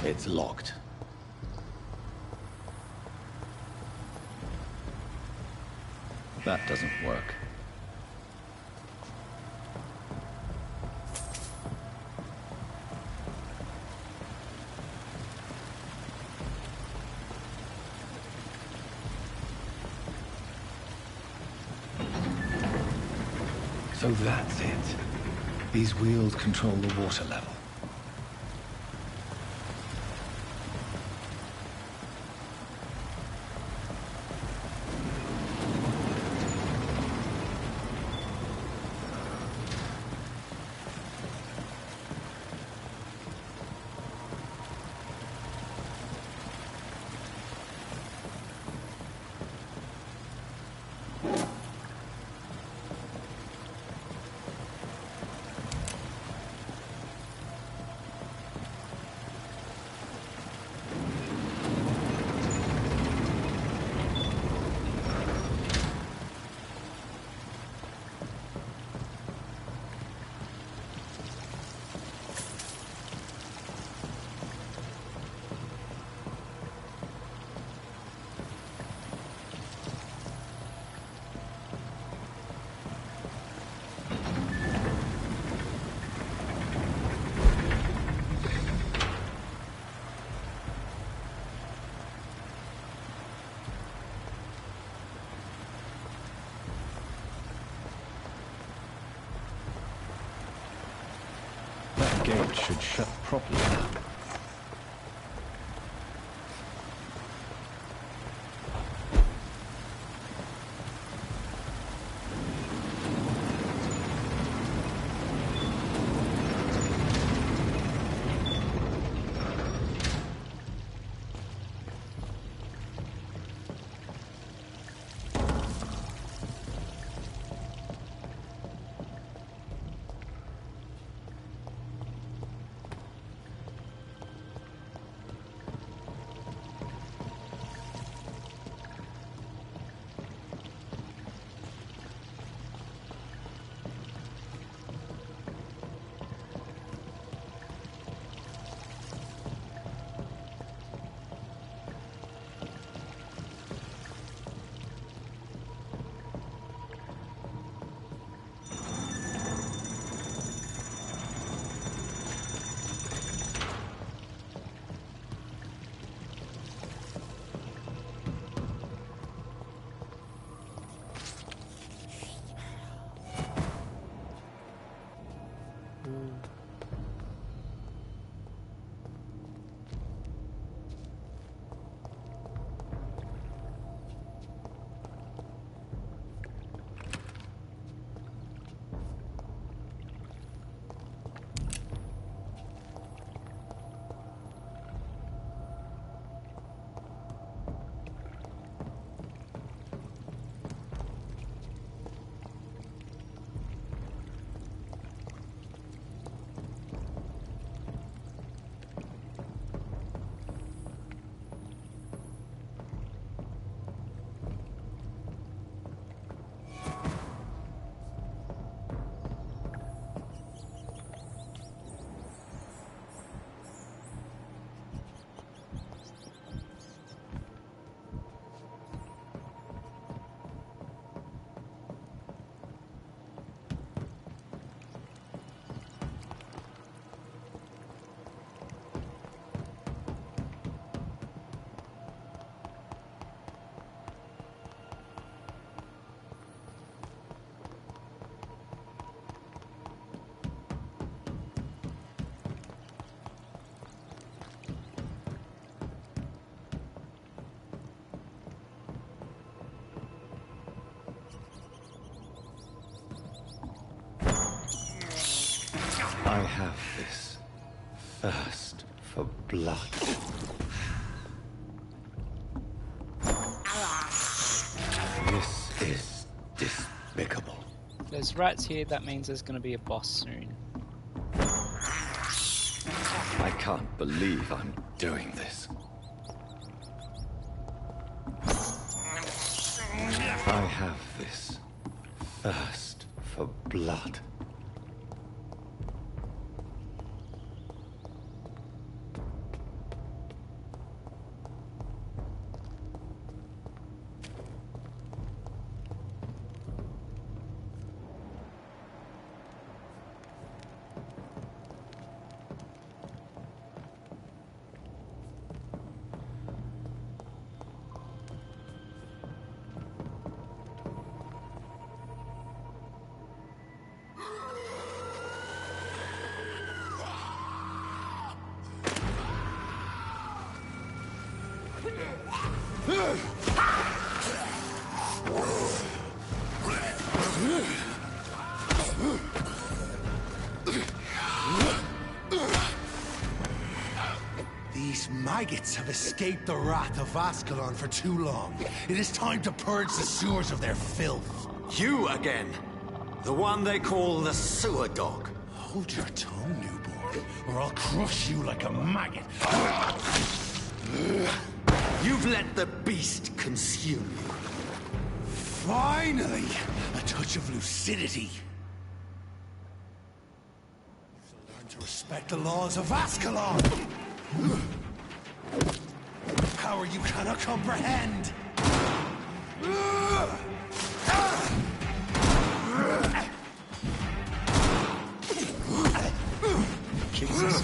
L: It's locked. That doesn't work. So that's it. These wheels control the water level. That gate should shut properly now. I have this thirst for blood. This is despicable.
F: If there's rats here, that means there's going to be a boss soon.
L: I can't believe I'm doing this. I have this thirst for blood.
U: These maggots have escaped the wrath of Ascalon for too long. It is time to purge the sewers of their filth.
D: You again! The one they call the sewer dog.
U: Hold your tongue, newborn, or I'll crush you like a maggot.
D: You've let the beast consume you.
U: Finally! A touch of lucidity. Learn to respect the laws of Ascalon! Power you cannot comprehend!
F: Jesus.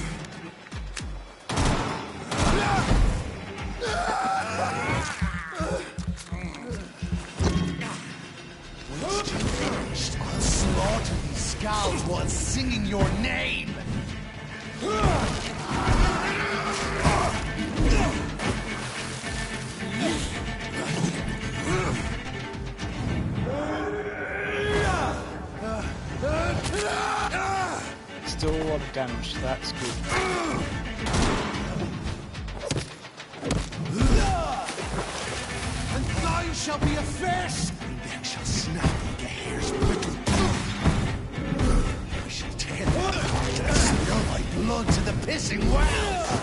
U: I'll slaughter these skulls while singing your name!
F: Still a lot of damage, so that's good.
U: And thine shall be a fist! Neck shall snap like a hair's brittle. I shall tear them apart and spill my blood to the pissing well!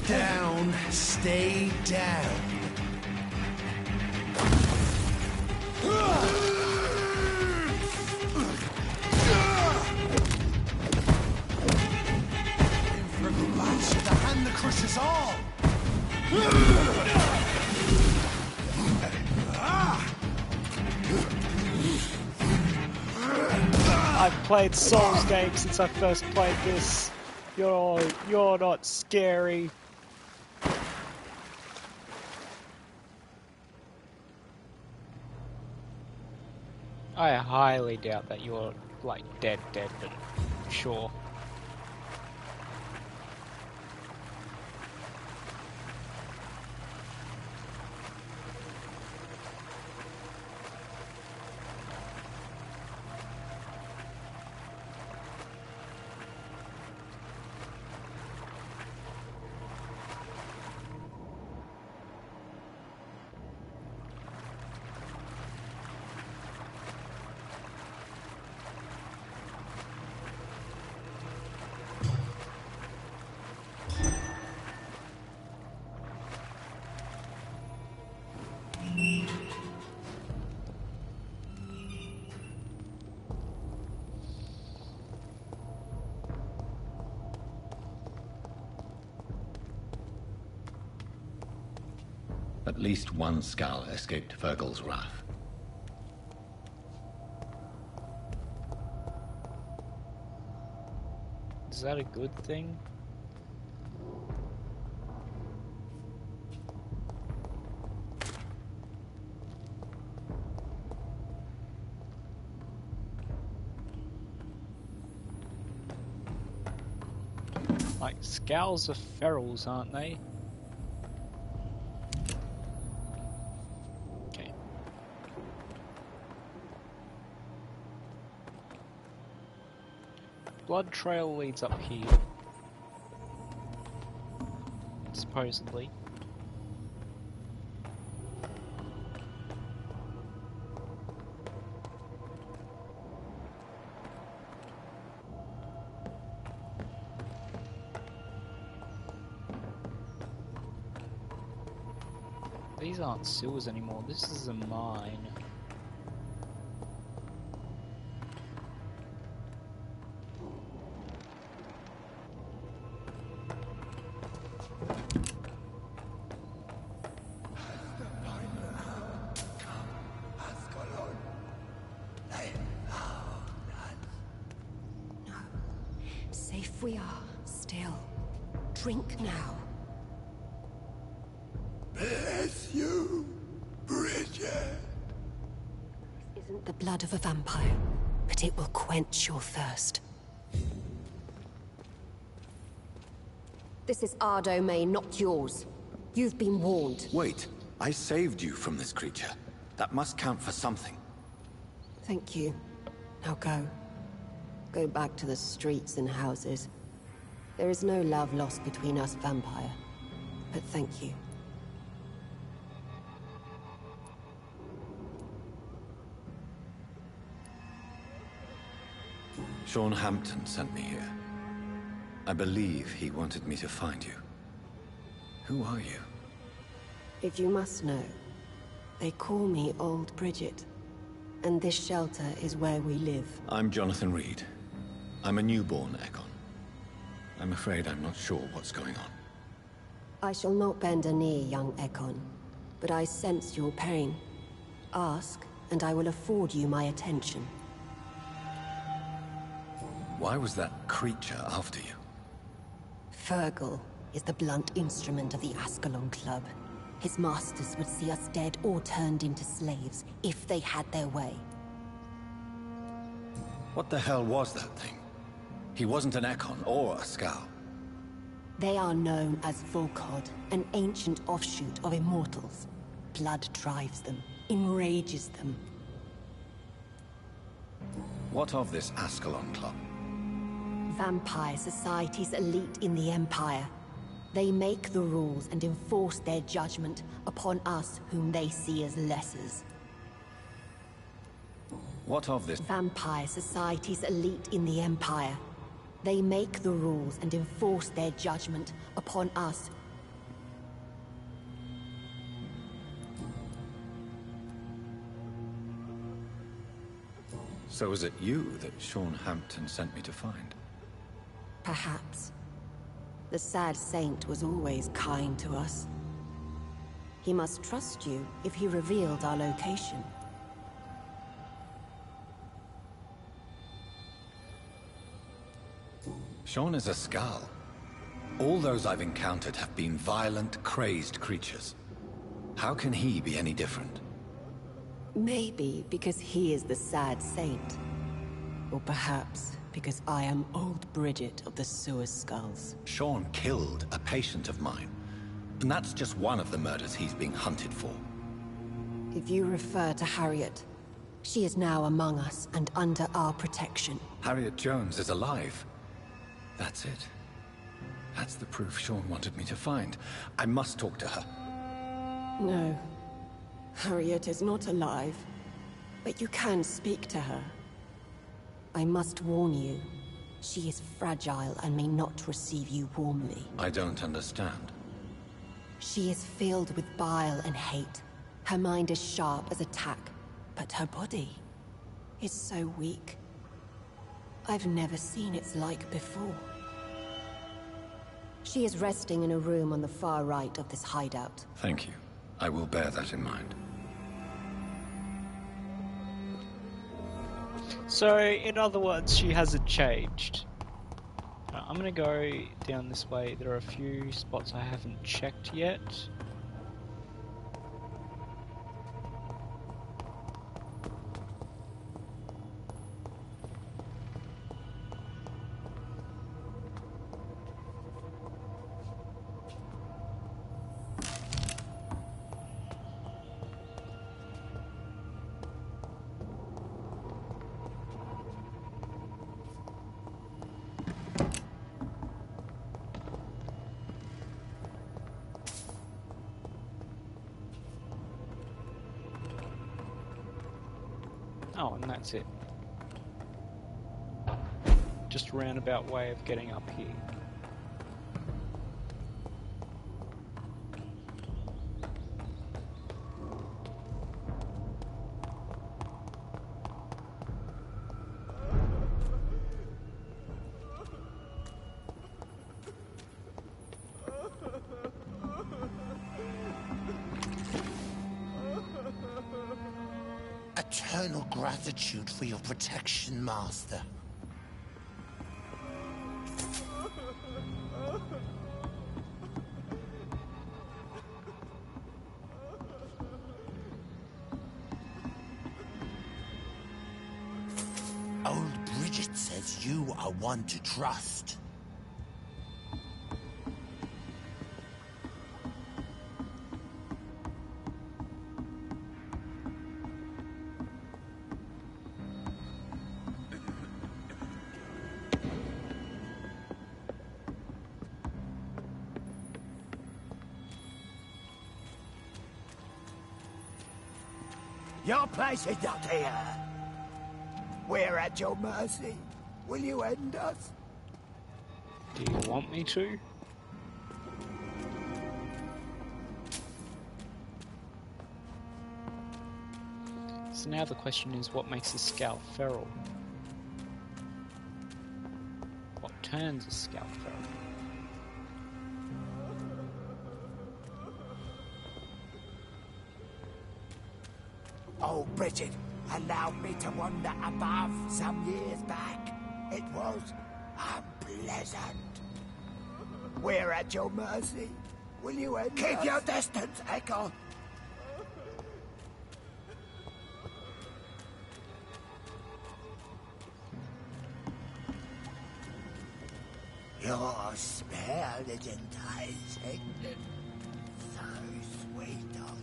U: Down, stay down. Infernal bastard, the hand that crushes all!
F: I've played Souls games since I first played this. You're not scary. I highly doubt that you're like dead, but sure.
L: At least one skull escaped Virgil's wrath.
F: Is that a good thing? Like, scowls are ferals, aren't they? Okay. Blood trail leads up here. Supposedly. These aren't sewers anymore, this is a mine.
S: Safe we are, still. Drink now.
U: Bless you, Bridget.
S: This isn't the blood of a vampire, but it will quench your thirst.
E: This is our domain, not yours. You've been warned.
D: Wait, I saved you from this creature. That must count for something.
E: Thank you. Now go. Go back to the streets and houses. There is no love lost between us, Vampire. But thank you.
L: Sean Hampton sent me here. I believe he wanted me to find you. Who are you?
E: If you must know, they call me Old Bridget. And this shelter is where we live.
L: I'm Jonathan Reed. I'm a newborn Ekon. I'm afraid I'm not sure what's going on.
E: I shall not bend a knee, young Ekon. But I sense your pain. Ask, and I will afford you my attention.
L: Why was that creature after you?
E: Fergal is the blunt instrument of the Ascalon Club. His masters would see us dead or turned into slaves, if they had their way.
L: What the hell was that thing? He wasn't an Ekon or a Scow.
E: They are known as Volkod, an ancient offshoot of Immortals. Blood drives them, enrages them.
L: What of this Ascalon Club?
E: Vampire Society's elite in the Empire. They make the rules and enforce their judgment upon us whom they see as lessers.
L: What of this?
E: Vampire Society's elite in the Empire. They make the rules and enforce their judgment upon us.
L: So was it you that Sean Hampton sent me to find?
E: Perhaps. The sad saint was always kind to us. He must trust you if he revealed our location.
L: Sean is a Skal. All those I've encountered have been violent, crazed creatures. How can he be any different?
E: Maybe because he is the sad saint. Or perhaps because I am Old Bridget of the Sewer Skulls.
L: Sean killed a patient of mine. And that's just one of the murders he's being hunted for.
E: If you refer to Harriet, she is now among us and under our protection.
L: Harriet Jones is alive. That's it. That's the proof Sean wanted me to find. I must talk to her.
E: No. Harriet is not alive. But you can speak to her. I must warn you. She is fragile and may not receive you warmly.
L: I don't understand.
E: She is filled with bile and hate. Her mind is sharp as a tack, but her body is so weak. I've never seen its like before. She is resting in a room on the far right of this hideout.
L: Thank you. I will bear that in mind.
F: So, in other words, she hasn't changed. I'm gonna go down this way. There are a few spots I haven't checked yet. Oh, and that's it. Just a roundabout way of getting up here.
U: Eternal gratitude for your protection, Master. Old Bridget says you are one to trust.
M: Your place is not here. We're at your mercy. Will you end us?
F: Do you want me to? So now the question is, what makes a scout feral? What turns a scout feral?
M: Oh, Bridget, allowed me to wander above some years back. It was unpleasant. We're at your mercy. Will you end us? Keep your distance, Echo. Your smell is enticing. So sweet of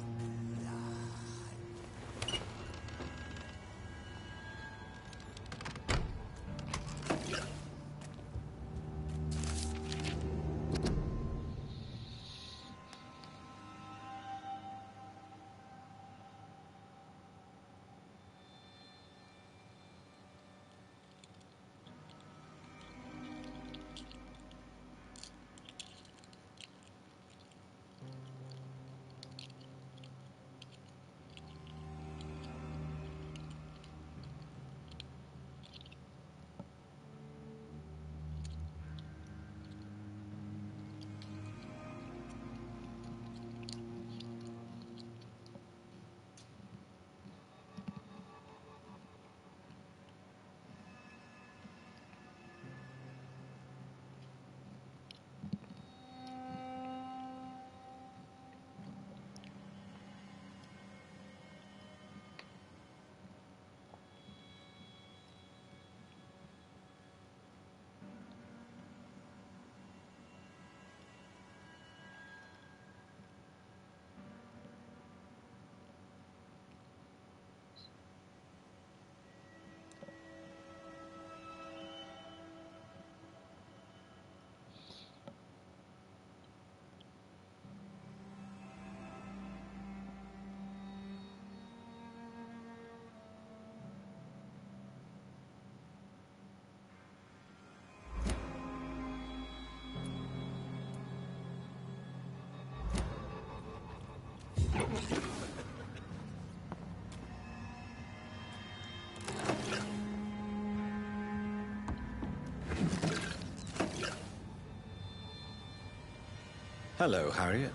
L: Hello, Harriet.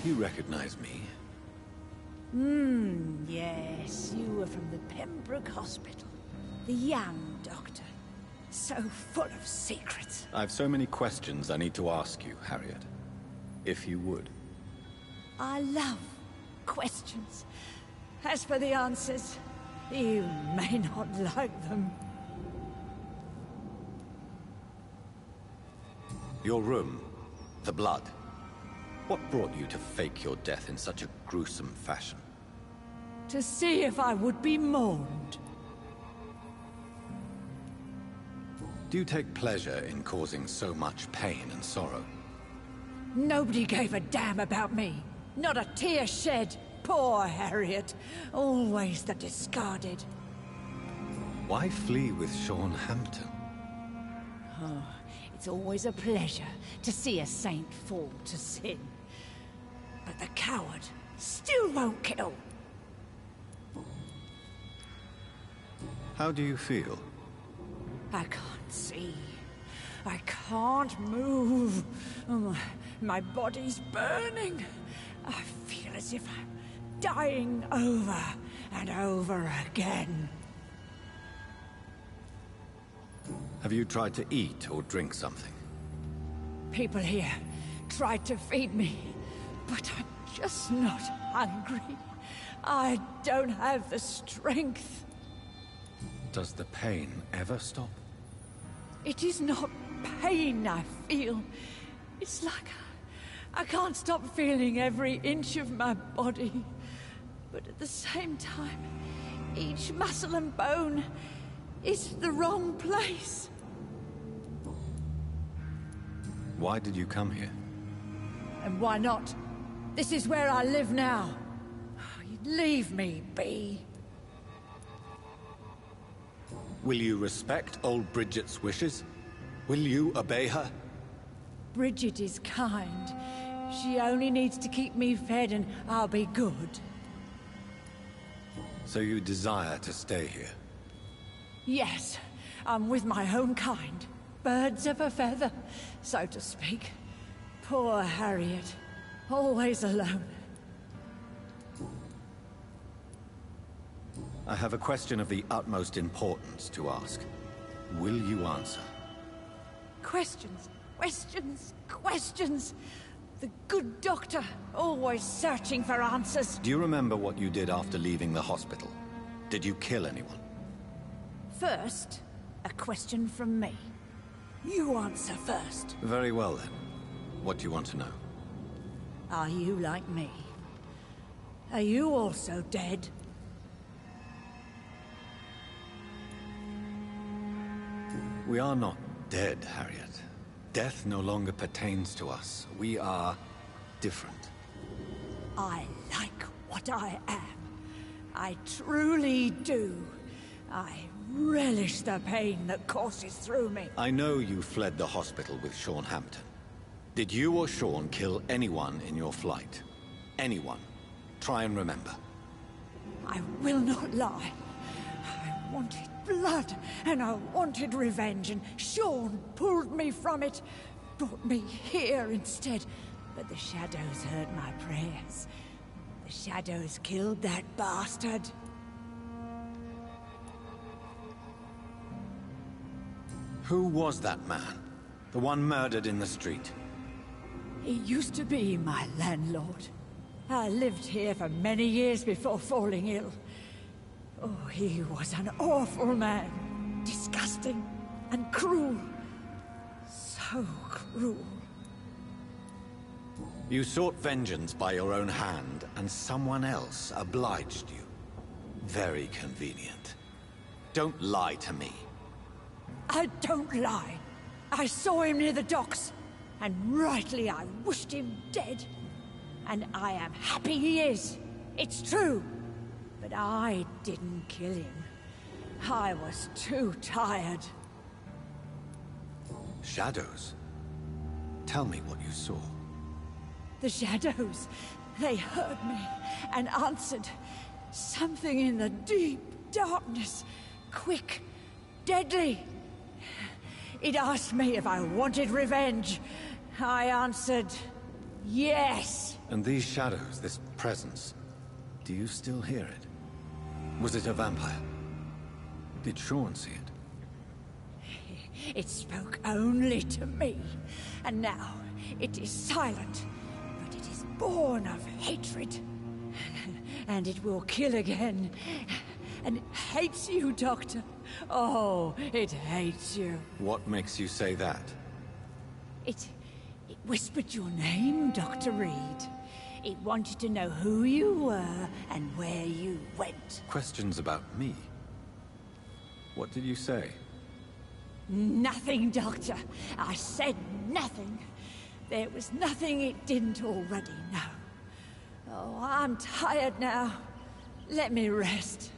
L: You recognize me?
Q: Yes, you were from the Pembroke Hospital. The young doctor. So full of secrets.
L: I've so many questions I need to ask you, Harriet. If you would.
Q: I love questions. As for the answers, you may not like them.
L: Your room. The blood. What brought you to fake your death in such a gruesome fashion?
Q: To see if I would be mourned.
L: Do you take pleasure in causing so much pain and sorrow?
Q: Nobody gave a damn about me. Not a tear shed. Poor Harriet. Always the discarded.
L: Why flee with Sean Hampton?
Q: Oh, it's always a pleasure to see a saint fall to sin. But the coward still won't kill.
L: How do you feel?
Q: I can't see. I can't move. Oh, my body's burning. I feel as if I'm dying over and over again.
L: Have you tried to eat or drink something?
Q: People here tried to feed me, but I'm just not hungry. I don't have the strength.
L: Does the pain ever stop?
Q: It is not pain I feel. It's like I can't stop feeling every inch of my body. But at the same time, each muscle and bone is the wrong place.
L: Why did you come here?
Q: And why not? This is where I live now. Leave me be.
L: Will you respect old Bridget's wishes? Will you obey her?
Q: Bridget is kind. She only needs to keep me fed and I'll be good.
L: So you desire to stay here?
Q: Yes, I'm with my own kind. Birds of a feather, so to speak. Poor Harriet. Always alone.
L: I have a question of the utmost importance to ask. Will you answer?
Q: Questions, questions, questions. The good doctor, always searching for answers.
L: Do you remember what you did after leaving the hospital? Did you kill anyone?
Q: First, a question from me. You answer first.
L: Very well then. What do you want to know?
Q: Are you like me? Are you also dead?
L: We are not dead, Harriet. Death no longer pertains to us. We are different.
Q: I like what I am. I truly do. I relish the pain that courses through me.
L: I know you fled the hospital with Sean Hampton. Did you or Sean kill anyone in your flight? Anyone? Try and remember.
Q: I will not lie. I wanted blood, and I wanted revenge, and Sean pulled me from it, brought me here instead. But the shadows heard my prayers. The shadows killed that bastard.
L: Who was that man? The one murdered in the street?
Q: He used to be my landlord. I lived here for many years before falling ill. Oh, he was an awful man. Disgusting and cruel. So cruel.
L: You sought vengeance by your own hand, and someone else obliged you. Very convenient. Don't lie to me.
Q: I don't lie. I saw him near the docks, and rightly I wished him dead. And I am happy he is. It's true. But I didn't kill him. I was too tired.
L: Shadows? Tell me what you saw.
Q: The shadows, they heard me and answered. Something in the deep darkness. Quick, deadly. It asked me if I wanted revenge. I answered, yes.
L: And these shadows, this presence, do you still hear it? Was it a vampire? Did Sean see it?
Q: It spoke only to me. And now it is silent. But it is born of hatred. And it will kill again. And it hates you, Doctor. Oh, it hates you.
L: What makes you say that?
Q: It whispered your name, Dr. Reed. It wanted to know who you were and where you went.
L: Questions about me? What did you say?
Q: Nothing, Doctor. I said nothing. There was nothing it didn't already know. Oh, I'm tired now. Let me rest.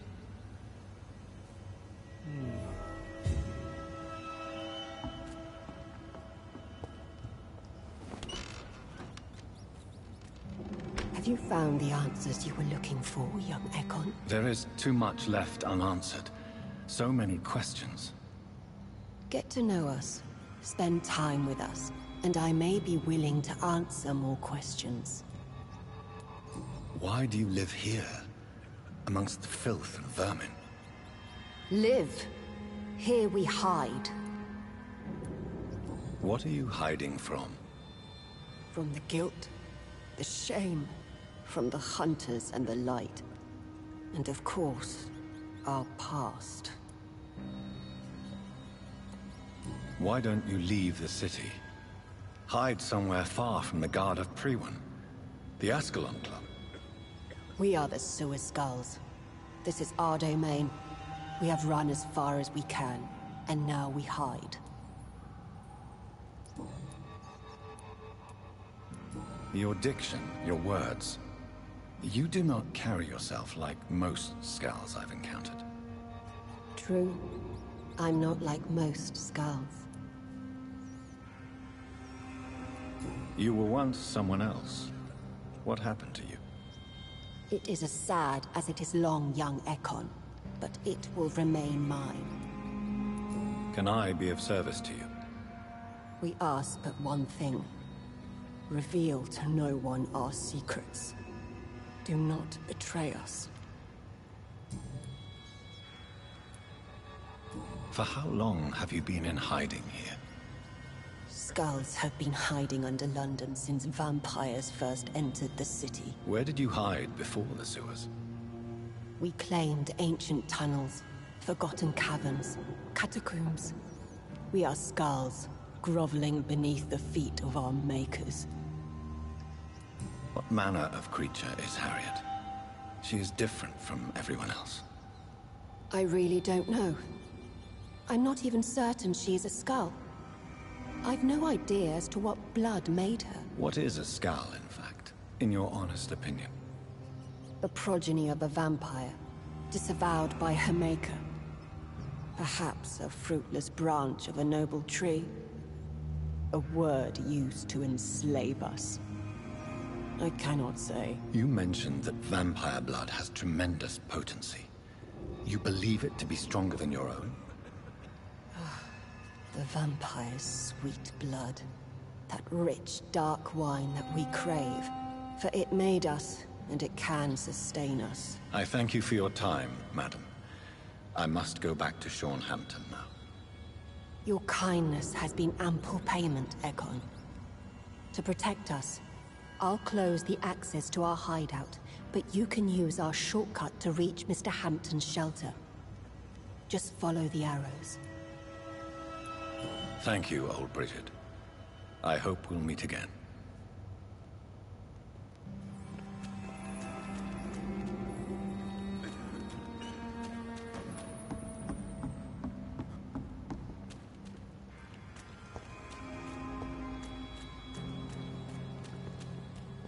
E: Have you found the answers you were looking for, young Ekon?
L: There is too much left unanswered. So many questions.
E: Get to know us. Spend time with us. And I may be willing to answer more questions.
L: Why do you live here? Amongst the filth and vermin?
E: Live. Here we hide.
L: What are you hiding from?
E: From the guilt, the shame, from the hunters and the light. And of course, our past.
L: Why don't you leave the city? Hide somewhere far from the Guard of Priwen, the Ascalon Club.
E: We are the Sewer Skulls. This is our domain. We have run as far as we can, and now we hide.
L: Your diction, your words. You do not carry yourself like most Skulls I've encountered.
E: True. I'm not like most skulls.
L: You were once someone else. What happened to you?
E: It is as sad as it is long, young Ekon, but it will remain mine.
L: Can I be of service to you?
E: We ask but one thing. Reveal to no one our secrets. Do not betray us.
L: For how long have you been in hiding here?
E: Skulls have been hiding under London since vampires first entered the city.
L: Where did you hide before the sewers?
E: We claimed ancient tunnels, forgotten caverns, catacombs. We are skulls, groveling beneath the feet of our makers.
L: What manner of creature is Harriet? She is different from everyone else.
E: I really don't know. I'm not even certain she is a skull. I've no idea as to what blood made her.
L: What is a skull, in fact, in your honest opinion?
E: The progeny of a vampire, disavowed by her maker. Perhaps a fruitless branch of a noble tree. A word used to enslave us. I cannot say.
L: You mentioned that vampire blood has tremendous potency. You believe it to be stronger than your own?
E: The vampire's sweet blood. That rich, dark wine that we crave. For it made us, and it can sustain us.
L: I thank you for your time, madam. I must go back to Hampton now.
E: Your kindness has been ample payment, Ekon. To protect us, I'll close the access to our hideout, but you can use our shortcut to reach Mr. Hampton's shelter. Just follow the arrows.
L: Thank you, old Bridget. I hope we'll meet again.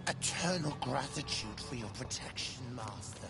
M: Eternal gratitude for your protection, Master.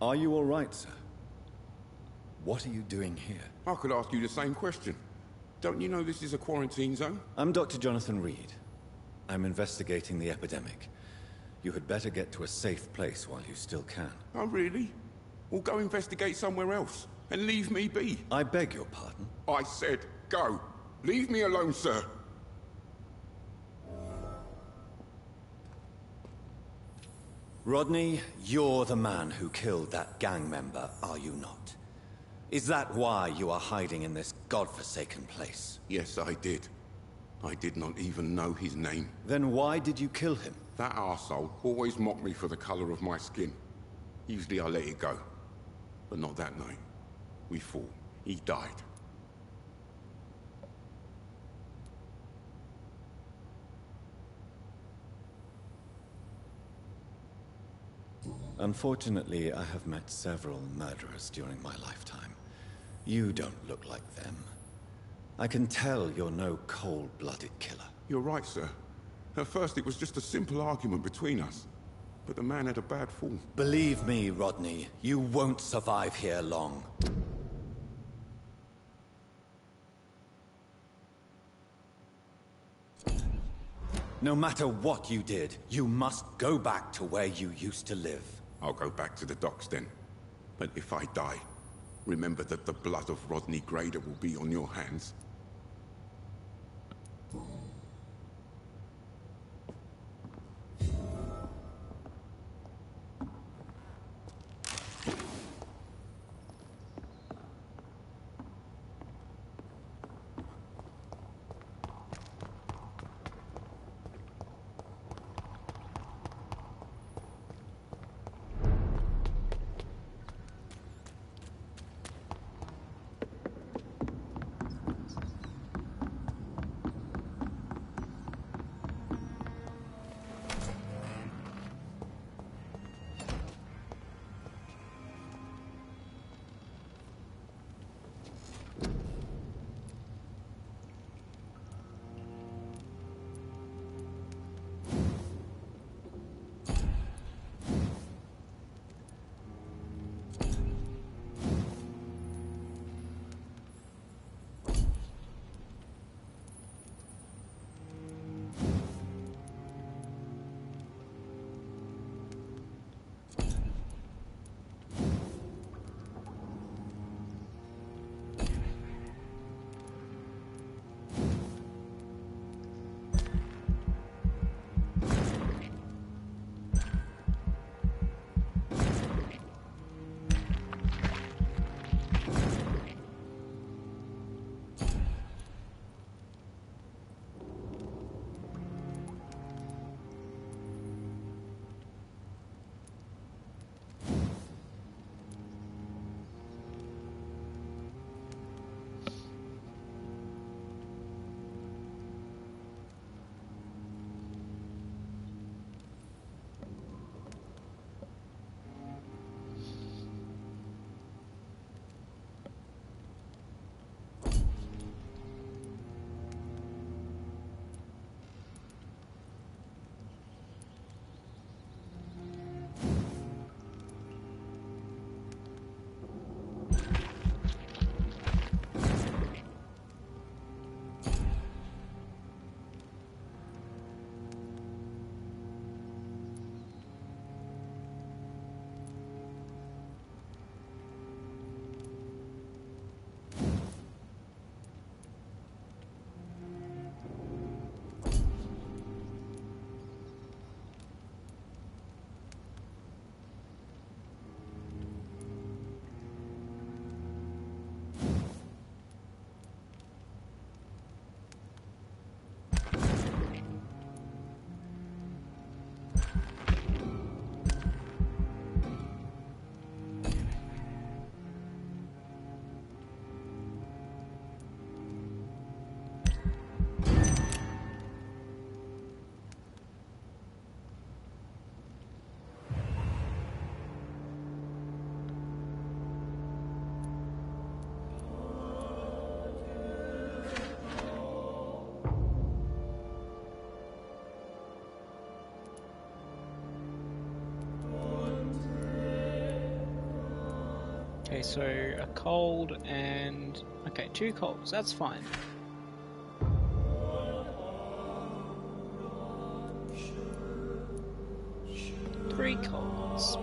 D: Are you all right, sir? What are you doing here?
N: I could ask you the same question. Don't you know this is a quarantine zone?
D: I'm Dr. Jonathan Reed. I'm investigating the epidemic. You had better get to a safe place while you still can.
N: Oh, really? Well, go investigate somewhere else, and leave me be.
D: I beg your pardon?
N: I said go. Leave me alone, sir.
D: Rodney, you're the man who killed that gang member, are you not? Is that why you are hiding in this godforsaken place?
N: Yes, I did. I did not even know his name.
D: Then why did you kill him?
N: That arsehole always mocked me for the color of my skin. Usually I let it go. But not that night. We fought. He died.
D: Unfortunately, I have met several murderers during my lifetime. You don't look like them. I can tell you're no cold-blooded killer.
N: You're right, sir. At first it was just a simple argument between us. But the man had a bad fall.
D: Believe me, Rodney, you won't survive here long. No matter what you did, you must go back to where you used to live.
N: I'll go back to the docks then. But if I die, remember that the blood of Rodney Grader will be on your hands.
F: Okay, so a cold and... Okay, 2 colds, that's fine. Three colds.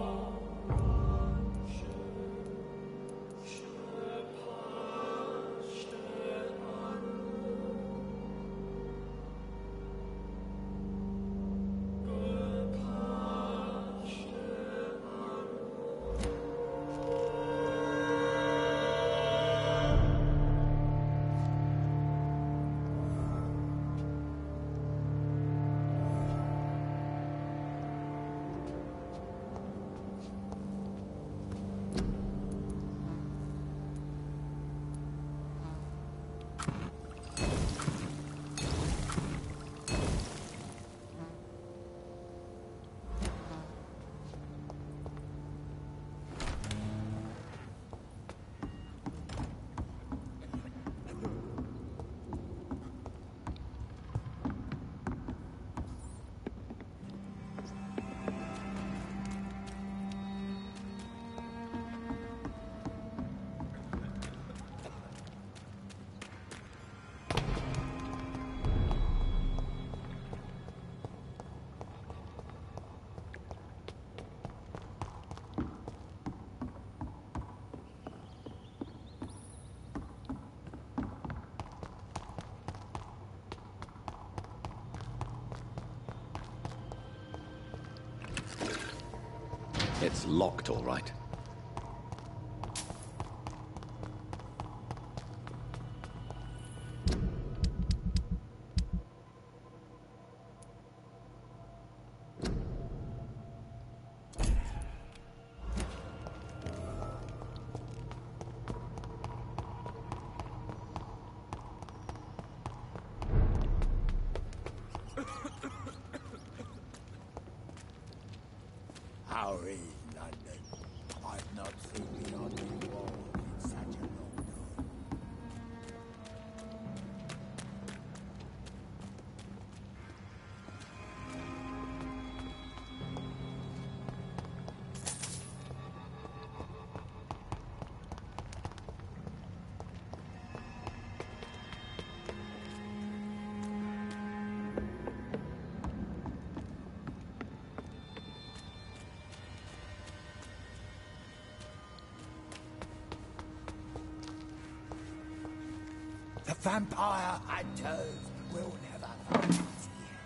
L: It's locked, all right.
M: How is London? I've not seen beyond the wall in such a long time. The vampire hunters will never find us here.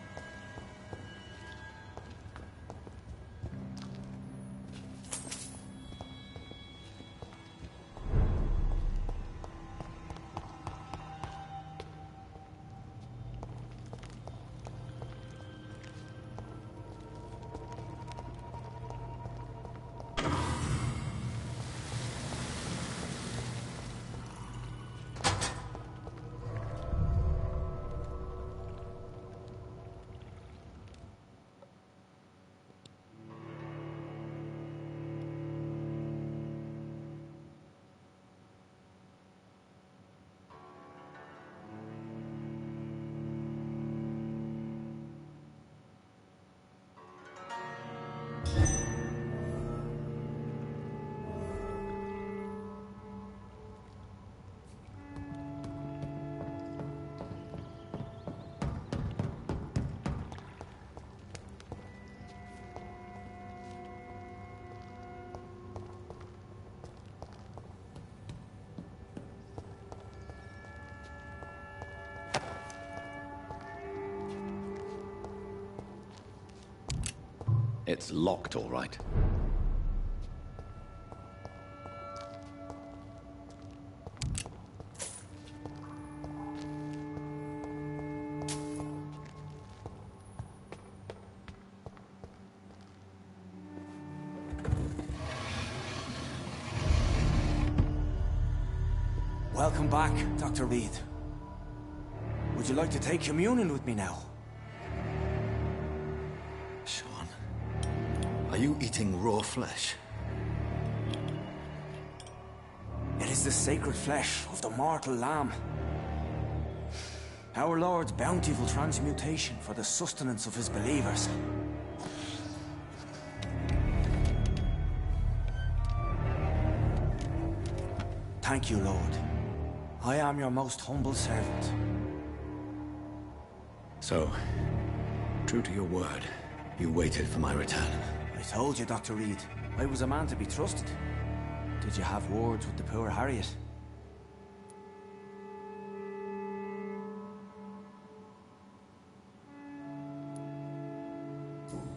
L: It's locked, all right.
P: Welcome back, Dr. Reed. Would you like to take communion with me now?
D: Sean, are you eating raw flesh?
P: It is the sacred flesh of the mortal lamb. Our Lord's bountiful transmutation for the sustenance of his believers. Thank you, Lord. I am your most humble servant.
D: So, true to your word, you waited for my return.
P: I told you, Dr. Reed, I was a man to be trusted. Did you have words with the poor Harriet?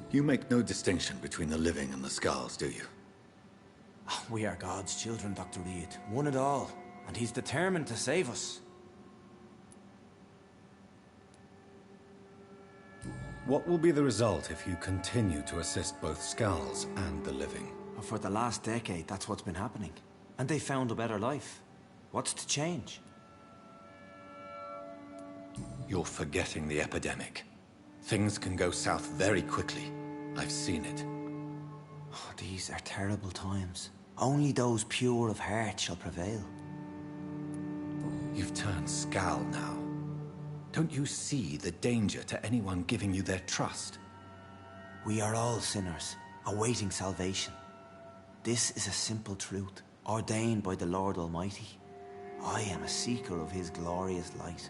D: You make no distinction between the living and the Skulls, do you?
P: We are God's children, Dr. Reed. One and all. And he's determined to save us.
L: What will be the result if you continue to assist both Skulls and the living?
P: For the last decade, that's what's been happening. And they found a better life. What's to change?
D: You're forgetting the epidemic. Things can go south very quickly. I've seen it.
P: Oh, these are terrible times. Only those pure of heart shall prevail.
D: You've turned Skal now. Don't you see the danger to anyone giving you their trust?
P: We are all sinners, awaiting salvation. This is a simple truth, ordained by the Lord Almighty. I am a seeker of his glorious light.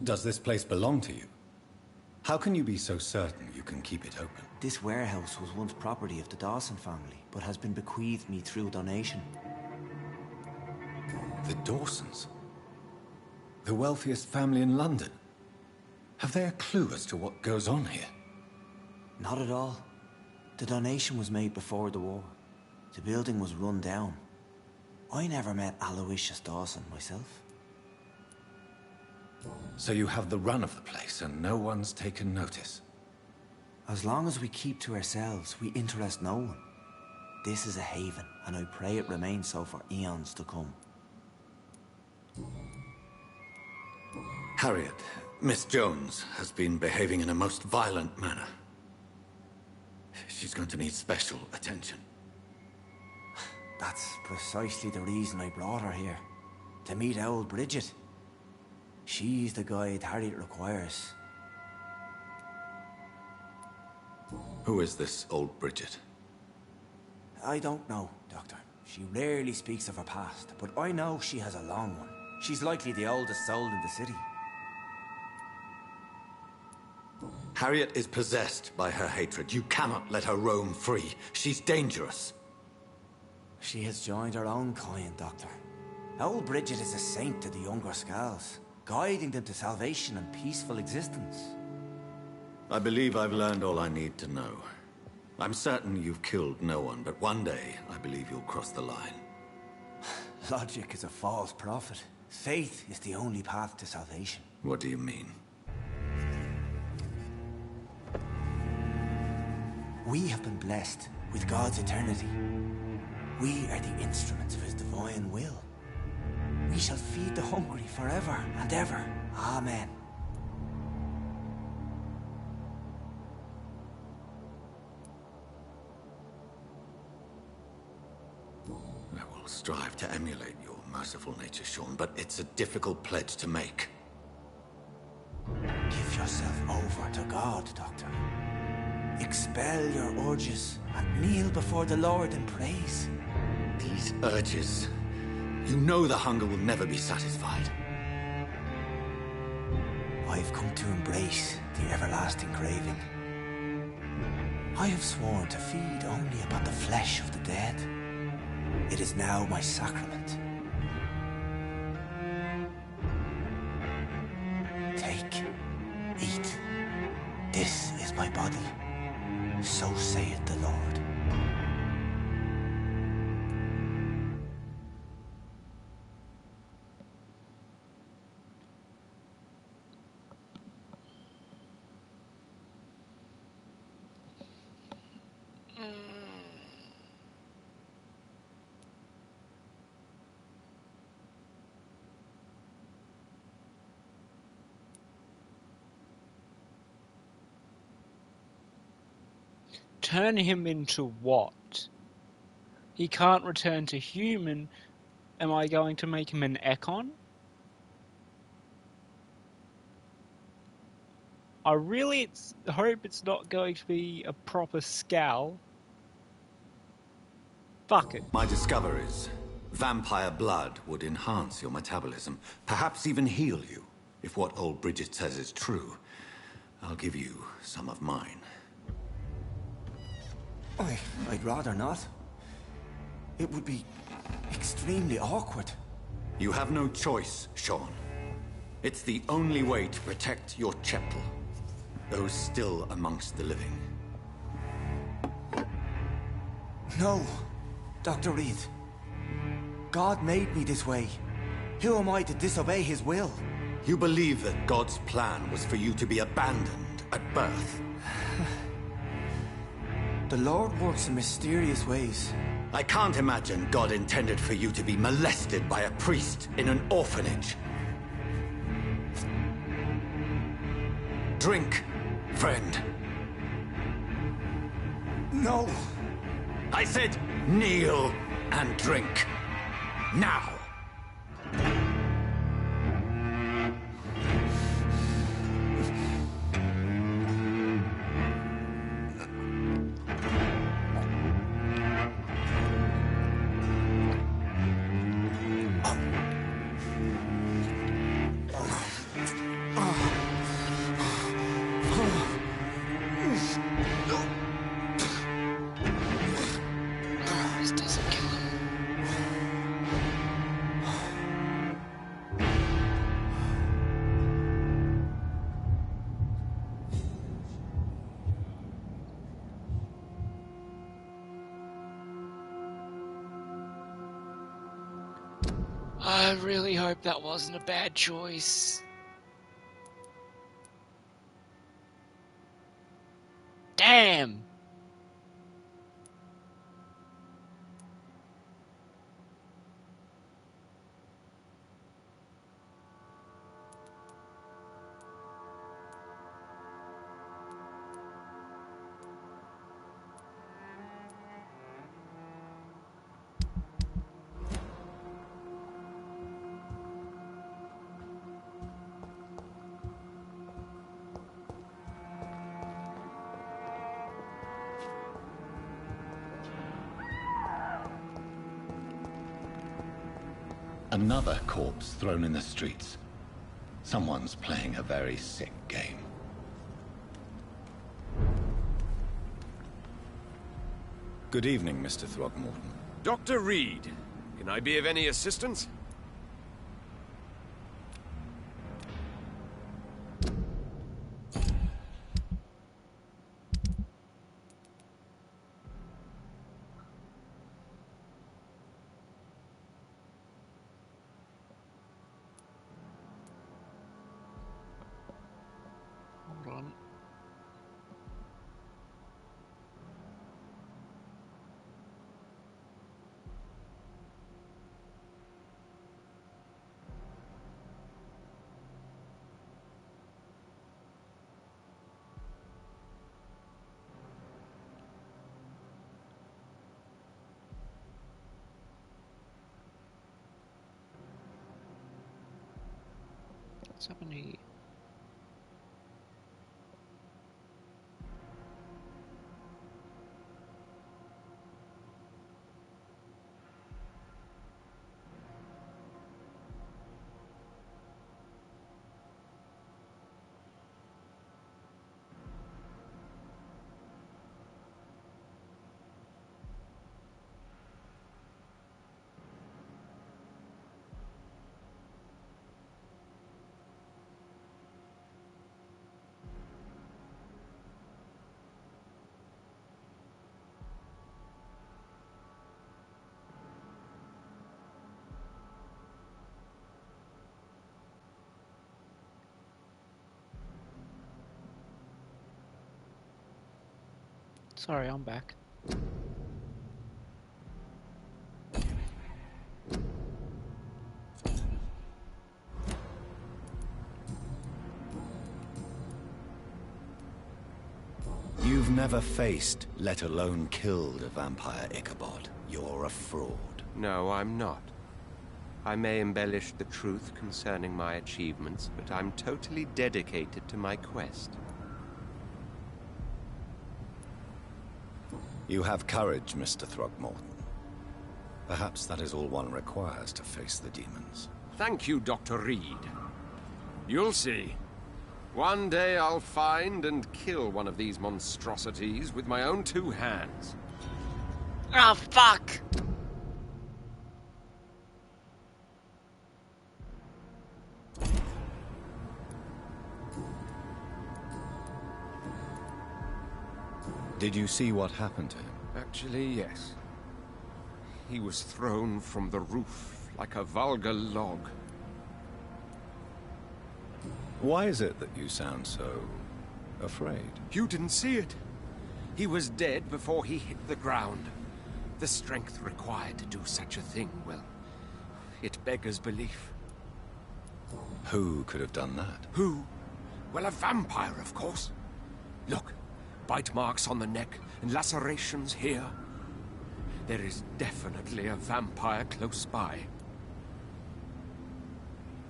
L: Does this place belong to you? How can you be so certain you can keep it open?
P: This warehouse was once property of the Dawson family, but has been bequeathed me through donation.
L: The Dawsons? The wealthiest family in London? Have they a clue as to what goes on here?
P: Not at all. The donation was made before the war. The building was run down. I never met Aloysius Dawson myself.
L: So you have the run of the place and no one's taken notice?
P: As long as we keep to ourselves, we interest no one. This is a haven, and I pray it remains so for eons to come.
D: Harriet, Miss Jones has been behaving in a most violent manner. She's going to need special attention.
P: That's precisely the reason I brought her here. To meet old Bridget. She's the guide Harriet requires.
D: Who is this old Bridget?
P: I don't know, Doctor. She rarely speaks of her past, but I know she has a long one. She's likely the oldest soul in the city.
D: Harriet is possessed by her hatred. You cannot let her roam free. She's dangerous.
P: She has joined her own kind, Doctor. Old Bridget is a saint to the younger Skulls, guiding them to salvation and peaceful existence.
D: I believe I've learned all I need to know. I'm certain you've killed no one, but one day I believe you'll cross the line.
P: Logic is a false prophet. Faith is the only path to salvation.
D: What do you mean?
P: We have been blessed with God's eternity. We are the instruments of his divine will. We shall feed the hungry forever and ever. Amen.
D: I will strive to emulate your merciful nature, Sean, but it's a difficult pledge to make.
P: Give yourself over to God, Doctor. Expel your urges and kneel before the Lord in praise.
D: These urges... You know the hunger will never be satisfied.
P: I've come to embrace the everlasting craving. I have sworn to feed only upon the flesh of the dead. It is now my sacrament. Take, eat. This is my body. So saith the Lord.
F: Turn him into what? He can't return to human. Am I going to make him an Ekon? I really hope it's not going to be a proper Skal. Fuck it.
D: My discoveries. Vampire blood would enhance your metabolism, perhaps even heal you. If what old Bridget says is true, I'll give you some of mine.
P: I'd rather not. It would be extremely awkward.
D: You have no choice, Sean. It's the only way to protect your cheptel. Those still amongst the living.
P: No, Dr. Reed. God made me this way. Who am I to disobey his will?
D: You believe that God's plan was for you to be abandoned at birth?
P: The Lord works in mysterious ways.
D: I can't imagine God intended for you to be molested by a priest in an orphanage. Drink, friend.
P: No.
D: I said kneel and drink. Now.
F: I really hope that wasn't a bad choice. Damn!
L: Another corpse thrown in the streets. Someone's playing a very sick game.
D: Good evening, Mr. Throgmorton.
H: Dr. Reed, can I be of any assistance?
F: Hold on. What's happening here? Sorry, I'm back.
D: You've never faced, let alone killed a vampire, Ichabod. You're a fraud.
C: No, I'm not. I may embellish the truth concerning my achievements, but I'm totally dedicated to my quest.
D: You have courage, Mr. Throgmorton. Perhaps that is all one requires to face the demons.
H: Thank you, Dr. Reed. You'll see. One day I'll find and kill one of these monstrosities with my own 2 hands.
F: Oh, fuck!
D: Did you see what happened to him?
H: Actually, yes. He was thrown from the roof like a vulgar log.
D: Why is it that you sound so afraid?
H: You didn't see it. He was dead before he hit the ground. The strength required to do such a thing, well, it beggars belief.
D: Who could have done that?
H: Who? Well, a vampire, of course. Look, bite marks on the neck and lacerations here. There is definitely a vampire close by.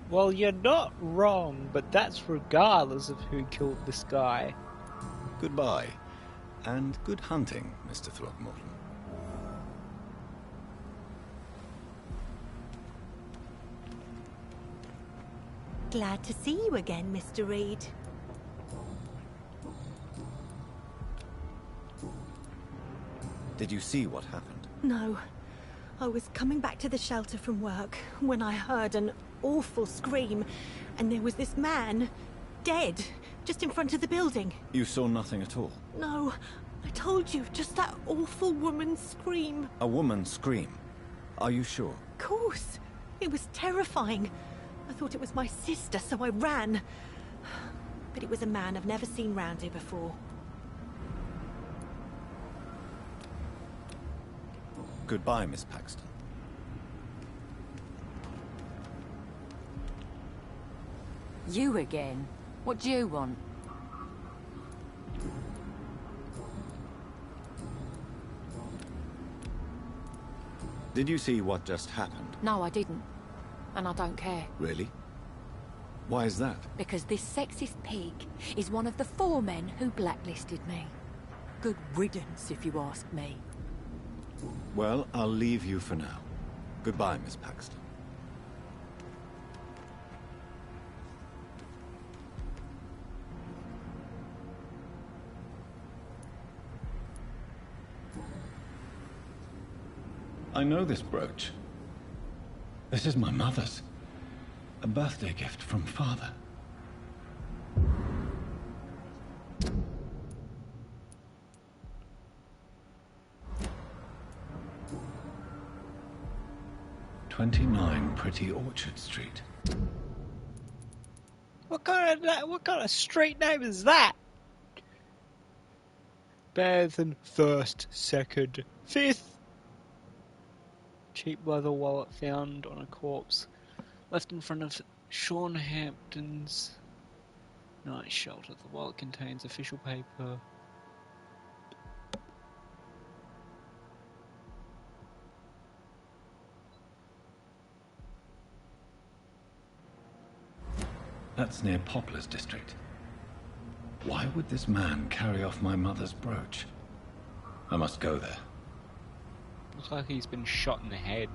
F: Well, you're not wrong, but that's regardless of who killed this guy.
D: Goodbye, and good hunting, Mr. Throckmorton.
J: Glad to see you again, Mr. Reed.
D: Did you see what happened?
J: No. I was coming back to the shelter from work when I heard an awful scream, and there was this man, dead, just in front of the building.
D: You saw nothing at all?
J: No, I told you, just that awful woman's scream.
D: A woman scream? Are you sure?
J: Of course. It was terrifying. I thought it was my sister, so I ran. But it was a man I've never seen round here before.
D: Goodbye, Miss Paxton.
R: You again? What do you want?
D: Did you see what just happened?
R: No, I didn't. And I don't care.
D: Really? Why is that?
R: Because this sexist pig is one of the 4 men who blacklisted me. Good riddance, if you ask me.
D: Well, I'll leave you for now. Goodbye, Miss Paxton. I know this brooch. This is my mother's. A birthday gift from father. "29 Pretty Orchard Street."
F: What kind of street name is that? Better than first, second, fifth. Cheap leather wallet found on a corpse, left in front of Sean Hampton's night shelter. The wallet contains official paper.
L: That's near Poplar's district. Why would this man carry off my mother's brooch? I must go there.
F: Looks like he's been shot in the head.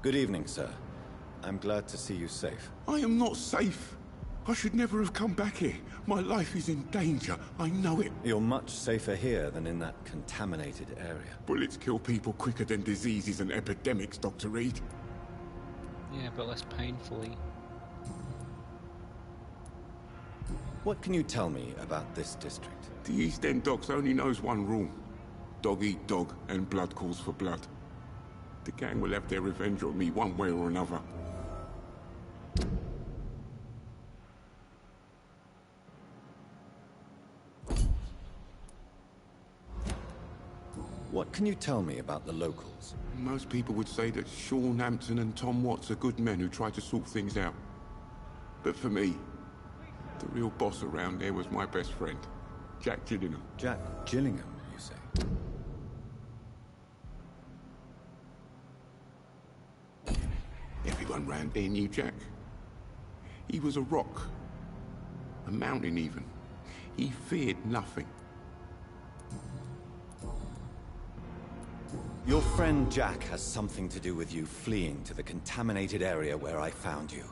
D: Good evening, sir. I'm glad to see you safe.
N: I am not safe. I should never have come back here. My life is in danger. I know it.
D: You're much safer here than in that contaminated area.
N: Bullets kill people quicker than diseases and epidemics, Dr. Reed.
F: Yeah, but less painfully.
D: What can you tell me about this district?
N: The East End docks only knows one rule. Dog eat dog, and blood calls for blood. The gang will have their revenge on me one way or another.
D: What can you tell me about the locals?
N: Most people would say that Sean Hampton and Tom Watts are good men who try to sort things out. But for me, the real boss around there was my best friend, Jack Gillingham.
D: Jack Gillingham, you say?
N: Everyone round there knew Jack. He was a rock. A mountain, even. He feared nothing.
D: Your friend Jack has something to do with you fleeing to the contaminated area where I found you.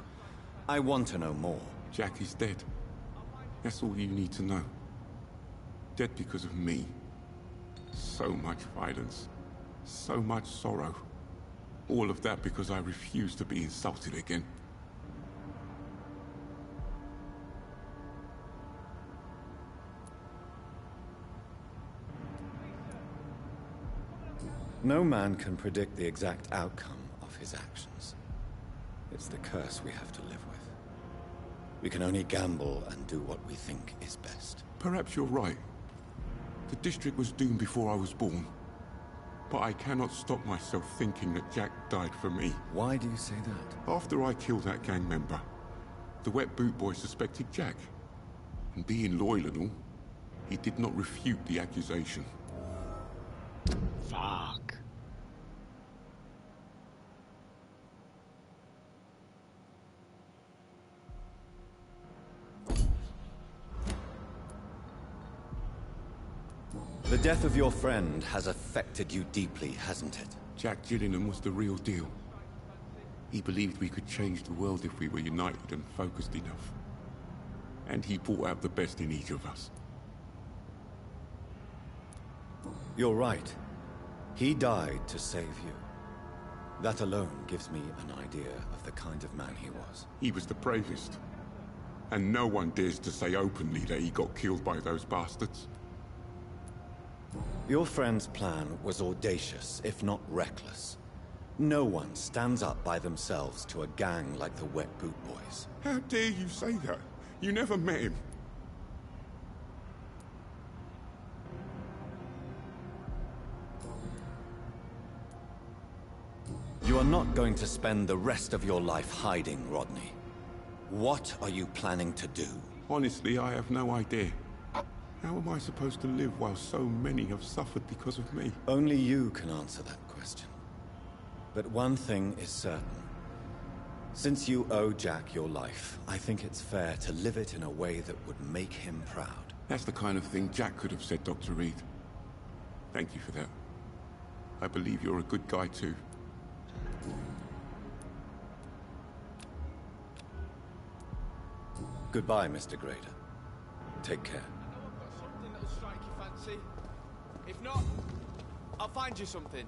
D: I want to know more.
N: Jack is dead. That's all you need to know. Dead because of me. So much violence. So much sorrow. All of that because I refused to be insulted again.
D: No man can predict the exact outcome of his actions. It's the curse we have to live with. We can only gamble and do what we think is best.
N: Perhaps you're right. The district was doomed before I was born. But I cannot stop myself thinking that Jack died for me.
D: Why do you say that?
N: After I killed that gang member, the Wet Boot Boy suspected Jack. And being loyal and all, he did not refute the accusation.
F: Fuck.
D: The death of your friend has affected you deeply, hasn't it?
N: Jack Gillingham was the real deal. He believed we could change the world if we were united and focused enough. And he brought out the best in each of us.
D: You're right. He died to save you. That alone gives me an idea of the kind of man he was.
N: He was the bravest. And no one dares to say openly that he got killed by those bastards.
D: Your friend's plan was audacious, if not reckless. No one stands up by themselves to a gang like the Wet Boot Boys.
N: How dare you say that? You never met him.
D: You are not going to spend the rest of your life hiding, Rodney. What are you planning to do?
N: Honestly, I have no idea. How am I supposed to live while so many have suffered because of me?
D: Only you can answer that question. But one thing is certain. Since you owe Jack your life, I think it's fair to live it in a way that would make him proud.
N: That's the kind of thing Jack could have said, Dr. Reed. Thank you for that. I believe you're a good guy too.
D: Goodbye, Mr. Grader. Take care.
K: Something that'll strike your fancy. If not, I'll find you something.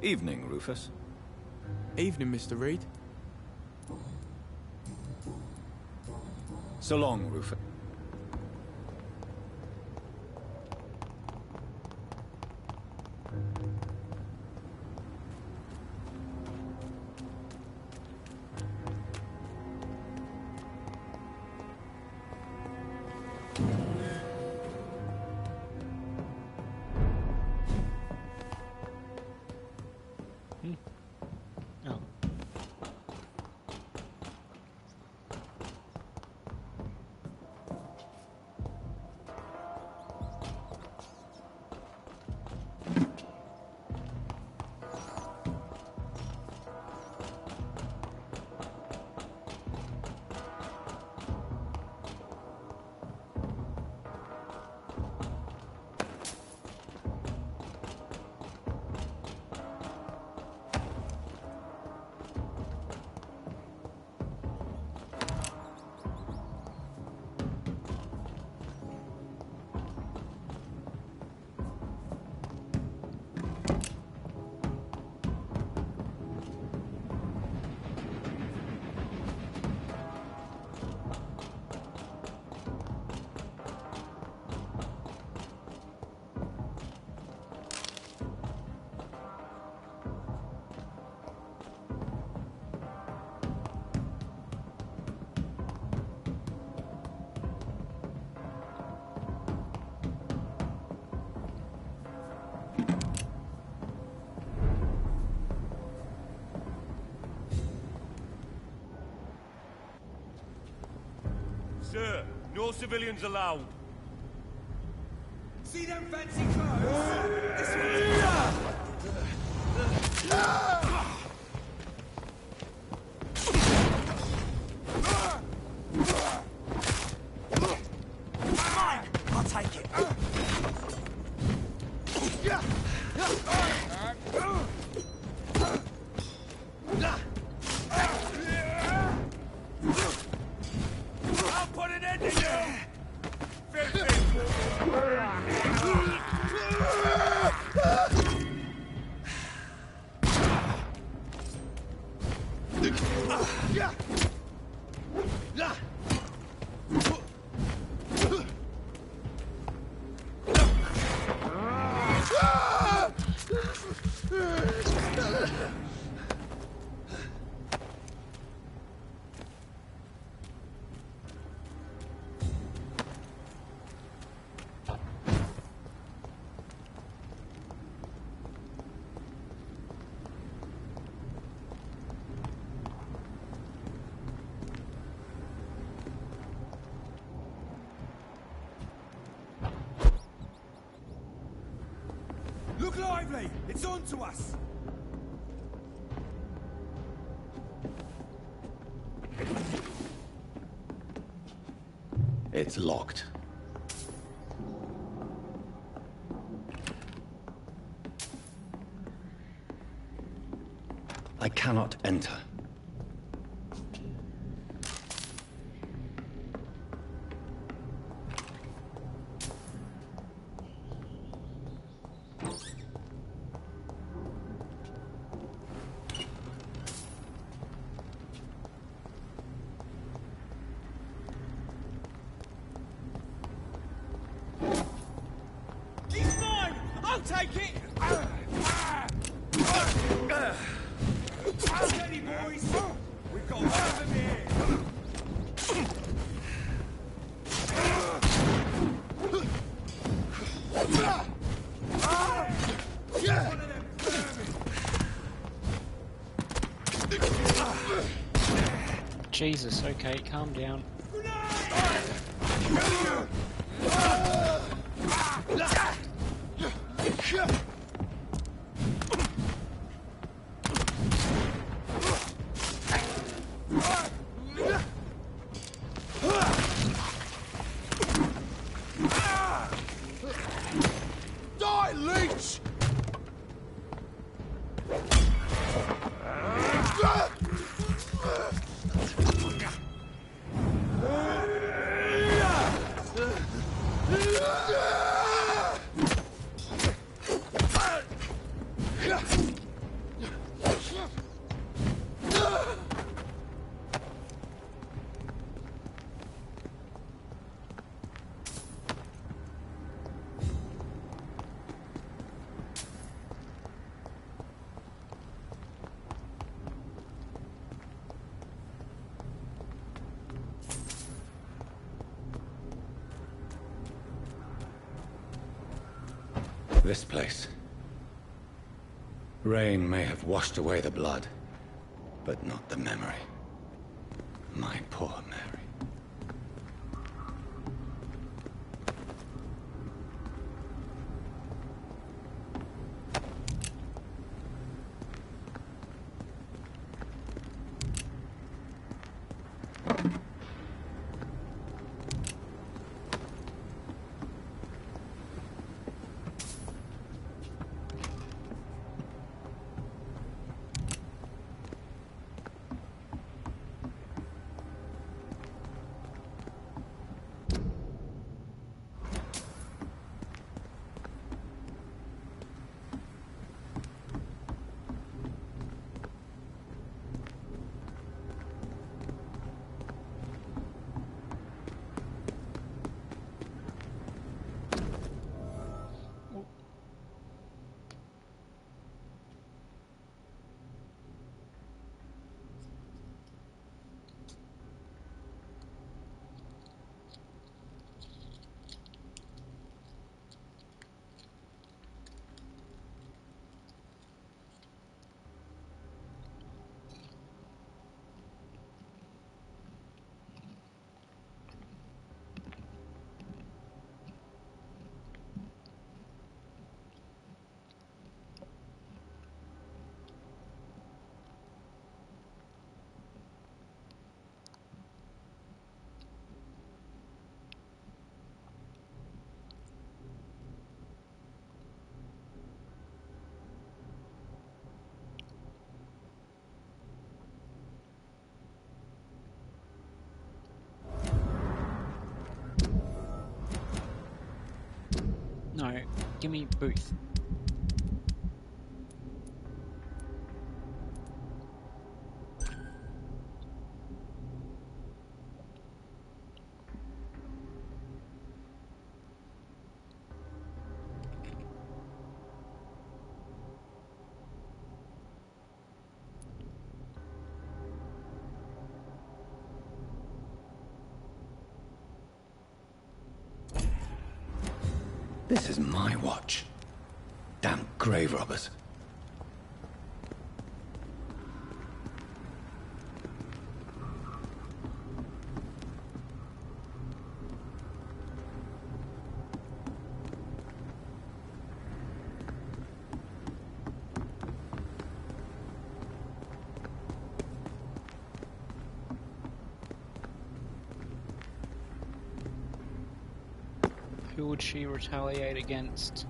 D: Evening, Rufus.
A: Evening, Mr. Reed.
D: So long, Rufus.
F: Oh.
V: Sir, no civilians allowed.
O: See them fancy clothes? This one's...
M: Mine! I'll take it.
V: I'll put an end to you! Look lively! It's on to us!
L: It's locked. I cannot enter.
V: He's mine! I'll take it! Steady, boys! We've got one of them here!
F: Jesus, okay, calm down.
V: Die, leech!
L: This place. Rain may have washed away the blood, but not the memory. My poor Mary.
F: No, give me Booth.
L: This is my watch. Damn grave robbers.
F: Who would she retaliate against?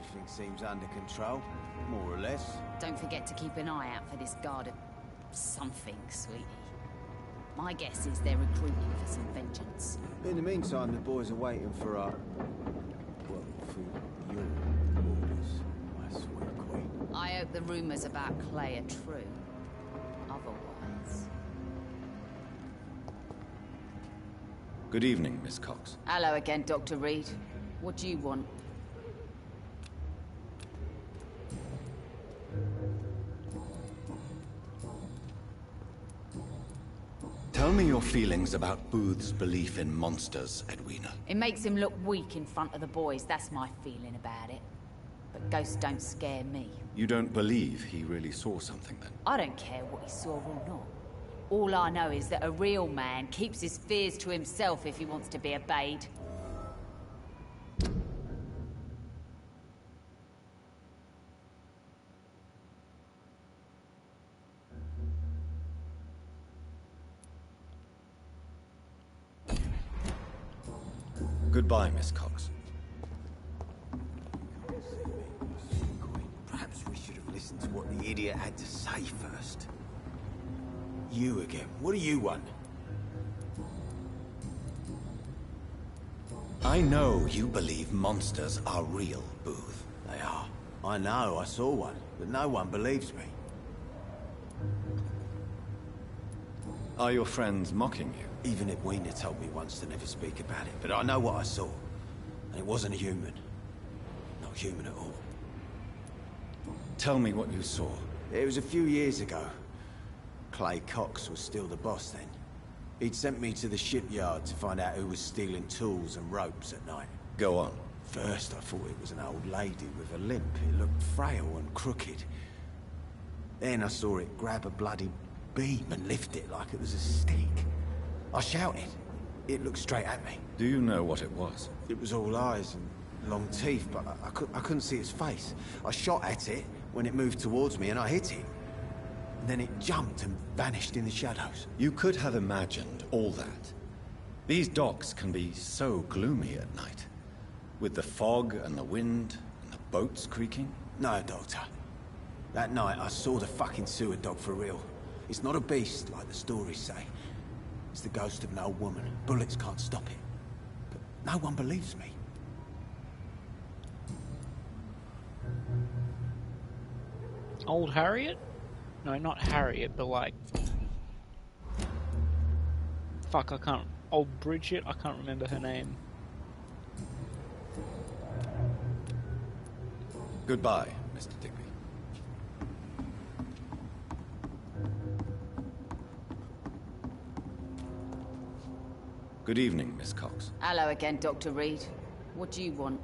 P: Everything seems under control, more or less.
G: Don't forget to keep an eye out for this guard of something, sweetie. My guess is they're recruiting for some vengeance.
P: In the meantime, the boys are waiting for our... well, for your orders, my sweet queen.
G: I hope the rumours about Clay are true. Otherwise...
D: Good evening, Miss Cox.
G: Hello again, Dr. Reed. What do you want?
D: Tell me your feelings about Booth's belief in monsters, Edwina.
G: It makes him look weak in front of the boys, that's my feeling about it. But ghosts don't scare me.
D: You don't believe he really saw something, then?
G: I don't care what he saw or not. All I know is that a real man keeps his fears to himself if he wants to be obeyed.
D: Goodbye, Miss Cox.
P: Perhaps we should have listened to what the idiot had to say first. You again. What do you want?
D: I know you believe monsters are real, Booth.
P: They are. I know, I saw one, but no one believes me.
D: Are your friends mocking you?
P: Even Edwina told me once to never speak about it, but I know what I saw. And it wasn't a human. Not human at all.
D: Tell me what you saw.
P: It was a few years ago. Clay Cox was still the boss then. He'd sent me to the shipyard to find out who was stealing tools and ropes at night.
D: Go on.
P: First, I thought it was an old lady with a limp. It looked frail and crooked. Then I saw it grab a bloody beam and lift it like it was a stick. I shouted. It looked straight at me.
D: Do you know what it was?
P: It was all eyes and long teeth, but I couldn't see its face. I shot at it when it moved towards me and I hit it. And then it jumped and vanished in the shadows.
D: You could have imagined all that. These docks can be so gloomy at night. With the fog and the wind and the boats creaking.
P: No, Doctor. That night I saw the fucking sewer dog for real. It's not a beast like the stories say. It's the ghost of an old woman. Bullets can't stop it. But no one believes me.
F: Old Harriet? No, not Harriet, but like... Fuck, I can't... Old Bridget? I can't remember her name.
D: Goodbye, Mr. Digby. Good evening, Miss Cox.
G: Hello again, Dr. Reed. What do you want?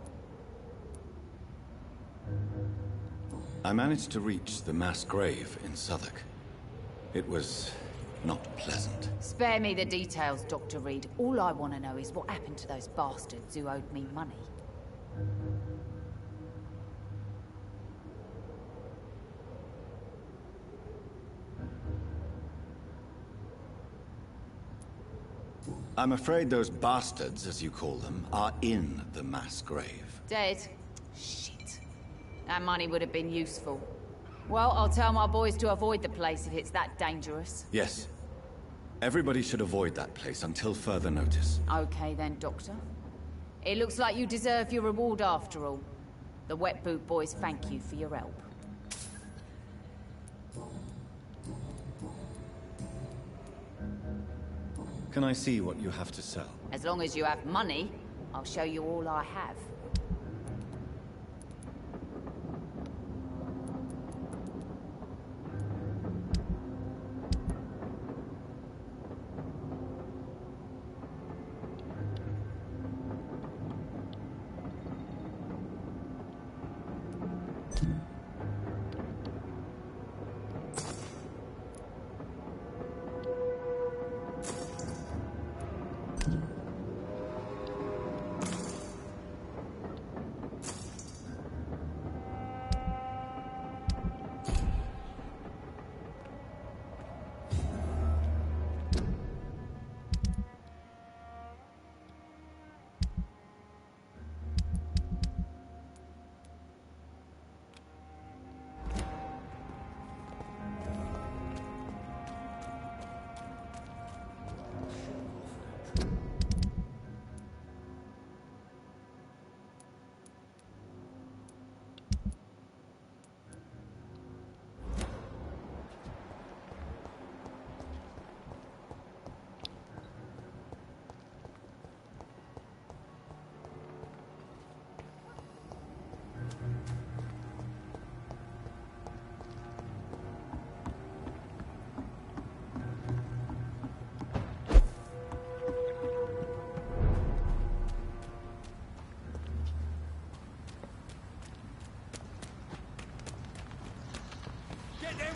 D: I managed to reach the mass grave in Southwark. It was not pleasant.
G: Spare me the details, Dr. Reed. All I want to know is what happened to those bastards who owed me money.
D: I'm afraid those bastards, as you call them, are in the mass grave.
G: Dead? Shit. That money would have been useful. Well, I'll tell my boys to avoid the place if it's that dangerous.
D: Yes. Everybody should avoid that place until further notice.
G: Okay then, Doctor. It looks like you deserve your reward after all. The Wet Boot boys thank you for your help.
D: Can I see what you have to sell?
G: As long as you have money, I'll show you all I have.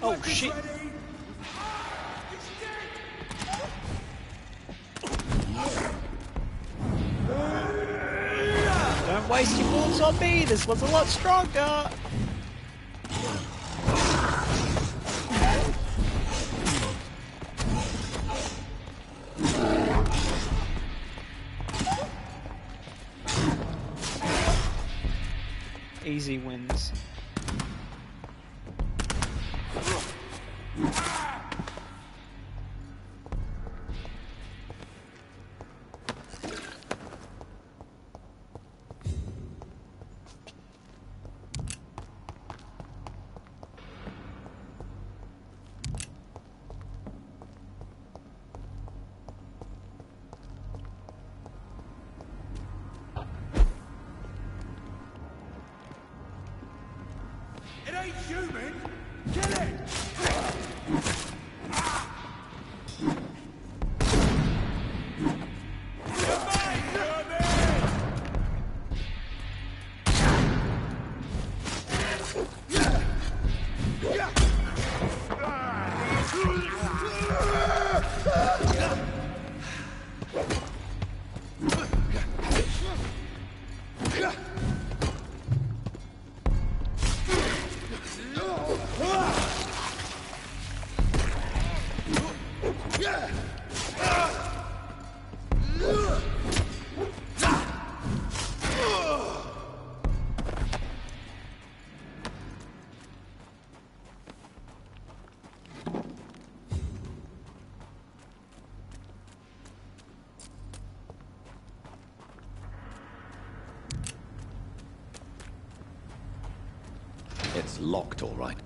F: Oh shit! Don't waste your bullets on me. This one's a lot stronger. Easy wins.
V: It ain't human! Kill it!
D: It's locked, all right.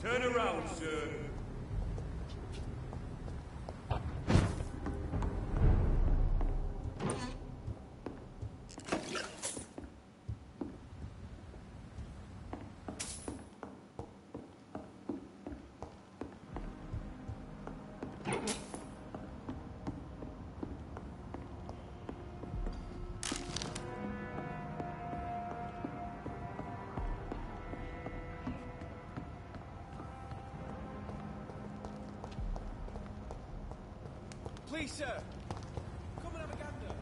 V: Turn around, sir. Please, sir. Come and have a gander.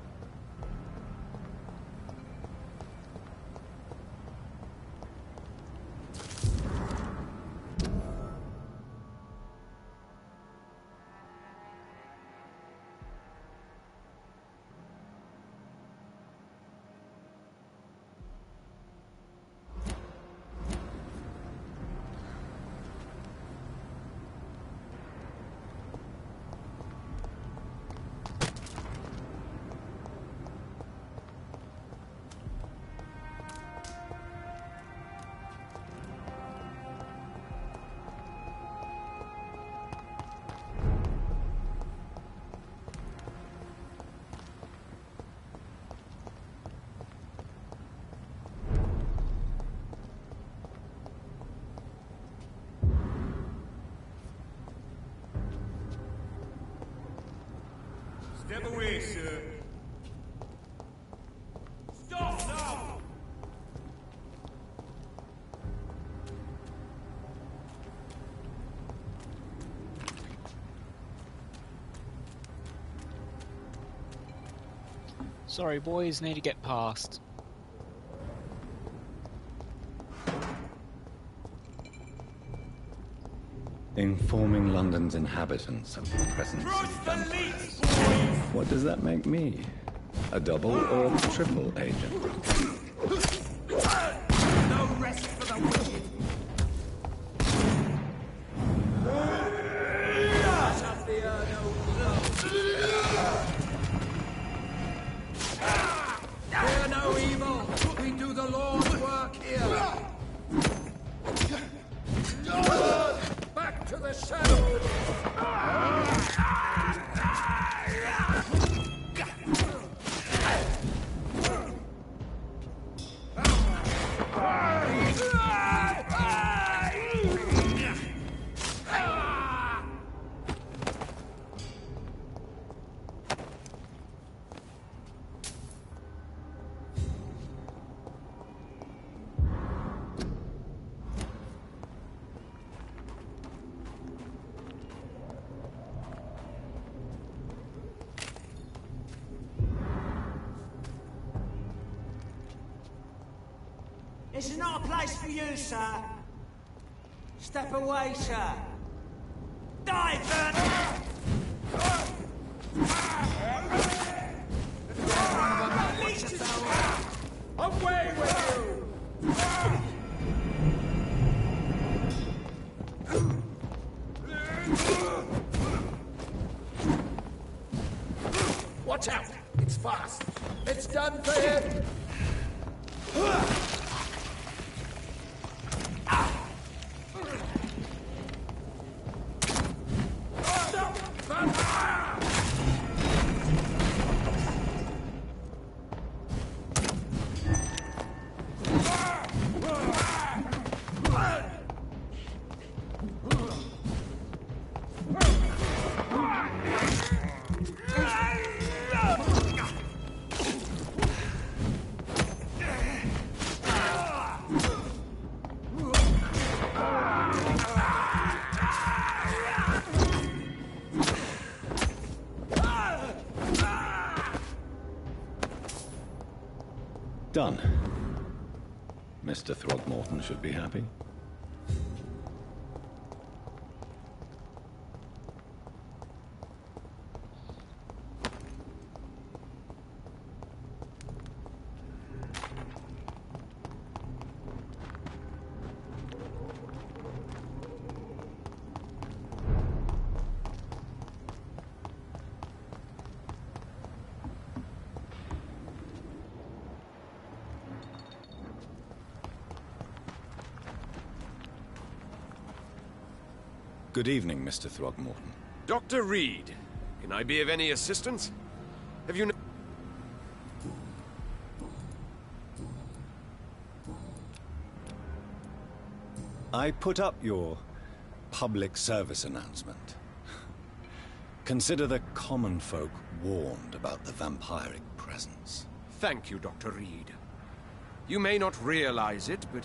V: Step away, sir. Stop now!
F: Sorry, boys, need to get past.
L: Informing London's inhabitants of the presence of vampires. What does that make me? A double or a triple agent?
V: No rest for the wicked.
O: Fear no evil. We do the Lord's work here. Back to the shadows.
M: This is not a place for you, sir. Step away, sir. Dive,
O: Away with you! Watch out! It's fast. It's done for him.
L: Done. Mr. Throgmorton should be happy. Good evening, Mr. Throgmorton.
H: Dr. Reed, can I be of any assistance? Have you...
L: I put up your public service announcement. Consider the common folk warned about the vampiric presence.
H: Thank you, Dr. Reed. You may not realize it, but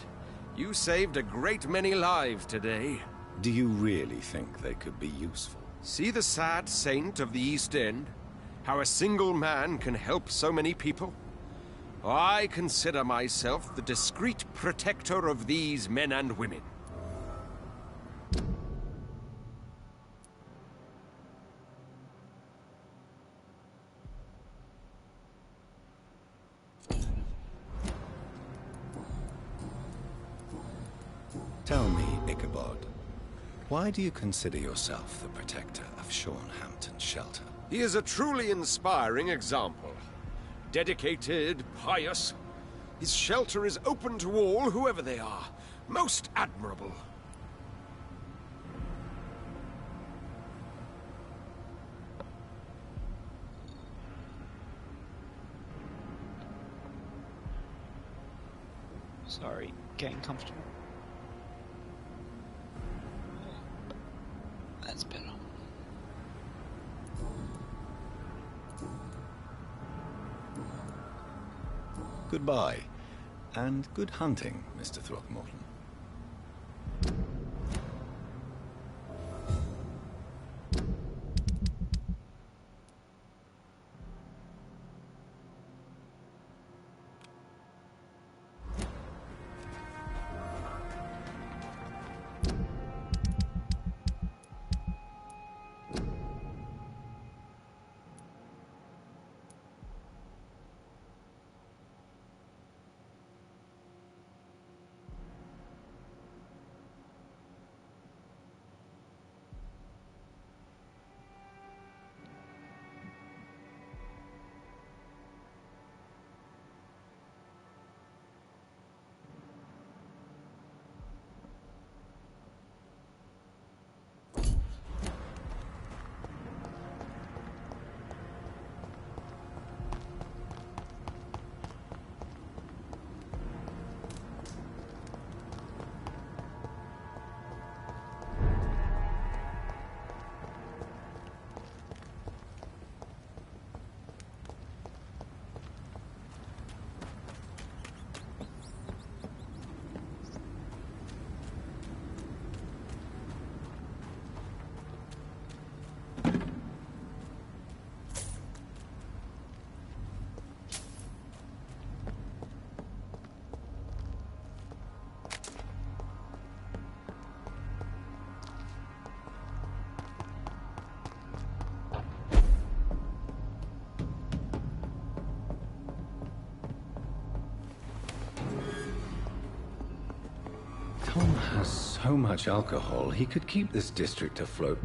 H: you saved a great many lives today.
L: Do you really think they could be useful?
H: See the sad saint of the East End? How a single man can help so many people? I consider myself the discreet protector of these men and women.
L: Tell me, Ichabod, why do you consider yourself the protector of Sean Hampton's shelter?
H: He is a truly inspiring example. Dedicated, pious. His shelter is open to all, whoever they are. Most admirable.
F: Sorry, getting comfortable. That's better.
L: Goodbye, and good hunting, Mr. Throckmorton. Tom has so much alcohol, he could keep this district afloat.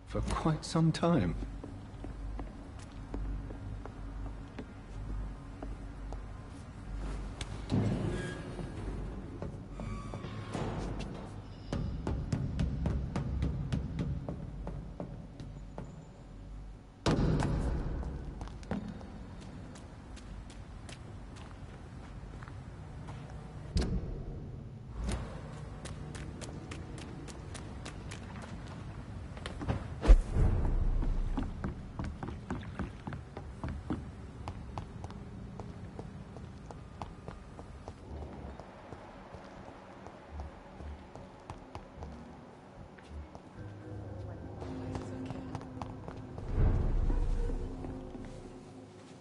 L: For quite some time.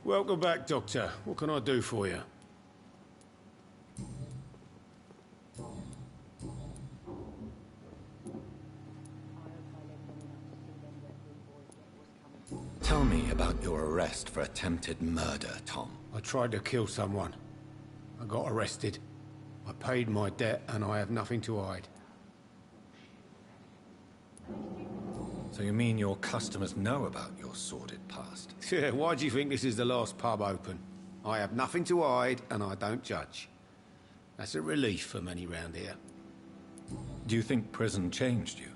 I: Welcome back, Doctor. What can I do for you?
L: Tell me about your arrest for attempted murder, Tom.
I: I tried to kill someone. I got arrested. I paid my debt and I have nothing to hide.
L: So you mean your customers know about your sordid past?
I: Yeah, why do you think this is the last pub open? I have nothing to hide and I don't judge. That's a relief for many round here.
L: Do you think prison changed you?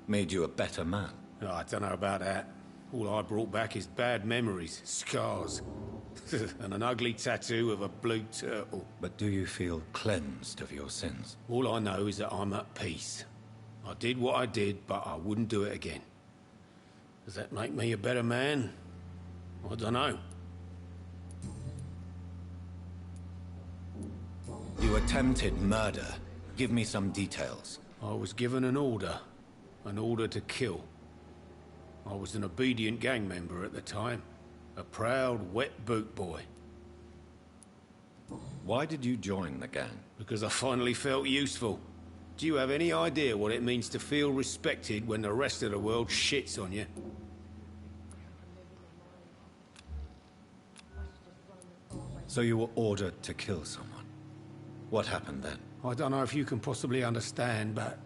L: Made you a better man?
I: Oh, I don't know about that. All I brought back is bad memories, scars, and an ugly tattoo of a blue turtle.
L: But do you feel cleansed of your sins?
I: All I know is that I'm at peace. I did what I did, but I wouldn't do it again. Does that make me a better man? I don't know.
L: attempted murder. Give me some details.
I: I was given an order to kill. I was an obedient gang member at the time. A proud, wet boot boy.
L: Why did you join the gang?
I: Because I finally felt useful. Do you have any idea what it means to feel respected when the rest of the world shits on you?
L: So you were ordered to kill someone. What happened then?
I: I don't know if you can possibly understand, but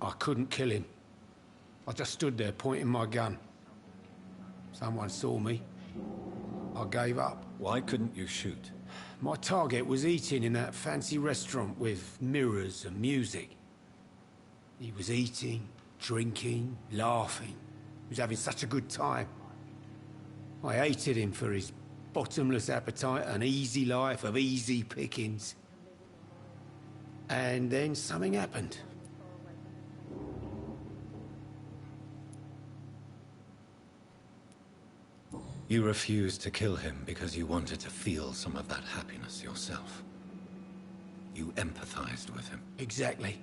I: I couldn't kill him. I just stood there pointing my gun. Someone saw me. I gave up.
L: Why couldn't you shoot?
I: My target was eating in that fancy restaurant with mirrors and music. He was eating, drinking, laughing. He was having such a good time. I hated him for his bottomless appetite and easy life of easy pickings. And then something happened.
L: You refused to kill him because you wanted to feel some of that happiness yourself. You empathized with him.
I: Exactly.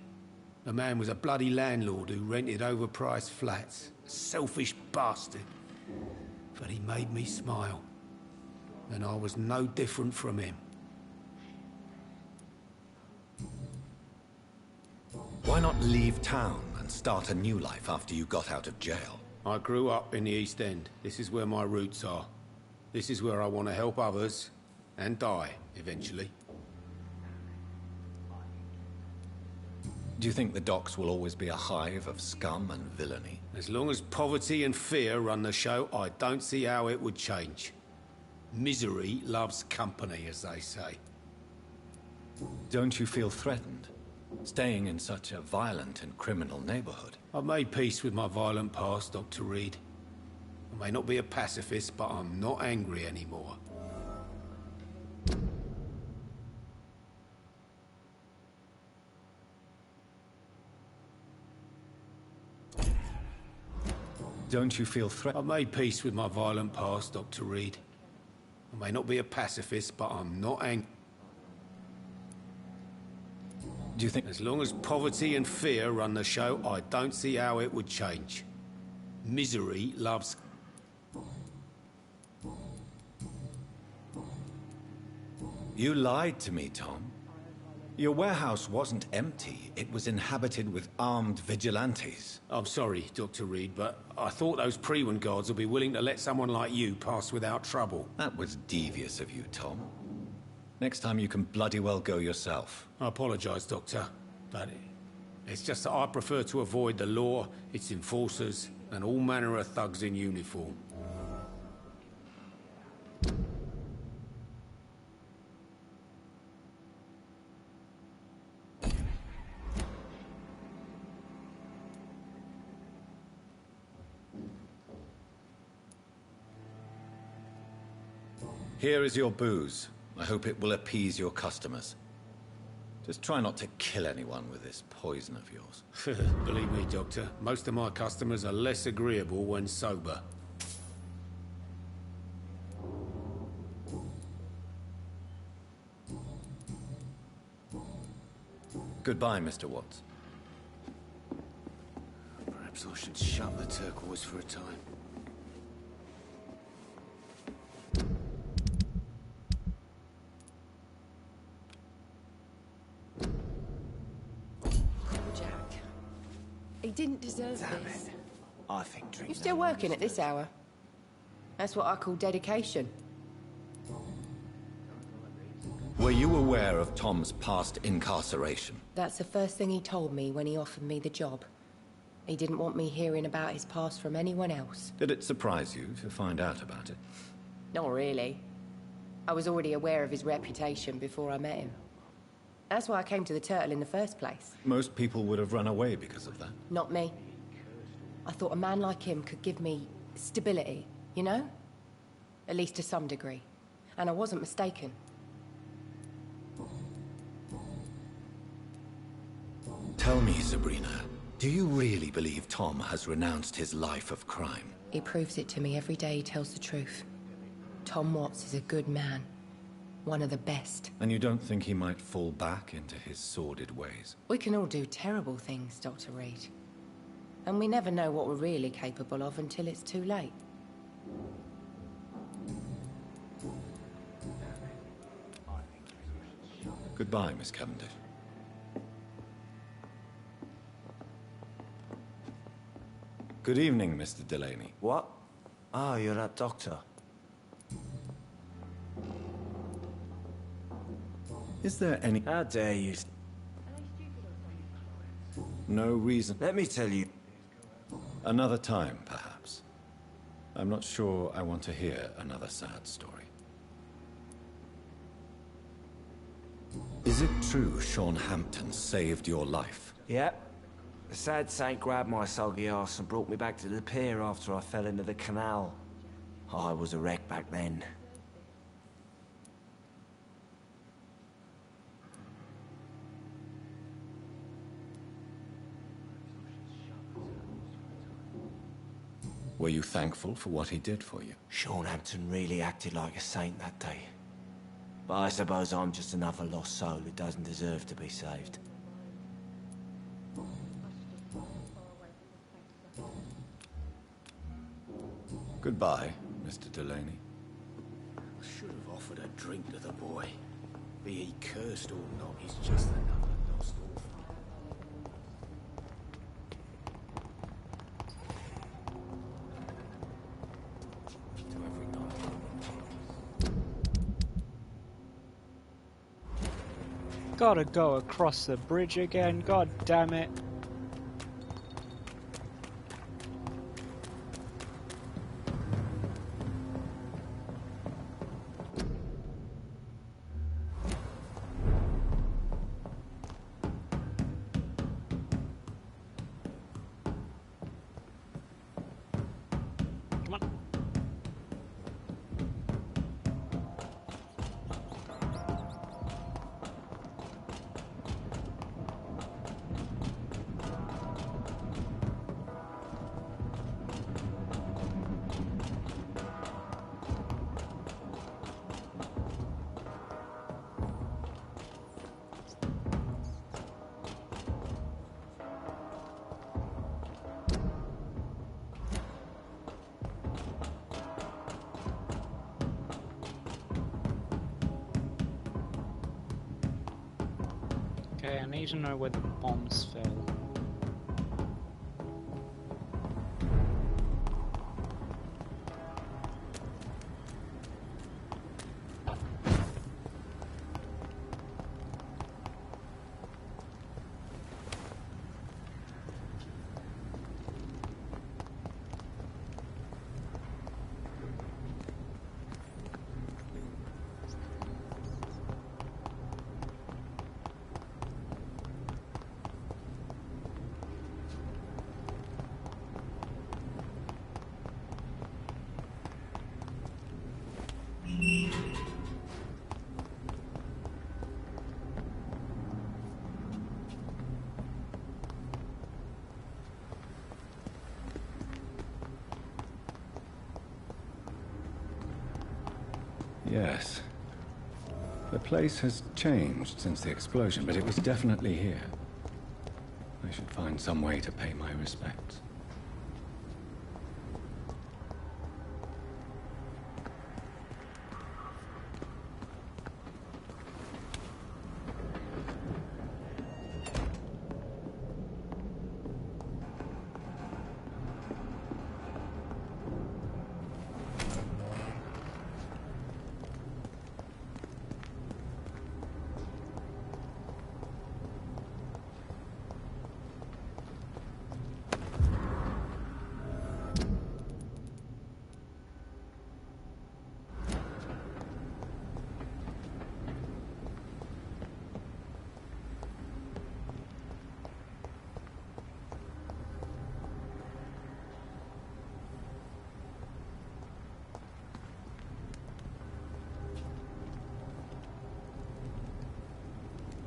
I: The man was a bloody landlord who rented overpriced flats. A selfish bastard. But he made me smile. And I was no different from him.
L: Why not leave town and start a new life after you got out of jail?
I: I grew up in the East End. This is where my roots are. This is where I want to help others and die, eventually.
L: Do you think the docks will always be a hive of scum and villainy?
I: As long as poverty and fear run the show, I don't see how it would change. Misery loves company, as they say.
L: Don't you feel threatened? Staying in such a violent and criminal neighborhood.
I: I've made peace with my violent past, Dr. Reed. I may not be a pacifist, but I'm not angry anymore.
L: Don't you feel threatened?
I: I've made peace with my violent past, Dr. Reed. I may not be a pacifist, but I'm not angry.
L: Do you think...
I: As long as poverty and fear run the show, I don't see how it would change. Misery loves...
L: You lied to me, Tom. Your warehouse wasn't empty. It was inhabited with armed vigilantes.
I: I'm sorry, Dr. Reed, but I thought those Prewen guards would be willing to let someone like you pass without trouble.
L: That was devious of you, Tom. Next time you can bloody well go yourself.
I: I apologize, Doctor, but it's just that I prefer to avoid the law, its enforcers, and all manner of thugs in uniform.
L: Here is your booze. I hope it will appease your customers. Just try not to kill anyone with this poison of yours.
I: Believe me, Doctor, most of my customers are less agreeable when sober.
L: Goodbye, Mr. Watts.
I: Perhaps I should shut the turquoise for a time.
E: He didn't deserve
P: Damn
E: this.
P: it. I think drink.
E: You're still working at this hour? That's what I call dedication.
L: Were you aware of Tom's past incarceration?
E: That's the first thing he told me when he offered me the job. He didn't want me hearing about his past from anyone else.
L: Did it surprise you to find out about it?
E: Not really. I was already aware of his reputation before I met him. That's why I came to the Turtle in the first place.
L: Most people would have run away because of that.
E: Not me. I thought a man like him could give me stability, you know? At least to some degree. And I wasn't mistaken.
L: Tell me, Sabrina, do you really believe Tom has renounced his life of crime?
E: He proves it to me every day he tells the truth. Tom Watts is a good man.
B: One of the best.
L: And you don't think he might fall back into his sordid ways?
B: We can all do terrible things, Dr. Reed. And we never know what we're really capable of until it's too late.
L: Goodbye, Miss Cavendish. Good evening, Mr. Delaney.
P: What? Oh, you're that doctor.
L: Is there any...
P: How dare you?
L: No reason...
P: Let me tell you.
L: Another time, perhaps. I'm not sure I want to hear another sad story. Is it true Sean Hampton saved your life?
P: Yep. The sad saint grabbed my soggy ass and brought me back to the pier after I fell into the canal. I was a wreck back then.
L: Were you thankful for what he did for you?
P: Sean Hampton really acted like a saint that day. But I suppose I'm just another lost soul who doesn't deserve to be saved.
L: Goodbye, Mr. Delaney.
I: I should have offered a drink to the boy. Be he cursed or not, he's just another lost orphan.
F: Gotta go across the bridge again, god damn it. Okay, I need to know where the bombs fell.
L: Yes. The place has changed since the explosion, but it was definitely here. I should find some way to pay my respects.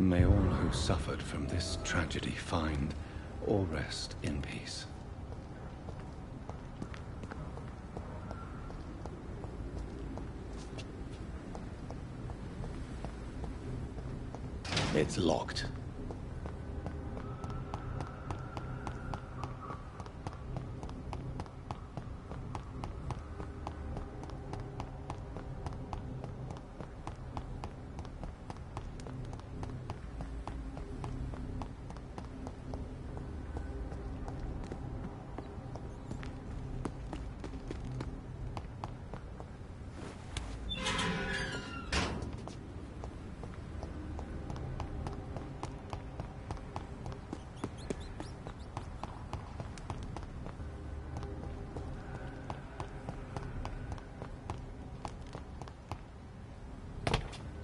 L: May all who suffered from this tragedy find or rest in peace. It's locked.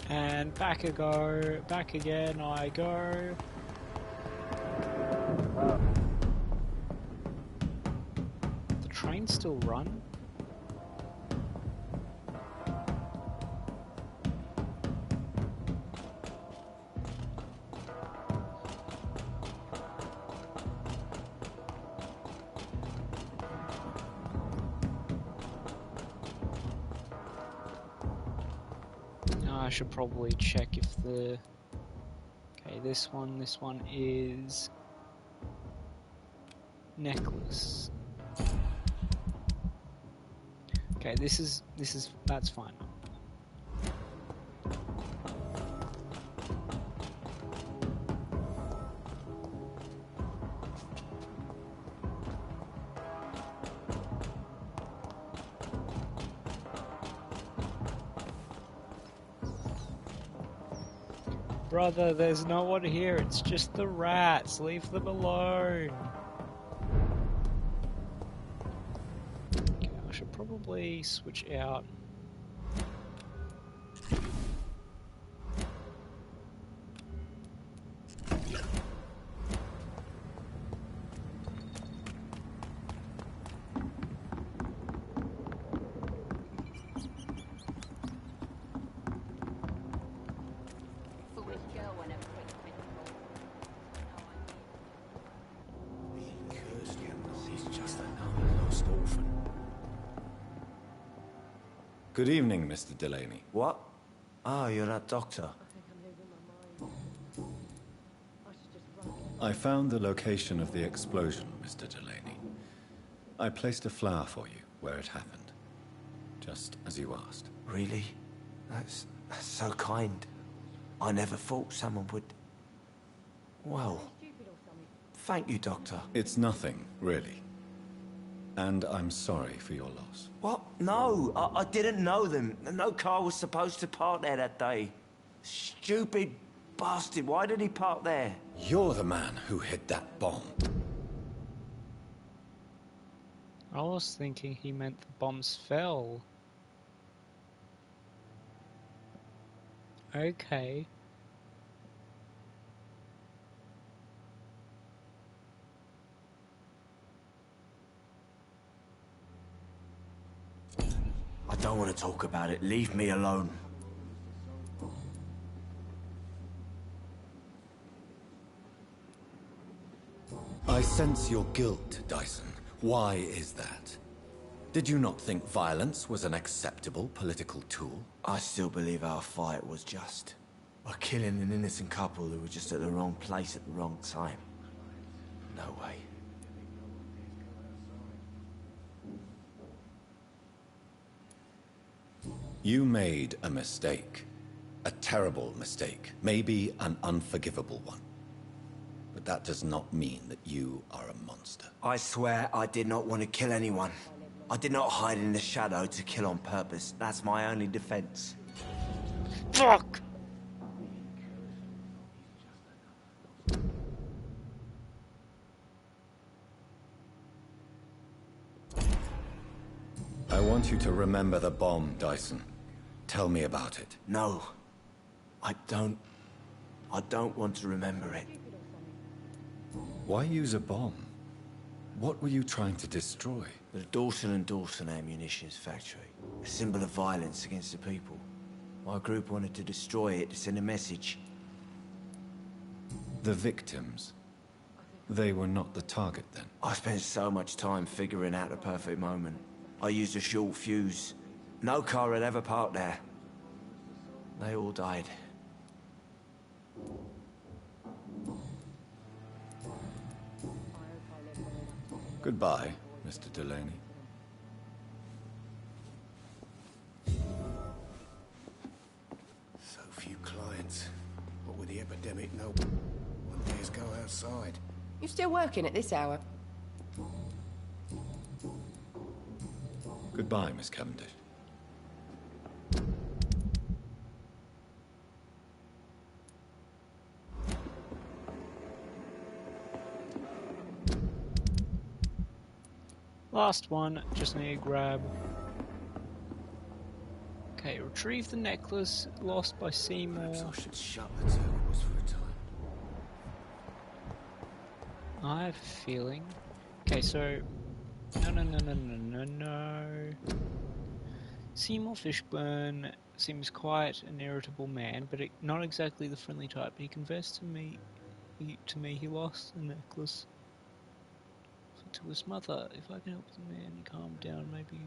F: And back again I go. The train still run? I should probably check if the... Okay, this one is... necklace. Okay, that's fine. Brother, there's no one here, it's just the rats, leave them alone. Okay, I should probably switch out.
L: Good evening, Mr. Delaney.
P: What? Oh, you're that doctor.
L: I found the location of the explosion, Mr. Delaney. I placed a flower for you where it happened, just as you asked.
P: Really? That's so kind. I never thought someone would... Well, thank you, Doctor.
L: It's nothing, really. And I'm sorry for your loss.
P: What? No, I didn't know them. No car was supposed to park there that day. Stupid bastard, why did he park there?
L: You're the man who hid that bomb.
F: I was thinking he meant the bombs fell. Okay.
P: I don't want to talk about it. Leave me alone.
L: I sense your guilt, Dyson. Why is that? Did you not think violence was an acceptable political tool?
P: I still believe our fight was just. By killing an innocent couple who were just at the wrong place at the wrong time. No way.
L: You made a mistake. A terrible mistake. Maybe an unforgivable one. But that does not mean that you are a monster.
P: I swear I did not want to kill anyone. I did not hide in the shadow to kill on purpose. That's my only defense.
F: Fuck!
L: I want you to remember the bomb, Dyson. Tell me about it.
P: No. I don't want to remember it.
L: Why use a bomb? What were you trying to destroy?
P: The Dawson & Dawson ammunitions factory. A symbol of violence against the people. My group wanted to destroy it to send a message.
L: The victims? They were not the target then?
P: I spent so much time figuring out the perfect moment. I used a short fuse. No car had ever parked there. They all died.
L: Goodbye, Mr. Delaney.
U: So few clients. What with the epidemic, no one dares go outside.
B: You still working at this hour?
L: Goodbye, Miss Cavendish.
F: Last one, just need to grab. Okay, retrieve the necklace lost by Seymour.
U: Perhaps I should shut the turquoise for a time.
F: I have a feeling. Okay, so no. Seymour Fishburne seems quite an irritable man, but not exactly the friendly type. He confessed to me he lost the necklace to his mother. If I can help the man calm down, maybe.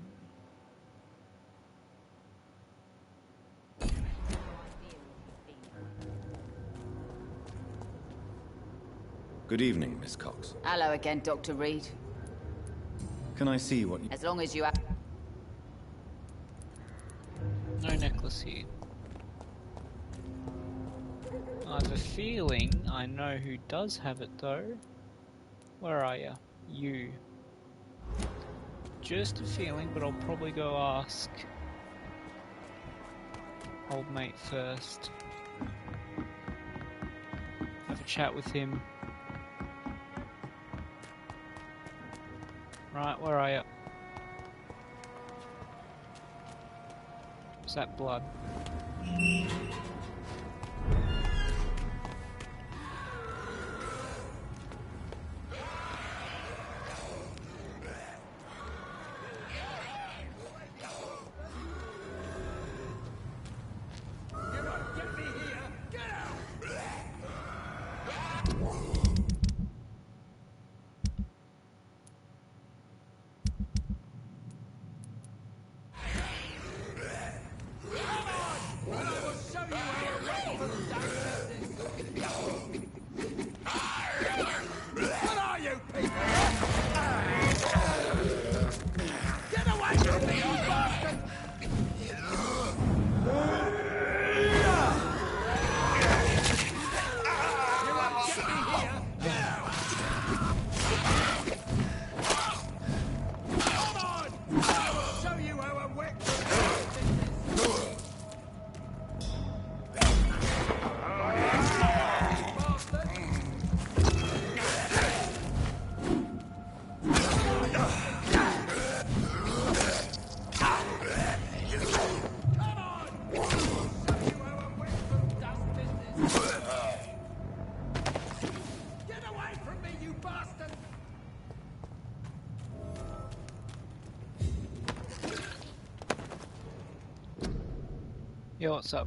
L: Good evening, Miss Cox.
G: Hello again, Dr. Reed.
L: Can I see what you...
G: As long as you have...
F: No necklace here. I have a feeling I know who does have it though. Where are ya? You. Just a feeling, but I'll probably go ask old mate first. Have a chat with him. Right, where are you? Is that blood? Yo, what's up?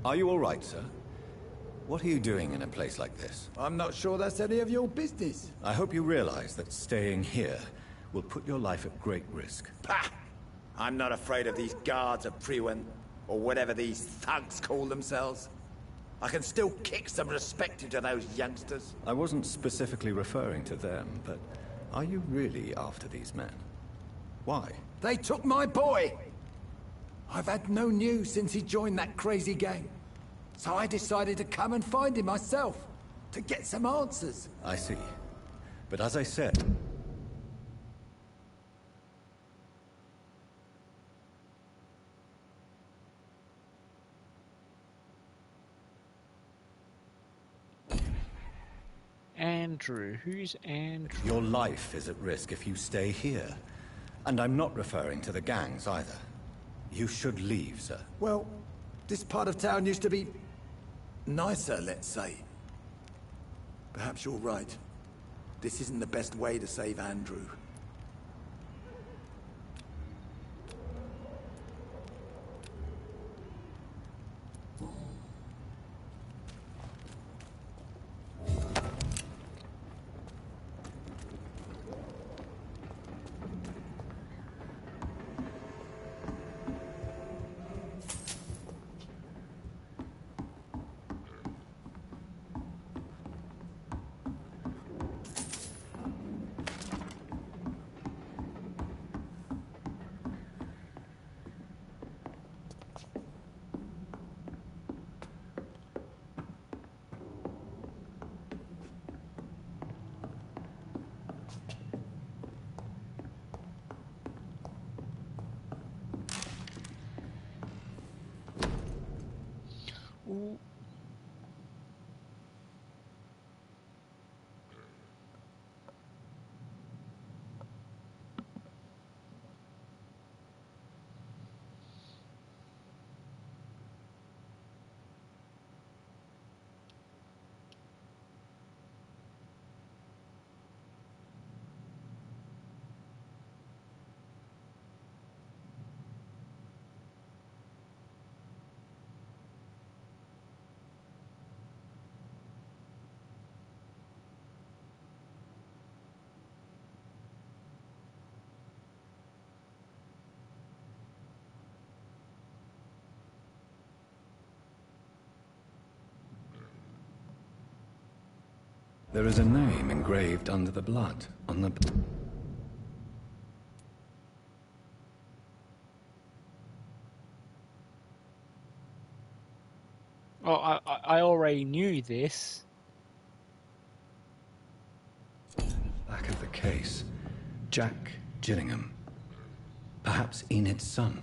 L: Are you all right, sir? What are you doing in a place like this?
M: I'm not sure that's any of your business.
L: I hope you realize that staying here will put your life at great risk.
M: Pah! I'm not afraid of these guards of Priwen, or whatever these thugs call themselves. I can still kick some respect into those youngsters.
L: I wasn't specifically referring to them, but are you really after these men? Why?
M: They took my boy! I've had no news since he joined that crazy gang. So I decided to come and find him myself, to get some answers.
L: I see. But as I said...
F: Andrew. Who's Andrew?
D: Your life is at risk if you stay here. And I'm not referring to the gangs either. You should leave, sir.
M: Well, this part of town used to be nicer, let's say. Perhaps you're right. This isn't the best way to save Andrew.
F: Ooh.
L: There is a name engraved under the blood on the...
F: Oh, I already knew this.
L: Back of the case. Jack Gillingham. Perhaps Enid's son.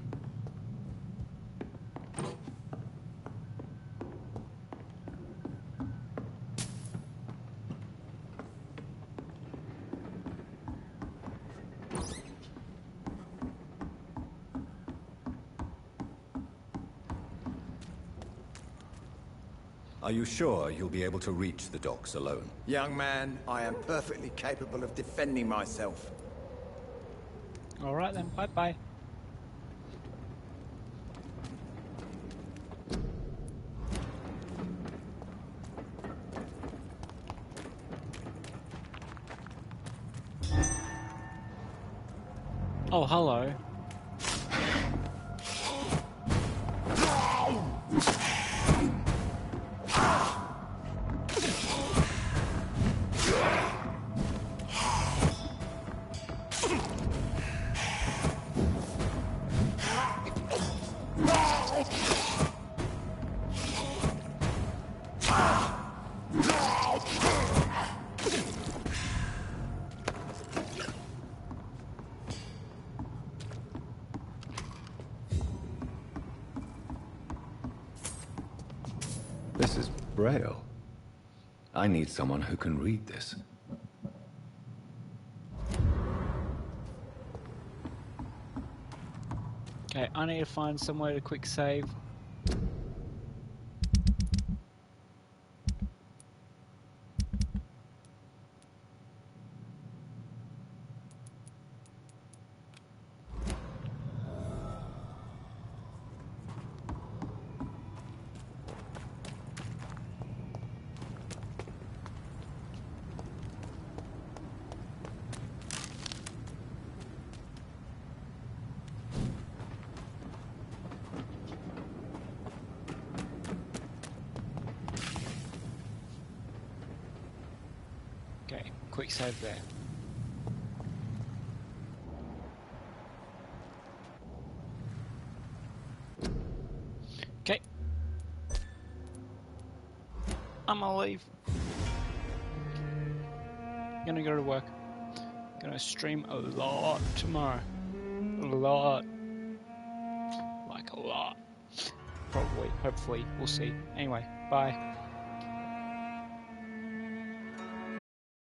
L: Are you sure you'll be able to reach the docks alone?
M: Young man, I am perfectly capable of defending myself.
F: Alright then, bye-bye. Oh, hello.
L: This is Braille. I need someone who can read this.
F: Okay, I need to find somewhere to quick save. Okay, quick save there. Okay. I'm gonna leave. Gonna go to work. Gonna stream a lot tomorrow. A lot. Like a lot. Probably, hopefully, we'll see. Anyway, bye.